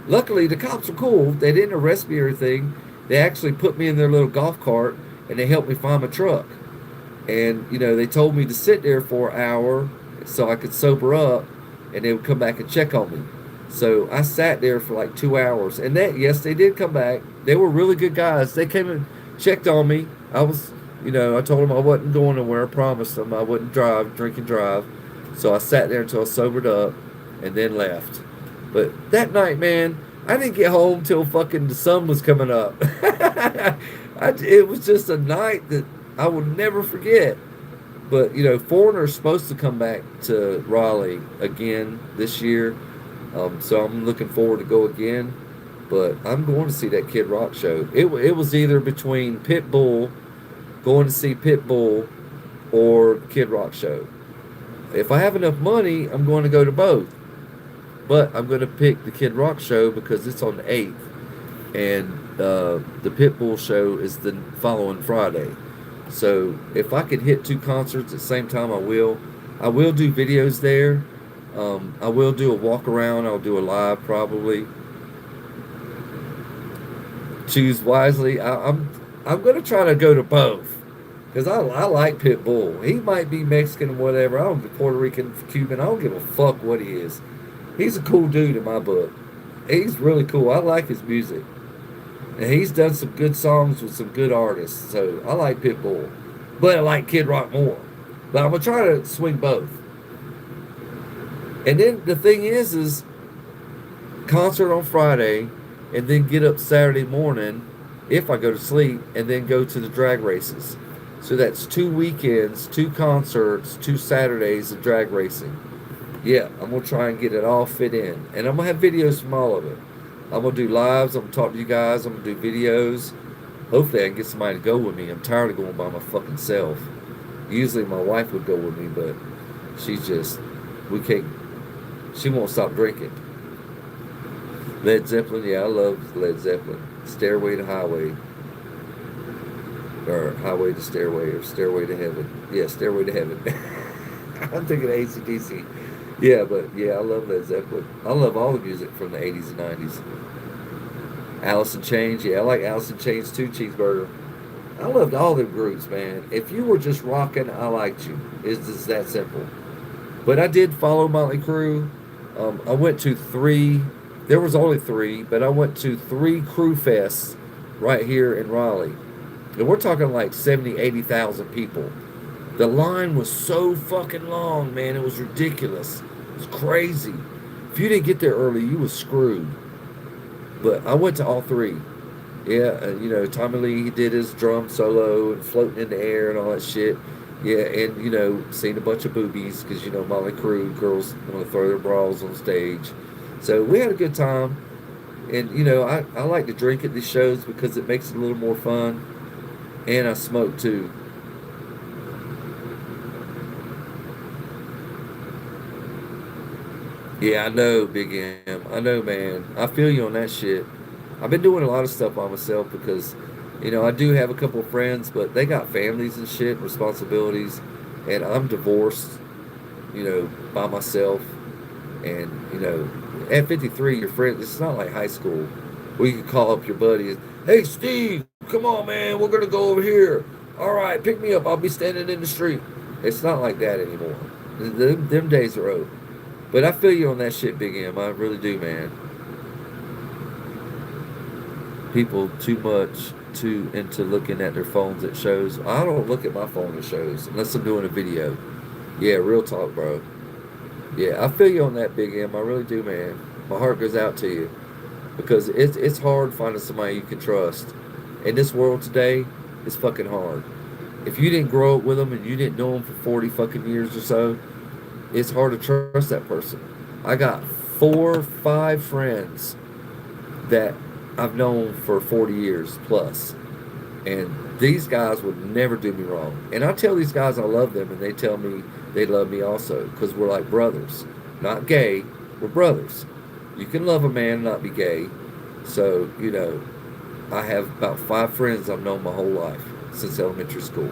Luckily, the cops were cool. They didn't arrest me or anything. They actually put me in their little golf cart, and they helped me find my truck. And, they told me to sit there for an hour so I could sober up, and they would come back and check on me. So I sat there for like 2 hours. And yes, they did come back. They were really good guys. They came and checked on me. I was, I told them I wasn't going nowhere. I promised them I wouldn't drink and drive. So I sat there until I sobered up and then left. But that night, man, I didn't get home till fucking the sun was coming up. It was just a night that I will never forget. But, Foreigner's supposed to come back to Raleigh again this year. So I'm looking forward to go again. But I'm going to see that Kid Rock show. It was either between Pitbull, going to see Pitbull, or Kid Rock show. If I have enough money, I'm going to go to both. But I'm going to pick the Kid Rock show because it's on the 8th. And the Pitbull show is the following Friday. So if I can hit two concerts at the same time, I will. I will do videos there. I will do a walk around. I'll do a live probably. Choose wisely. I'm gonna try to go to both because I like Pitbull. He might be Mexican or whatever. I don't be Puerto Rican, Cuban. I don't give a fuck what he is. He's a cool dude in my book. He's really cool. I like his music. And he's done some good songs with some good artists. So I like Pitbull. But I like Kid Rock more. But I'm going to try to swing both. And then the thing is concert on Friday, and then get up Saturday morning, if I go to sleep, and then go to the drag races. So that's 2 weekends, 2 concerts, 2 Saturdays of drag racing. Yeah, I'm going to try and get it all fit in. And I'm going to have videos from all of it. I'm going to do lives. I'm going to talk to you guys. I'm going to do videos. Hopefully I can get somebody to go with me. I'm tired of going by my fucking self. Usually my wife would go with me, but we can't, she won't stop drinking. Led Zeppelin, yeah, I love Led Zeppelin. Stairway to Highway. Or Highway to Stairway, or Stairway to Heaven. Yeah, Stairway to Heaven. I'm thinking AC/DC. Yeah, but yeah, I love Led Zeppelin. I love all the music from the 80s and 90s. Alice in Chains, yeah, I like Alice in Chains too, Cheeseburger. I loved all them groups, man. If you were just rocking, I liked you. It's just that simple. But I did follow Motley Crue. I went to 3, there was only 3, but I went to 3 Crue Fests right here in Raleigh. And we're talking like 70, 80,000 people. The line was so fucking long, man. It was ridiculous. It was crazy. If you didn't get there early, you was screwed. But I went to all 3. Yeah, Tommy Lee, he did his drum solo and floating in the air and all that shit. Yeah, and, seen a bunch of boobies because, Motley Crue, girls want to throw their bras on stage. So we had a good time. And, I like to drink at these shows because it makes it a little more fun. And I smoke too. Yeah, I know, Big M. I know, man. I feel you on that shit. I've been doing a lot of stuff by myself because, I do have a couple of friends, but they got families and shit, responsibilities, and I'm divorced. by myself. And, at 53, your friend, it's not like high school where you can call up your buddies. Hey, Steve, come on, man. We're going to go over here. All right, pick me up. I'll be standing in the street. It's not like that anymore. Them days are over. But I feel you on that shit, Big M. I really do, man. People too much too into looking at their phones at shows. I don't look at my phone at shows unless I'm doing a video. Yeah, real talk, bro. Yeah, I feel you on that, Big M. I really do, man. My heart goes out to you because it's hard finding somebody you can trust. In this world today, it's fucking hard. If you didn't grow up with them and you didn't know them for 40 fucking years or so, it's hard to trust that person. I got 4, 5 friends that I've known for 40 years plus. And these guys would never do me wrong. And I tell these guys I love them, and they tell me they love me also because we're like brothers. Not gay, we're brothers. You can love a man and not be gay. So, I have about 5 friends I've known my whole life since elementary school.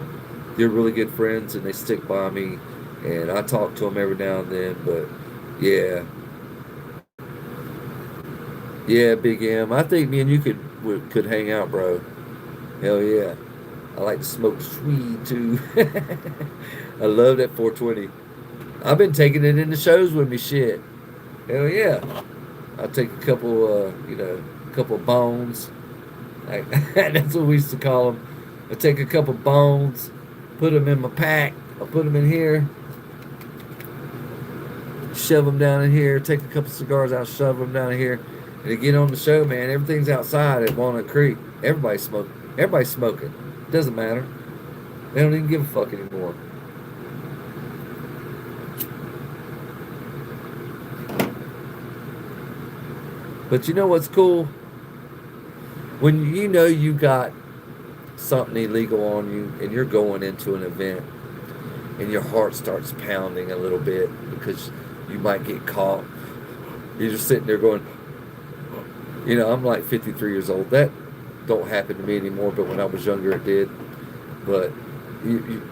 They're really good friends, and they stick by me. And I talk to them every now and then. But, yeah. Yeah, Big M. I think me and you could hang out, bro. Hell yeah. I like to smoke weed too. I love that 420. I've been taking it into shows with me. Shit. Hell yeah. I'll take a couple, a couple of bones. That's what we used to call them. I take a couple of bones, put them in my pack. I'll put them in here, shove them down in here. Take a couple cigars out, shove them down in here, and to get on the show, man. Everything's outside at Walnut Creek. Everybody's smoking. Everybody's smoking. Doesn't matter. They don't even give a fuck anymore. But you know what's cool? When you got something illegal on you and you're going into an event and your heart starts pounding a little bit because you might get caught. You're just sitting there going, I'm like 53 years old. That don't happen to me anymore, but when I was younger it did. But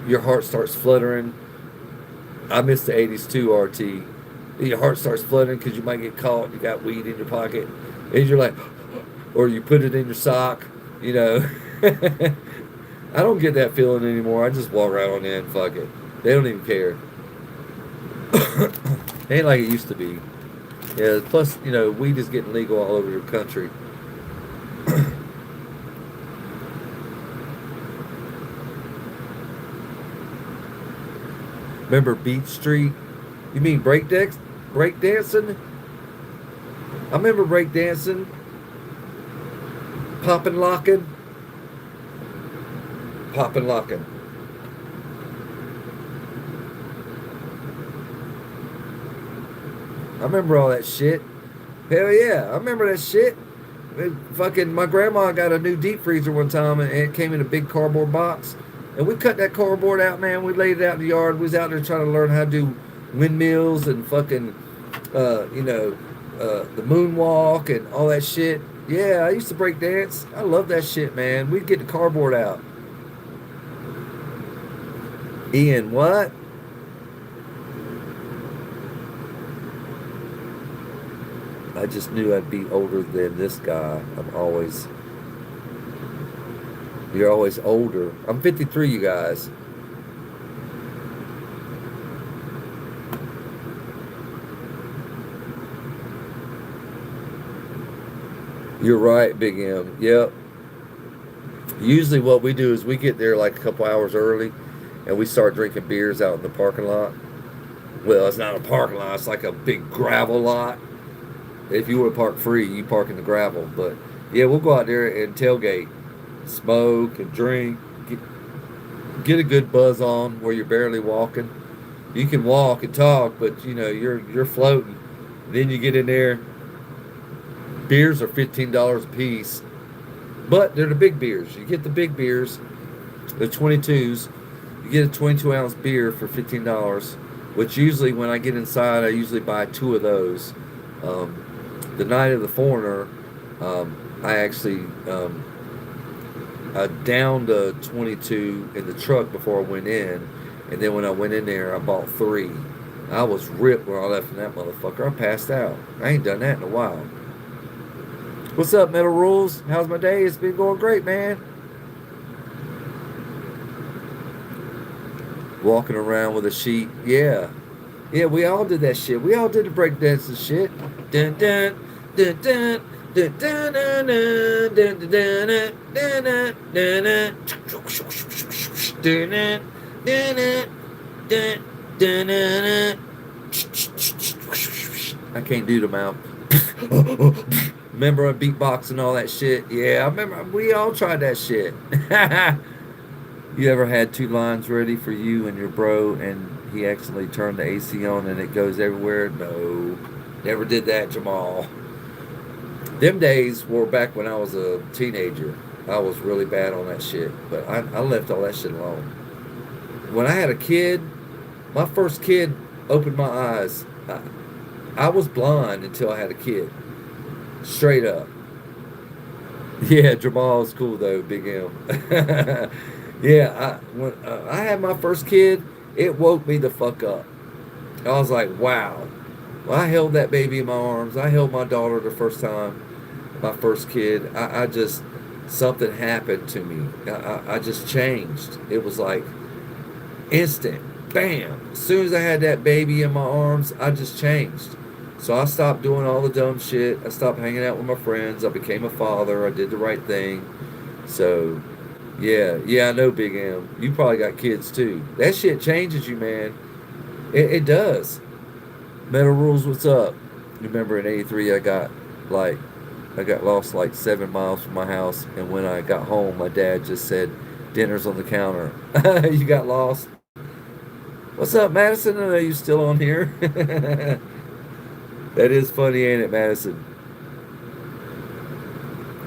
your heart starts fluttering. I miss the 80s too, RT. Your heart starts fluttering because you might get caught. You got weed in your pocket. And you're like, or you put it in your sock, I don't get that feeling anymore. I just walk right on in, fuck it. They don't even care. Ain't like it used to be. Yeah, plus, weed is getting legal all over the country. Remember Beach Street? You mean break dancing? I remember break dancing, popping locking, popping locking. I remember all that shit. Hell yeah, I remember that shit. Fucking, my grandma got a new deep freezer one time, and it came in a big cardboard box. And we cut that cardboard out, man. We laid it out in the yard. We was out there trying to learn how to do windmills and fucking, the moonwalk and all that shit. Yeah, I used to break dance. I love that shit, man. We'd get the cardboard out. Ian, what? I just knew I'd be older than this guy. You're always older. I'm 53, you guys. You're right, Big M. Yep. Usually what we do is we get there like a couple hours early and we start drinking beers out in the parking lot. Well, it's not a parking lot. It's like a big gravel lot. If you want to park free, you park in the gravel. But yeah, we'll go out there and tailgate, smoke and drink, get a good buzz on where you're barely walking. You can walk and talk, but you're floating. Then you get in there. Beers are $15 a piece, but they're the big beers. You get the big beers, the 22s. You get a 22-ounce beer for $15, which usually when I get inside, I usually buy 2 of those. The night of the Foreigner, I actually I downed a 22 in the truck before I went in, and then when I went in there, I bought 3. I was ripped when I left from that motherfucker. I passed out. I ain't done that in a while. What's up, Metal Rules? How's my day? It's been going great, man. Walking around with a sheet. Yeah. Yeah, we all did that shit. We all did the breakdance and shit. Dun dun dun dun dun dun dun dun dun dun dun dun dun dun dun. I can't do the mouth. Remember beatbox and all that shit? Yeah, I remember. We all tried that shit. You ever had two lines ready for you and your bro, and he accidentally turned the AC on and it goes everywhere? No, never did that, Jamal. Them days were back when I was a teenager. I was really bad on that shit, but I left all that shit alone. When I had a kid, my first kid opened my eyes. I was blind until I had a kid. Straight up. Yeah, Jamal's cool though, Big M. Yeah, when I had my first kid, it woke me the fuck up. I was like, wow. Well, I held that baby in my arms. I held my daughter the first time, my first kid. I just, something happened to me. I just changed. It was like instant. Bam. As soon as I had that baby in my arms, I just changed. So I stopped doing all the dumb shit. I stopped hanging out with my friends. I became a father. I did the right thing. So, yeah, I know, Big M. You probably got kids too. That shit changes you, man. It does. Metal Rules, what's up? Remember in '83, like, I got lost like 7 miles from my house, and when I got home, my dad just said, "Dinner's on the counter." You got lost. What's up, Madison? I know you still on here. That is funny, ain't it, Madison?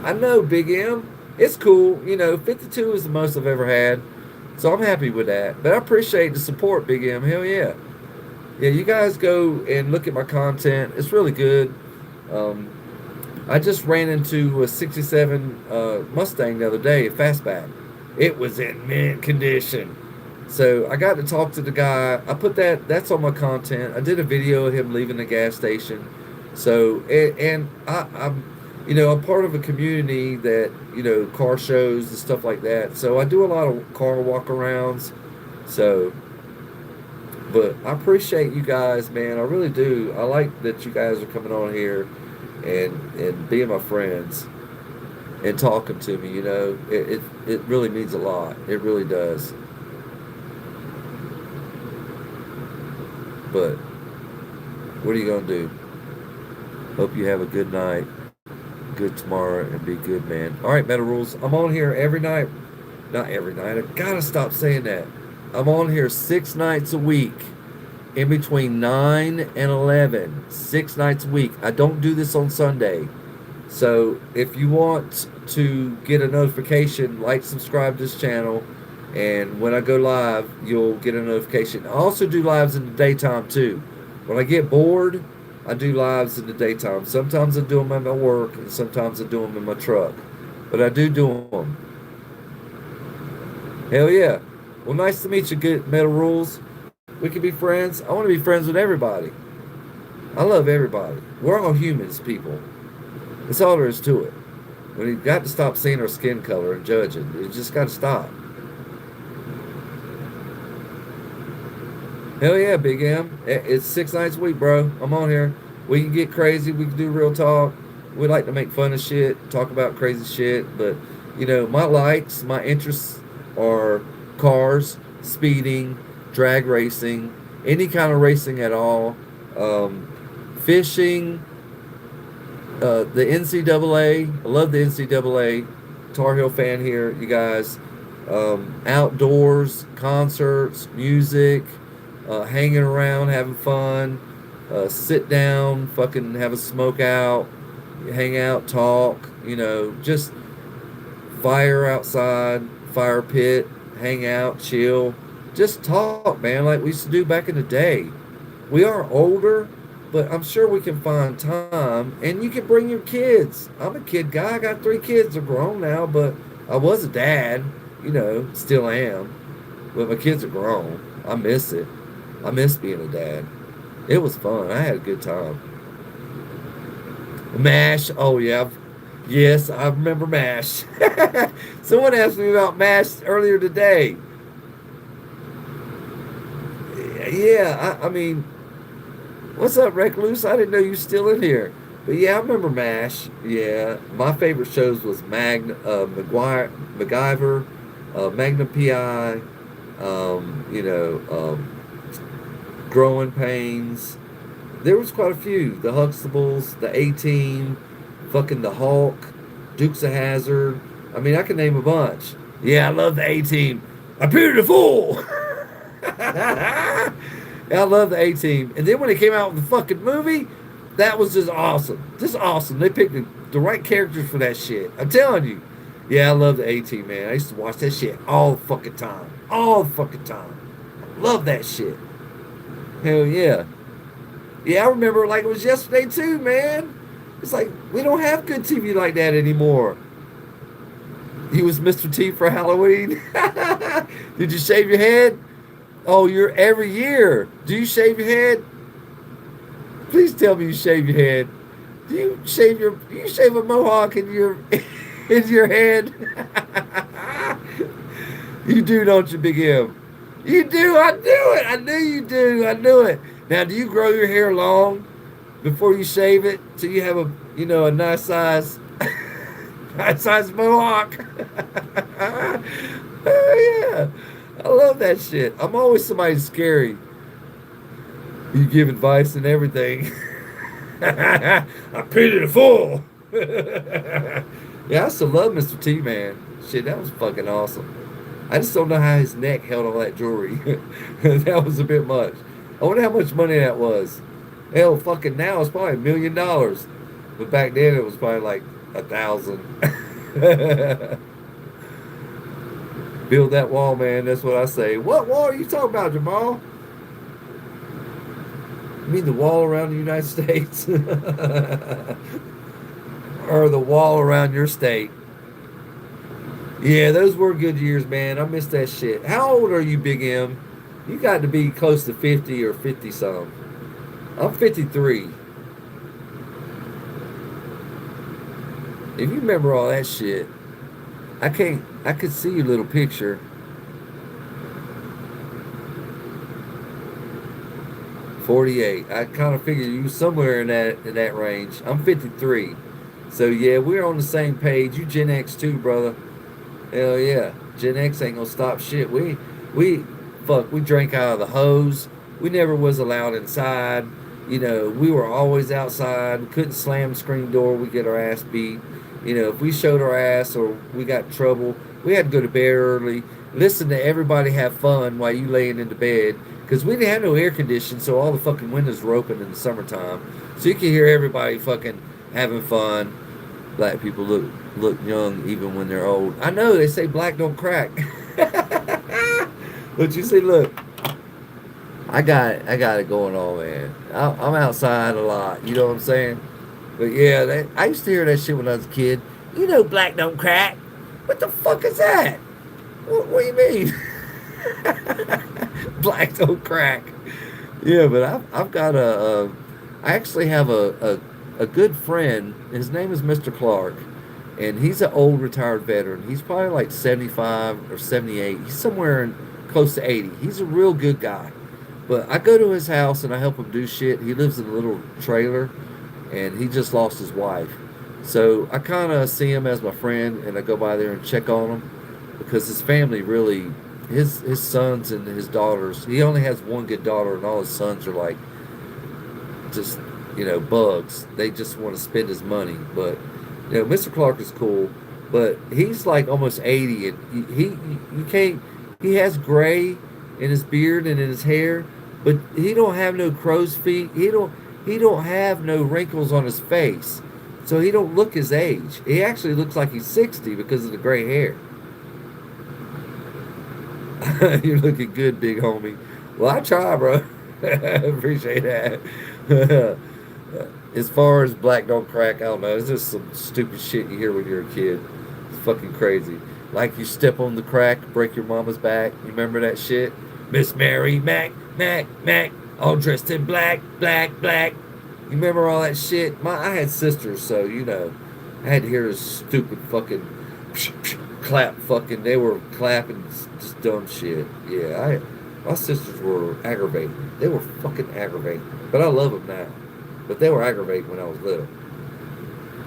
I know, Big M. It's cool. 52 is the most I've ever had. So I'm happy with that. But I appreciate the support, Big M. Hell yeah. Yeah, you guys go and look at my content. It's really good. Um, I just ran into a 67 Mustang the other day, a fastback. It was in mint condition. So I got to talk to the guy. I put that's on my content. I did a video of him leaving the gas station. So, and I'm part of a community that, car shows and stuff like that. So I do a lot of car walk arounds. So, but I appreciate you guys, man. I really do. I like that you guys are coming on here and being my friends and talking to me. It really means a lot. It really does. But what are you gonna do? Hope you have a good night, good tomorrow, and be good, man. All right, Metal Rules. I'm on here every night. Not every night. I gotta stop saying that. I'm on here 6 nights a week, in between 9 and 11. 6 nights a week. I don't do this on Sunday. So if you want to get a notification, like, subscribe to this channel, and when I go live, you'll get a notification. I also do lives in the daytime too. When I get bored, I do lives in the daytime. Sometimes I do them at my work, and sometimes I do them in my truck. But I do them. Hell yeah. Well, nice to meet you, good Metal Rules. We can be friends. I want to be friends with everybody. I love everybody. We're all humans, people. That's all there is to it. We got to stop seeing our skin color and judging. You just got to stop. Hell yeah, Big M. It's 6 nights a week, bro. I'm on here. We can get crazy. We can do real talk. We like to make fun of shit, talk about crazy shit. But, my likes, my interests are cars, speeding, drag racing, any kind of racing at all, fishing, the NCAA. I love the NCAA. Tar Heel fan here, you guys. Outdoors, concerts, music, hanging around, having fun, sit down, fucking have a smoke out, hang out, talk, just fire outside, fire pit, hang out, chill, just talk, man, like we used to do back in the day. We are older, but I'm sure we can find time, and you can bring your kids. I'm a kid guy. I got 3 kids. They're grown now, but I was a dad, still am. But my kids are grown. I miss it. I miss being a dad. It was fun. I had a good time. MASH. Oh yeah. Yes, I remember MASH. Someone asked me about MASH earlier today. Yeah, I mean, what's up, Recluse? I didn't know you were still in here. But yeah, I remember MASH. Yeah, my favorite shows was MacGyver, Magnum PI, you know, Growing Pains. There was quite a few. The Huxtables, the A-Team, fucking the Hulk, Dukes of Hazzard. I mean, I can name a bunch. Yeah, I love the A-Team. Appear to fool. Yeah, I love the A-Team. And then when it came out with the fucking movie, that was just awesome. Just awesome. They picked the right characters for that shit. I'm telling you. Yeah, I love the A-Team, man. I used to watch that shit all the fucking time. All the fucking time. Love that shit. Hell yeah. Yeah, I remember like it was yesterday too, man. It's like we don't have good TV like that anymore. He was Mr. T for Halloween. Did you shave your head? Oh, you're every year. Do you shave your head? Please tell me you shave your head. Do you shave a mohawk in your in your head? You do, don't you, Big M? You do. I knew it. I knew you do. I knew it. Now, do you grow your hair long before you shave it so you have a a nice size nice size mohawk? Oh yeah. I love that shit. I'm always somebody scary. You give advice and everything. I pity the fool. Yeah, I still love Mr. T, man. Shit, that was fucking awesome. I just don't know how his neck held all that jewelry. That was a bit much. I wonder how much money that was. Hell, fucking now it's probably $1 million. But back then it was probably like 1,000. Build that wall, man. That's what I say. What wall are you talking about, Jamal? You mean the wall around the United States? Or the wall around your state? Yeah, those were good years, man. I miss that shit. How old are you, Big M? You got to be close to 50 or 50 some. I'm 53. If you remember all that shit, I could see your little picture. 48. I kind of figured you somewhere in that range. I'm 53. So yeah, we're on the same page. You Gen X too, brother. Hell yeah. Gen X ain't gonna stop shit. We we drank out of the hose. We never was allowed inside. We were always outside. We couldn't slam the screen door. We get our ass beat. If we showed our ass or we got in trouble, we had to go to bed early. Listen to everybody have fun while you laying in the bed. Because we didn't have no air conditioning, so all the fucking windows were open in the summertime. So you can hear everybody fucking having fun. Black people look young even when they're old. I know they say black don't crack. But you see, look, I got it going on, man. I'm outside a lot. You know what I'm saying? But yeah, I used to hear that shit when I was a kid. Black don't crack. What the fuck is that? What do you mean? Black don't crack. Yeah, but I've got I actually have a good friend. His name is Mr. Clark, and he's an old retired veteran. He's probably like 75 or 78. He's somewhere close to 80. He's a real good guy. But I go to his house and I help him do shit. He lives in a little trailer, and he just lost his wife. So I kind of see him as my friend, and I go by there and check on him because his family really, his sons and his daughters. He only has one good daughter, and all his sons are like just bugs. They just want to spend his money. But Mr. Clark is cool, but he's like almost 80, and he you can't. He has gray in his beard and in his hair, but he don't have no crow's feet. He don't have no wrinkles on his face, so he don't look his age. He actually looks like he's 60 because of the gray hair. You're looking good, big homie. Well, I try, bro. Appreciate that. As far as black don't crack, I don't know. It's just some stupid shit you hear when you're a kid. It's fucking crazy. Like you step on the crack, break your mama's back. You remember that shit? Miss Mary Mac, Mac, Mac. all dressed in black, black, black. You remember all that shit? I had sisters, so I had to hear this stupid fucking clap. Fucking, they were clapping just dumb shit. Yeah, my sisters were aggravating. They were fucking aggravating, but I love them now. But they were aggravating when I was little.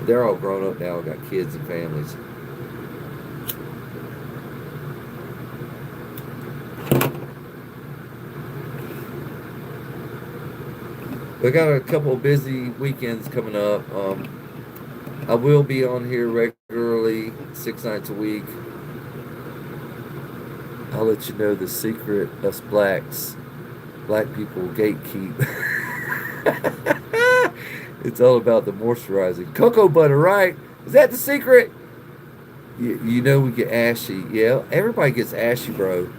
They're all grown up now, got kids and families. We got a couple of busy weekends coming up. I will be on here regularly, 6 nights a week. I'll let you know the secret us black people gatekeep. It's all about the moisturizing. Cocoa butter, right? Is that the secret? You know we get ashy. Yeah, everybody gets ashy, bro.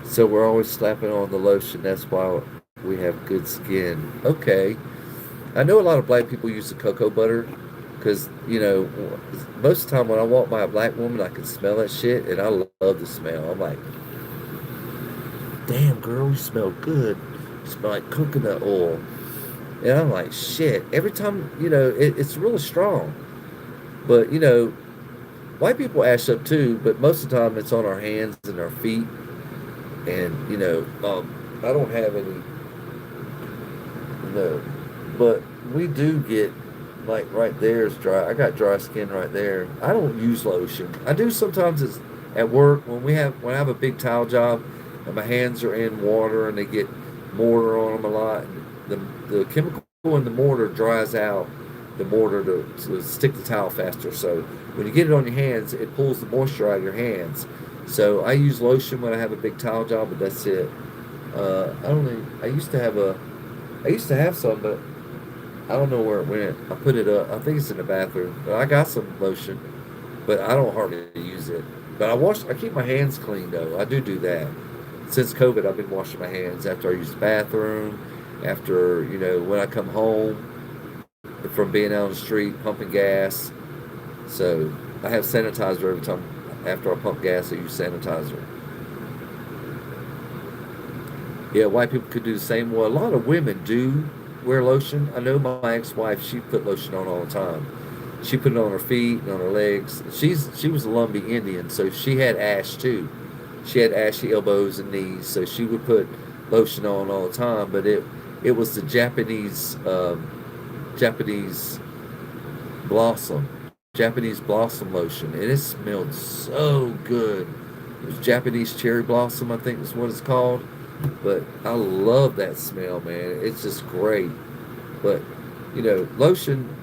So we're always slapping on the lotion. That's why we have good skin. Okay. I know a lot of black people use the cocoa butter because, most of the time when I walk by a black woman, I can smell that shit and I love the smell. I'm like, damn, girl, you smell good. You smell like coconut oil. And I'm like, shit. Every time, it's really strong. But, white people ash up too, but most of the time it's on our hands and our feet. And, I don't have any, no. But we do get, like, right there is dry. I got dry skin right there. I don't use lotion. I do sometimes it's at work when I have a big tile job and my hands are in water and they get mortar on them a lot. The chemical in the mortar dries out the mortar to stick the towel faster. So when you get it on your hands, it pulls the moisture out of your hands. So I use lotion when I have a big towel job, but that's it. I don't know. I used to have some, but I don't know where it went. I put it up. I think it's in the bathroom. But I got some lotion, but I don't hardly use it. But I keep my hands clean though. I do that. Since COVID, I've been washing my hands after I use the bathroom, after, when I come home from being out on the street pumping gas. So I have sanitizer every time after I pump gas. I use sanitizer. Yeah, white people could do the same. Well, a lot of women do wear lotion. I know my ex-wife, she put lotion on all the time. She put it on her feet and on her legs. She was a Lumbee Indian, so she had ash too. She had ashy elbows and knees, so she would put lotion on all the time. But it was the Japanese blossom, Japanese blossom lotion, and it smelled so good. It was Japanese cherry blossom, I think is what it's called. But I love that smell, man. It's just great. But lotion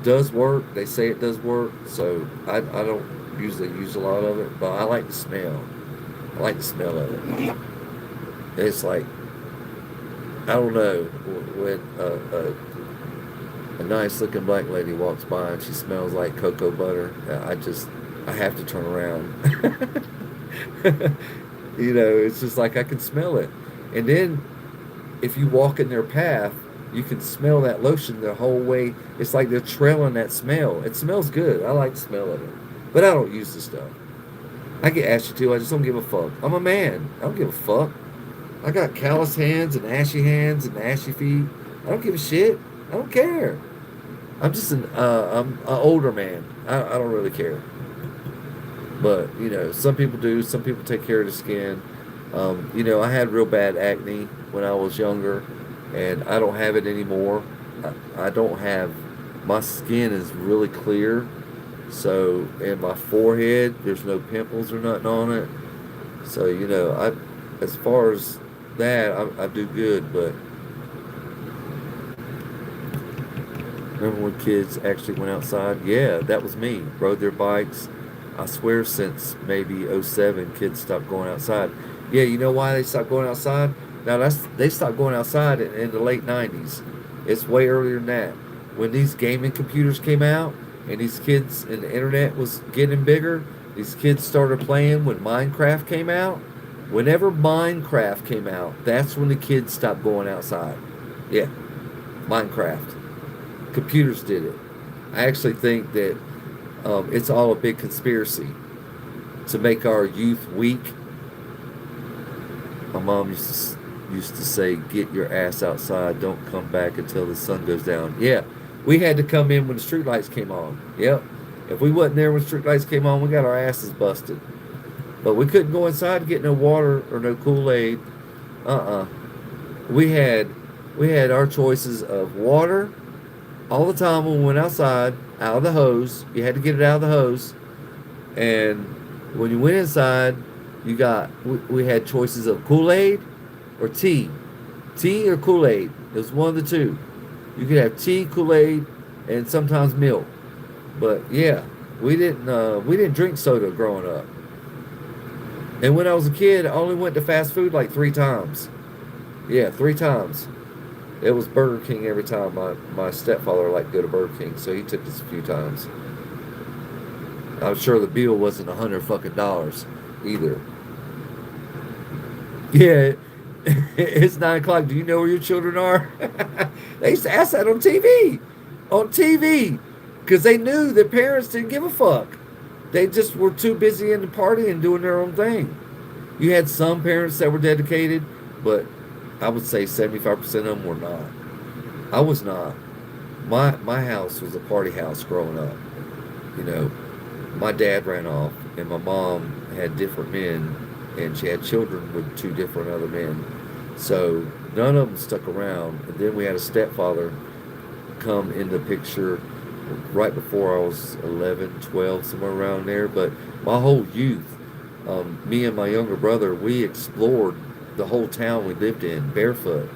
does work. They say it does work, so I don't usually use a lot of it, but I like the smell. I like the smell of it. It's like, I don't know, when a nice looking black lady walks by and she smells like cocoa butter, I have to turn around. It's just like I can smell it. And then if you walk in their path, you can smell that lotion the whole way. It's like they're trailing that smell. It smells good. I like the smell of it. But I don't use the stuff. I get ashy too. I just don't give a fuck. I'm a man. I don't give a fuck. I got callous hands and ashy feet. I don't give a shit. I don't care. I'm an older man. I don't really care. But, some people do. Some people take care of the skin. I had real bad acne when I was younger, and I don't have it anymore. I don't have, my skin is really clear. So, in my forehead, there's no pimples or nothing on it. So, as far as that, I do good. But remember when kids actually went outside? Yeah, that was me. Rode their bikes. I swear since maybe '07, kids stopped going outside. Yeah, you know why they stopped going outside? Now they stopped going outside in the late '90s. It's way earlier than that. When these gaming computers came out and these kids and the internet was getting bigger, these kids started playing when Minecraft came out. Whenever Minecraft came out, that's when the kids stopped going outside. Yeah, Minecraft. Computers did it. I actually think that it's all a big conspiracy to make our youth weak. My mom used to used to say, "Get your ass outside. Don't come back until the sun goes down." Yeah, we had to come in when the street lights came on. Yep. If we wasn't there when the street lights came on, we got our asses busted. But we couldn't go inside and get no water or no Kool-Aid. Uh-uh. We had we had our choices of water all the time when we went outside, out of the hose. You had to get it out of the hose. And when you went inside, we had choices of Kool-Aid or tea. Tea or Kool-Aid. It was one of the two. You could have tea, Kool-Aid, and sometimes milk. But yeah, we didn't drink soda growing up. And when I was a kid, I only went to fast food like 3 times. Yeah, 3 times. It was Burger King every time. My stepfather liked to go to Burger King, so he took us a few times. I'm sure the bill wasn't $100 either. Yeah, it's 9 o'clock. Do you know where your children are? They used to ask that on TV, because they knew that parents didn't give a fuck. They just were too busy in the party and doing their own thing. You had some parents that were dedicated, but I would say 75% of them were not. I was not. My house was a party house growing up. You know, my dad ran off, and my mom had different men, and she had children with 2 different other men. So none of them stuck around. And then we had a stepfather come in the picture right before I was 11, 12, somewhere around there. But my whole youth, me and my younger brother, we explored the whole town we lived in barefoot.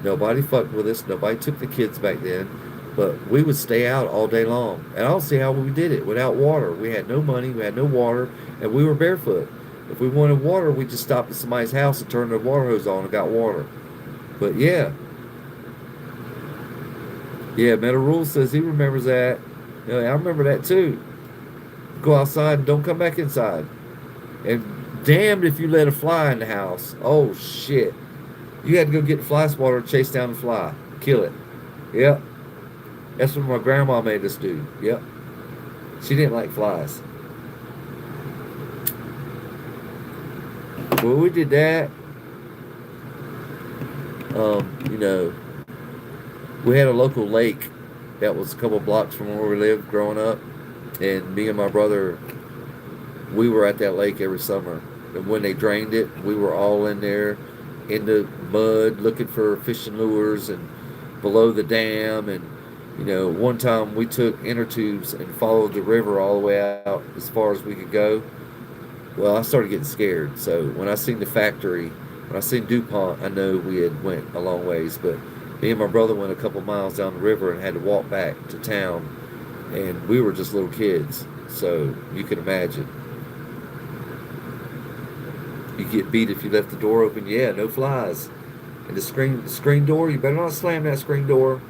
Nobody fucked with us. Nobody took the kids back then. But we would stay out all day long. And I don't see how we did it without water. We had no money, we had no water, and we were barefoot. If we wanted water, we just stopped at somebody's house and turned the water hose on and got water. But yeah, yeah, Metal Rule says he remembers that. You know, I remember that too. Go outside and don't come back inside. And damned if you let a fly in the house. Oh shit. You had to go get the fly swatter and chase down the fly. Kill it. Yep. That's what my grandma made us do. Yep. She didn't like flies. Well, we did that. You know, we had a local lake that was a couple blocks from where we lived growing up. And me and my brother, we were at that lake every summer. And when they drained it, we were all in there in the mud looking for fishing lures and below the dam. And, you know, one time we took inner tubes and followed the river all the way out as far as we could go. Well, I started getting scared. So when I seen the factory, when I seen DuPont, I know we had went a long ways. But me and my brother went a couple miles down the river and had to walk back to town. And we were just little kids. So you can imagine. You get beat if you left the door open. Yeah, no flies. And the screen door, you better not slam that screen door.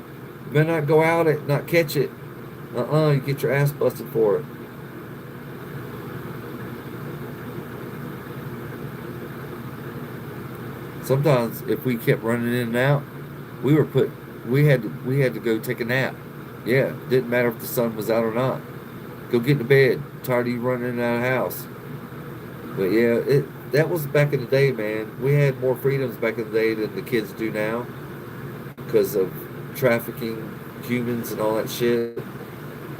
You better not go out it, not catch it. You get your ass busted for it. Sometimes if we kept running in and out, we were put we had to go take a nap. Yeah, didn't matter if the sun was out or not. Go get to bed. Tired of you running in and out of the house. But yeah, that was back in the day, man. We had more freedoms back in the day than the kids do now because of trafficking humans and all that shit,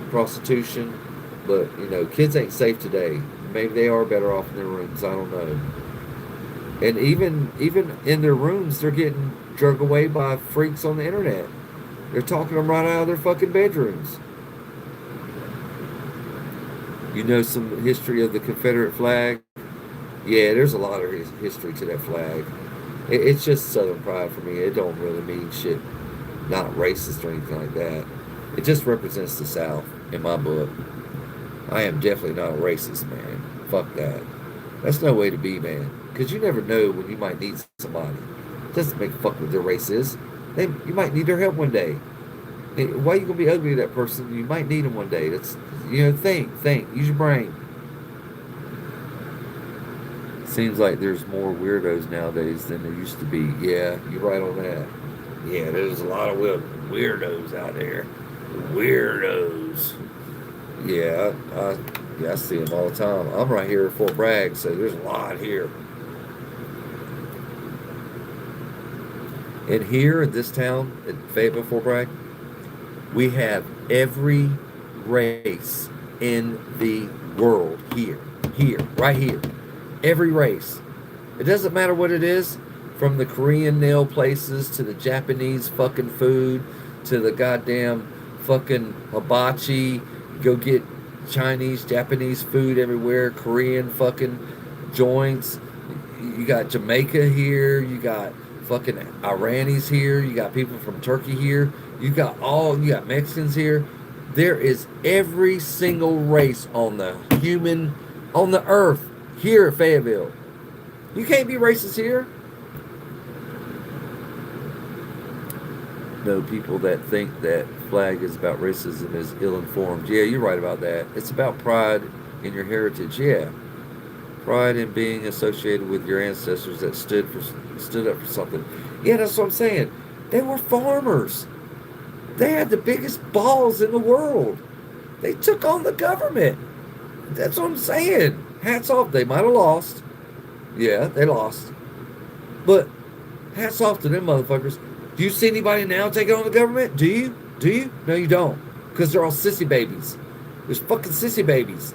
prostitution. But you know, kids ain't safe today. Maybe they are better off in their rooms. I don't know. And even in their rooms, they're getting drug away by freaks on the internet. They're talking them right out of their fucking bedrooms. You know some history of the Confederate flag? Yeah, there's a lot of history to that flag. It's just Southern pride for me. It don't really mean shit. Not racist or anything like that. It just represents the South in my book. I am definitely not a racist, man. Fuck that. That's no way to be, man. Because you never know when you might need somebody. It doesn't make fuck with their race is. You might need their help one day. Why are you gonna be ugly to that person? You might need them one day. That's think, use your brain. Seems like there's more weirdos nowadays than there used to be. Yeah, you're right on that. Yeah, there's a lot of weirdos out there. Weirdos. Yeah, I see them all the time. I'm right here at Fort Bragg, so there's a lot here. And here in this town, in Fayetteville, Fort Bragg, we have every race in the world here. Here, right here. Every race. It doesn't matter what it is, from the Korean nail places to the Japanese fucking food to the goddamn fucking hibachi. Go get Chinese, Japanese food everywhere, Korean fucking joints. You got Jamaica here, you got fucking Iranis here, you got people from Turkey here, you got Mexicans here. There is every single race on the earth here at Fayetteville. You can't be racist here. No, people that think that flag is about racism is ill-informed. Yeah, you're right about that. It's about pride in your heritage. Yeah, pride in being associated with your ancestors that stood up for something. Yeah, that's what I'm saying. They were farmers. They had the biggest balls in the world. They took on the government. That's what I'm saying. Hats off. They might have lost. Yeah, they lost. But hats off to them motherfuckers. Do you see anybody now taking on the government? Do you? Do you? No, you don't. Because they're all sissy babies. There's fucking sissy babies.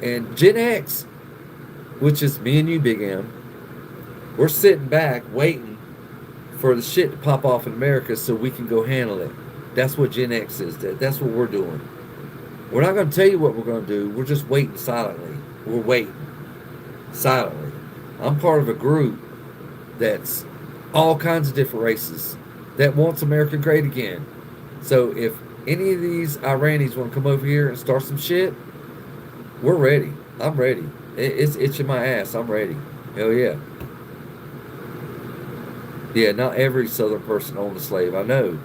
And Gen X, which is me and you, Big M, we're sitting back waiting for the shit to pop off in America so we can go handle it. That's what Gen X is. That's what we're doing. We're not going to tell you what we're going to do. We're just waiting silently. We're waiting silently. I'm part of a group that's all kinds of different races that wants America great again. So if any of these Iranis want to come over here and start some shit, we're ready. I'm ready. It's itching my ass. I'm ready. Hell yeah. Yeah, not every Southern person owned a slave. I know.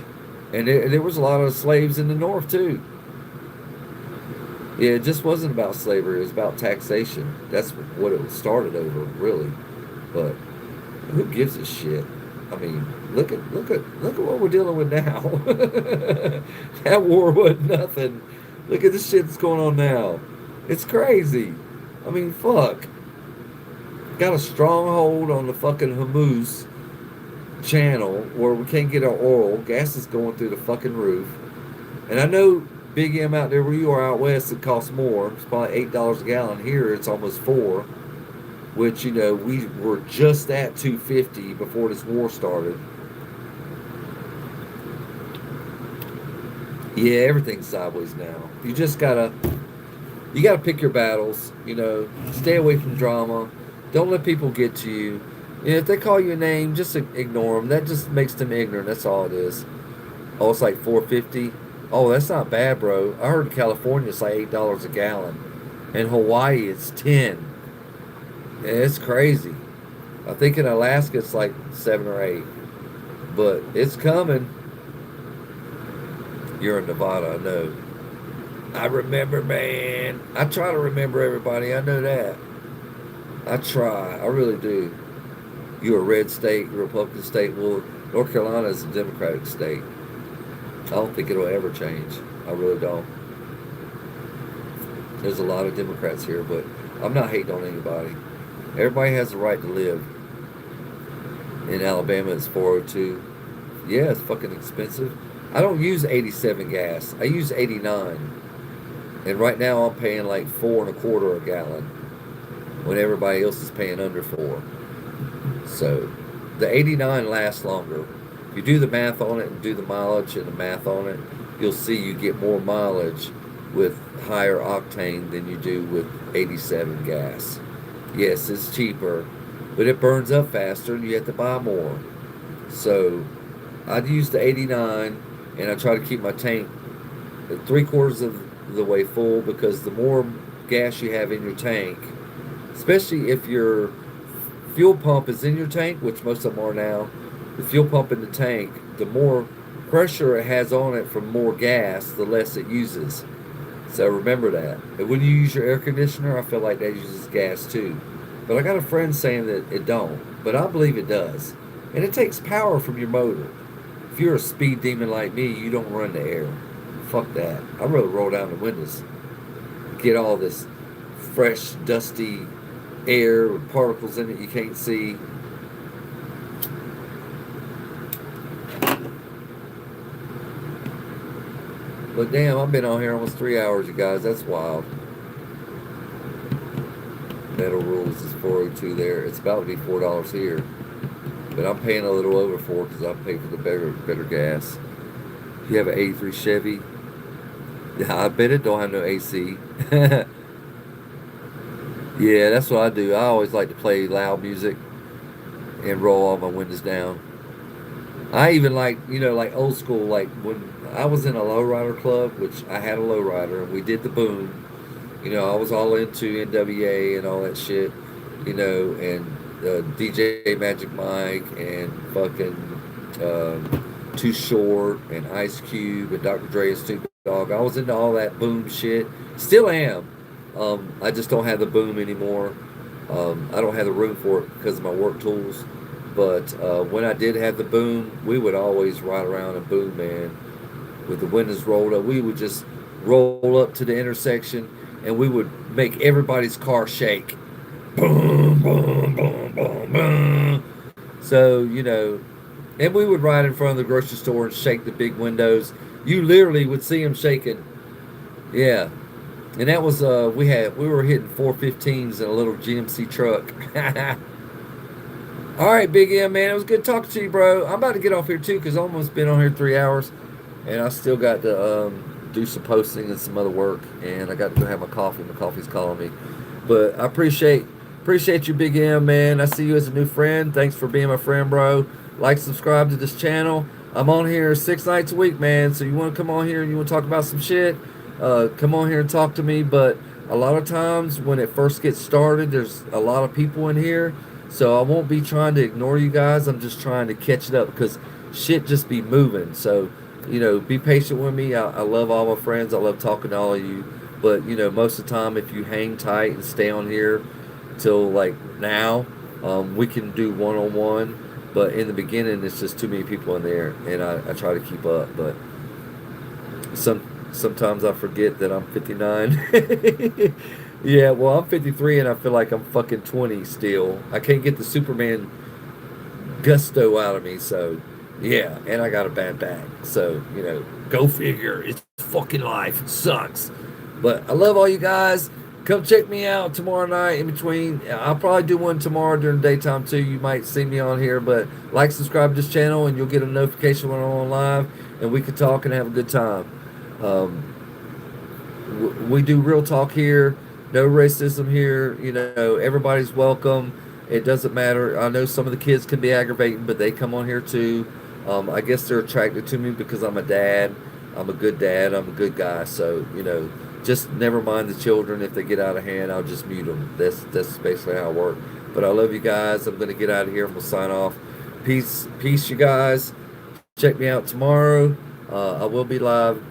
And there was a lot of slaves in the North, too. Yeah, it just wasn't about slavery. It was about taxation. That's what it started over, really. But who gives a shit? I mean, look at what we're dealing with now. That war wasn't nothing. Look at the shit that's going on now. It's crazy. I mean, fuck. Got a stronghold on the fucking Hormuz channel where we can't get our oil. Gas is going through the fucking roof. And I know Big M out there where you are out west, it costs more. It's probably $8 a gallon. Here it's almost $4. Which, you know, we were just at $2.50 before this war started. Yeah, everything's sideways now. You just gotta pick your battles, you know, stay away from drama. Don't let people get to you. And if they call you a name, just ignore them. That just makes them ignorant. That's all it is. Oh, it's like $4.50. Oh, that's not bad, bro. I heard in California it's like $8 a gallon. In Hawaii it's 10. Yeah, it's crazy. I think in Alaska it's like 7 or 8. But it's coming. You're in Nevada, I know. I remember, man. I try to remember everybody. I know that. I try. I really do. You're a red state, a Republican state. Well, North Carolina is a Democratic state. I don't think it'll ever change. I really don't. There's a lot of Democrats here, but I'm not hating on anybody. Everybody has the right to live. In Alabama, it's 402. Yeah, it's fucking expensive. I don't use 87 gas. I use 89. And right now I'm paying like 4.25 a gallon when everybody else is paying under 4. So the 89 lasts longer. If you do the math on it and do the mileage and the math on it, you'll see you get more mileage with higher octane than you do with 87 gas. Yes, it's cheaper, but it burns up faster and you have to buy more. So I'd use the 89 and I try to keep my tank at 3/4 of the way full, because the more gas you have in your tank, especially if your fuel pump is in your tank, which most of them are now, the fuel pump in the tank, the more pressure it has on it from more gas, the less it uses. So remember that. And when you use your air conditioner, I feel like that uses gas too. But I got a friend saying that it don't. But I believe it does. And it takes power from your motor. If you're a speed demon like me, you don't run the air. Fuck that. I'd rather roll down the windows. Get all this fresh, dusty air with particles in it you can't see. But damn, I've been on here almost 3 hours, you guys. That's wild. Metal Rules is 402 there. It's about to be $4 here, but I'm paying a little over four because I pay for the better gas. You have an '83 Chevy. Yeah, I bet it don't have no AC. Yeah, that's what I do. I always like to play loud music and roll all my windows down. I even like, like old school, like when I was in a lowrider club, which I had a lowrider, and we did the boom. I was all into NWA and all that shit, and DJ Magic Mike and fucking Too Short and Ice Cube and Dr. Dre and Snoop Dogg. I was into all that boom shit. Still am. I just don't have the boom anymore. I don't have the room for it because of my work tools. But when I did have the boom, we would always ride around and boom, man, with the windows rolled up. We would just roll up to the intersection and we would make everybody's car shake. Boom, boom, boom, boom, boom. So, and we would ride in front of the grocery store and shake the big windows. You literally would see them shaking. Yeah. And that was we were hitting 415s in a little GMC truck. All right, Big M, man, it was good talking to you, bro. I'm about to get off here too because I almost been on here 3 hours, and I still got to do some posting and some other work, and I got to go have my coffee. My coffee's calling me, but I appreciate you, Big M, man. I see you as a new friend. Thanks for being my friend, bro. Like, subscribe to this channel. I'm on here 6 nights a week, man. So you want to come on here and you want to talk about some shit, come on here and talk to me. But a lot of times when it first gets started, there's a lot of people in here. So I won't be trying to ignore you guys. I'm just trying to catch it up because shit just be moving. So, be patient with me. I love all my friends. I love talking to all of you. But, most of the time, if you hang tight and stay on here till like now, we can do one-on-one. But in the beginning, it's just too many people in there. And I try to keep up. But sometimes I forget that I'm 59. Yeah, well, I'm 53 and I feel like I'm fucking 20 still. I can't get the Superman gusto out of me, so yeah, and I got a bad back. So, go figure. It's fucking life. It sucks. But I love all you guys. Come check me out tomorrow night in between. I'll probably do one tomorrow during the daytime too. You might see me on here, but like, subscribe to this channel, and you'll get a notification when I'm on live, and we can talk and have a good time. We do real talk here. No racism here. Everybody's welcome. It doesn't matter. I know some of the kids can be aggravating, but they come on here too. I guess they're attracted to me because I'm a dad. I'm a good dad. I'm a good guy. So, just never mind the children. If they get out of hand, I'll just mute them. That's basically how I work. But I love you guys. I'm going to get out of here. We'll sign off. Peace, you guys. Check me out tomorrow. I will be live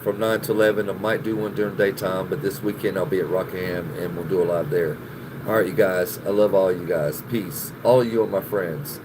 from 9 to 11. I might do one during daytime, but this weekend I'll be at Rockingham, and we'll do a live there. All right, you guys. I love all you guys. Peace. All of you are my friends.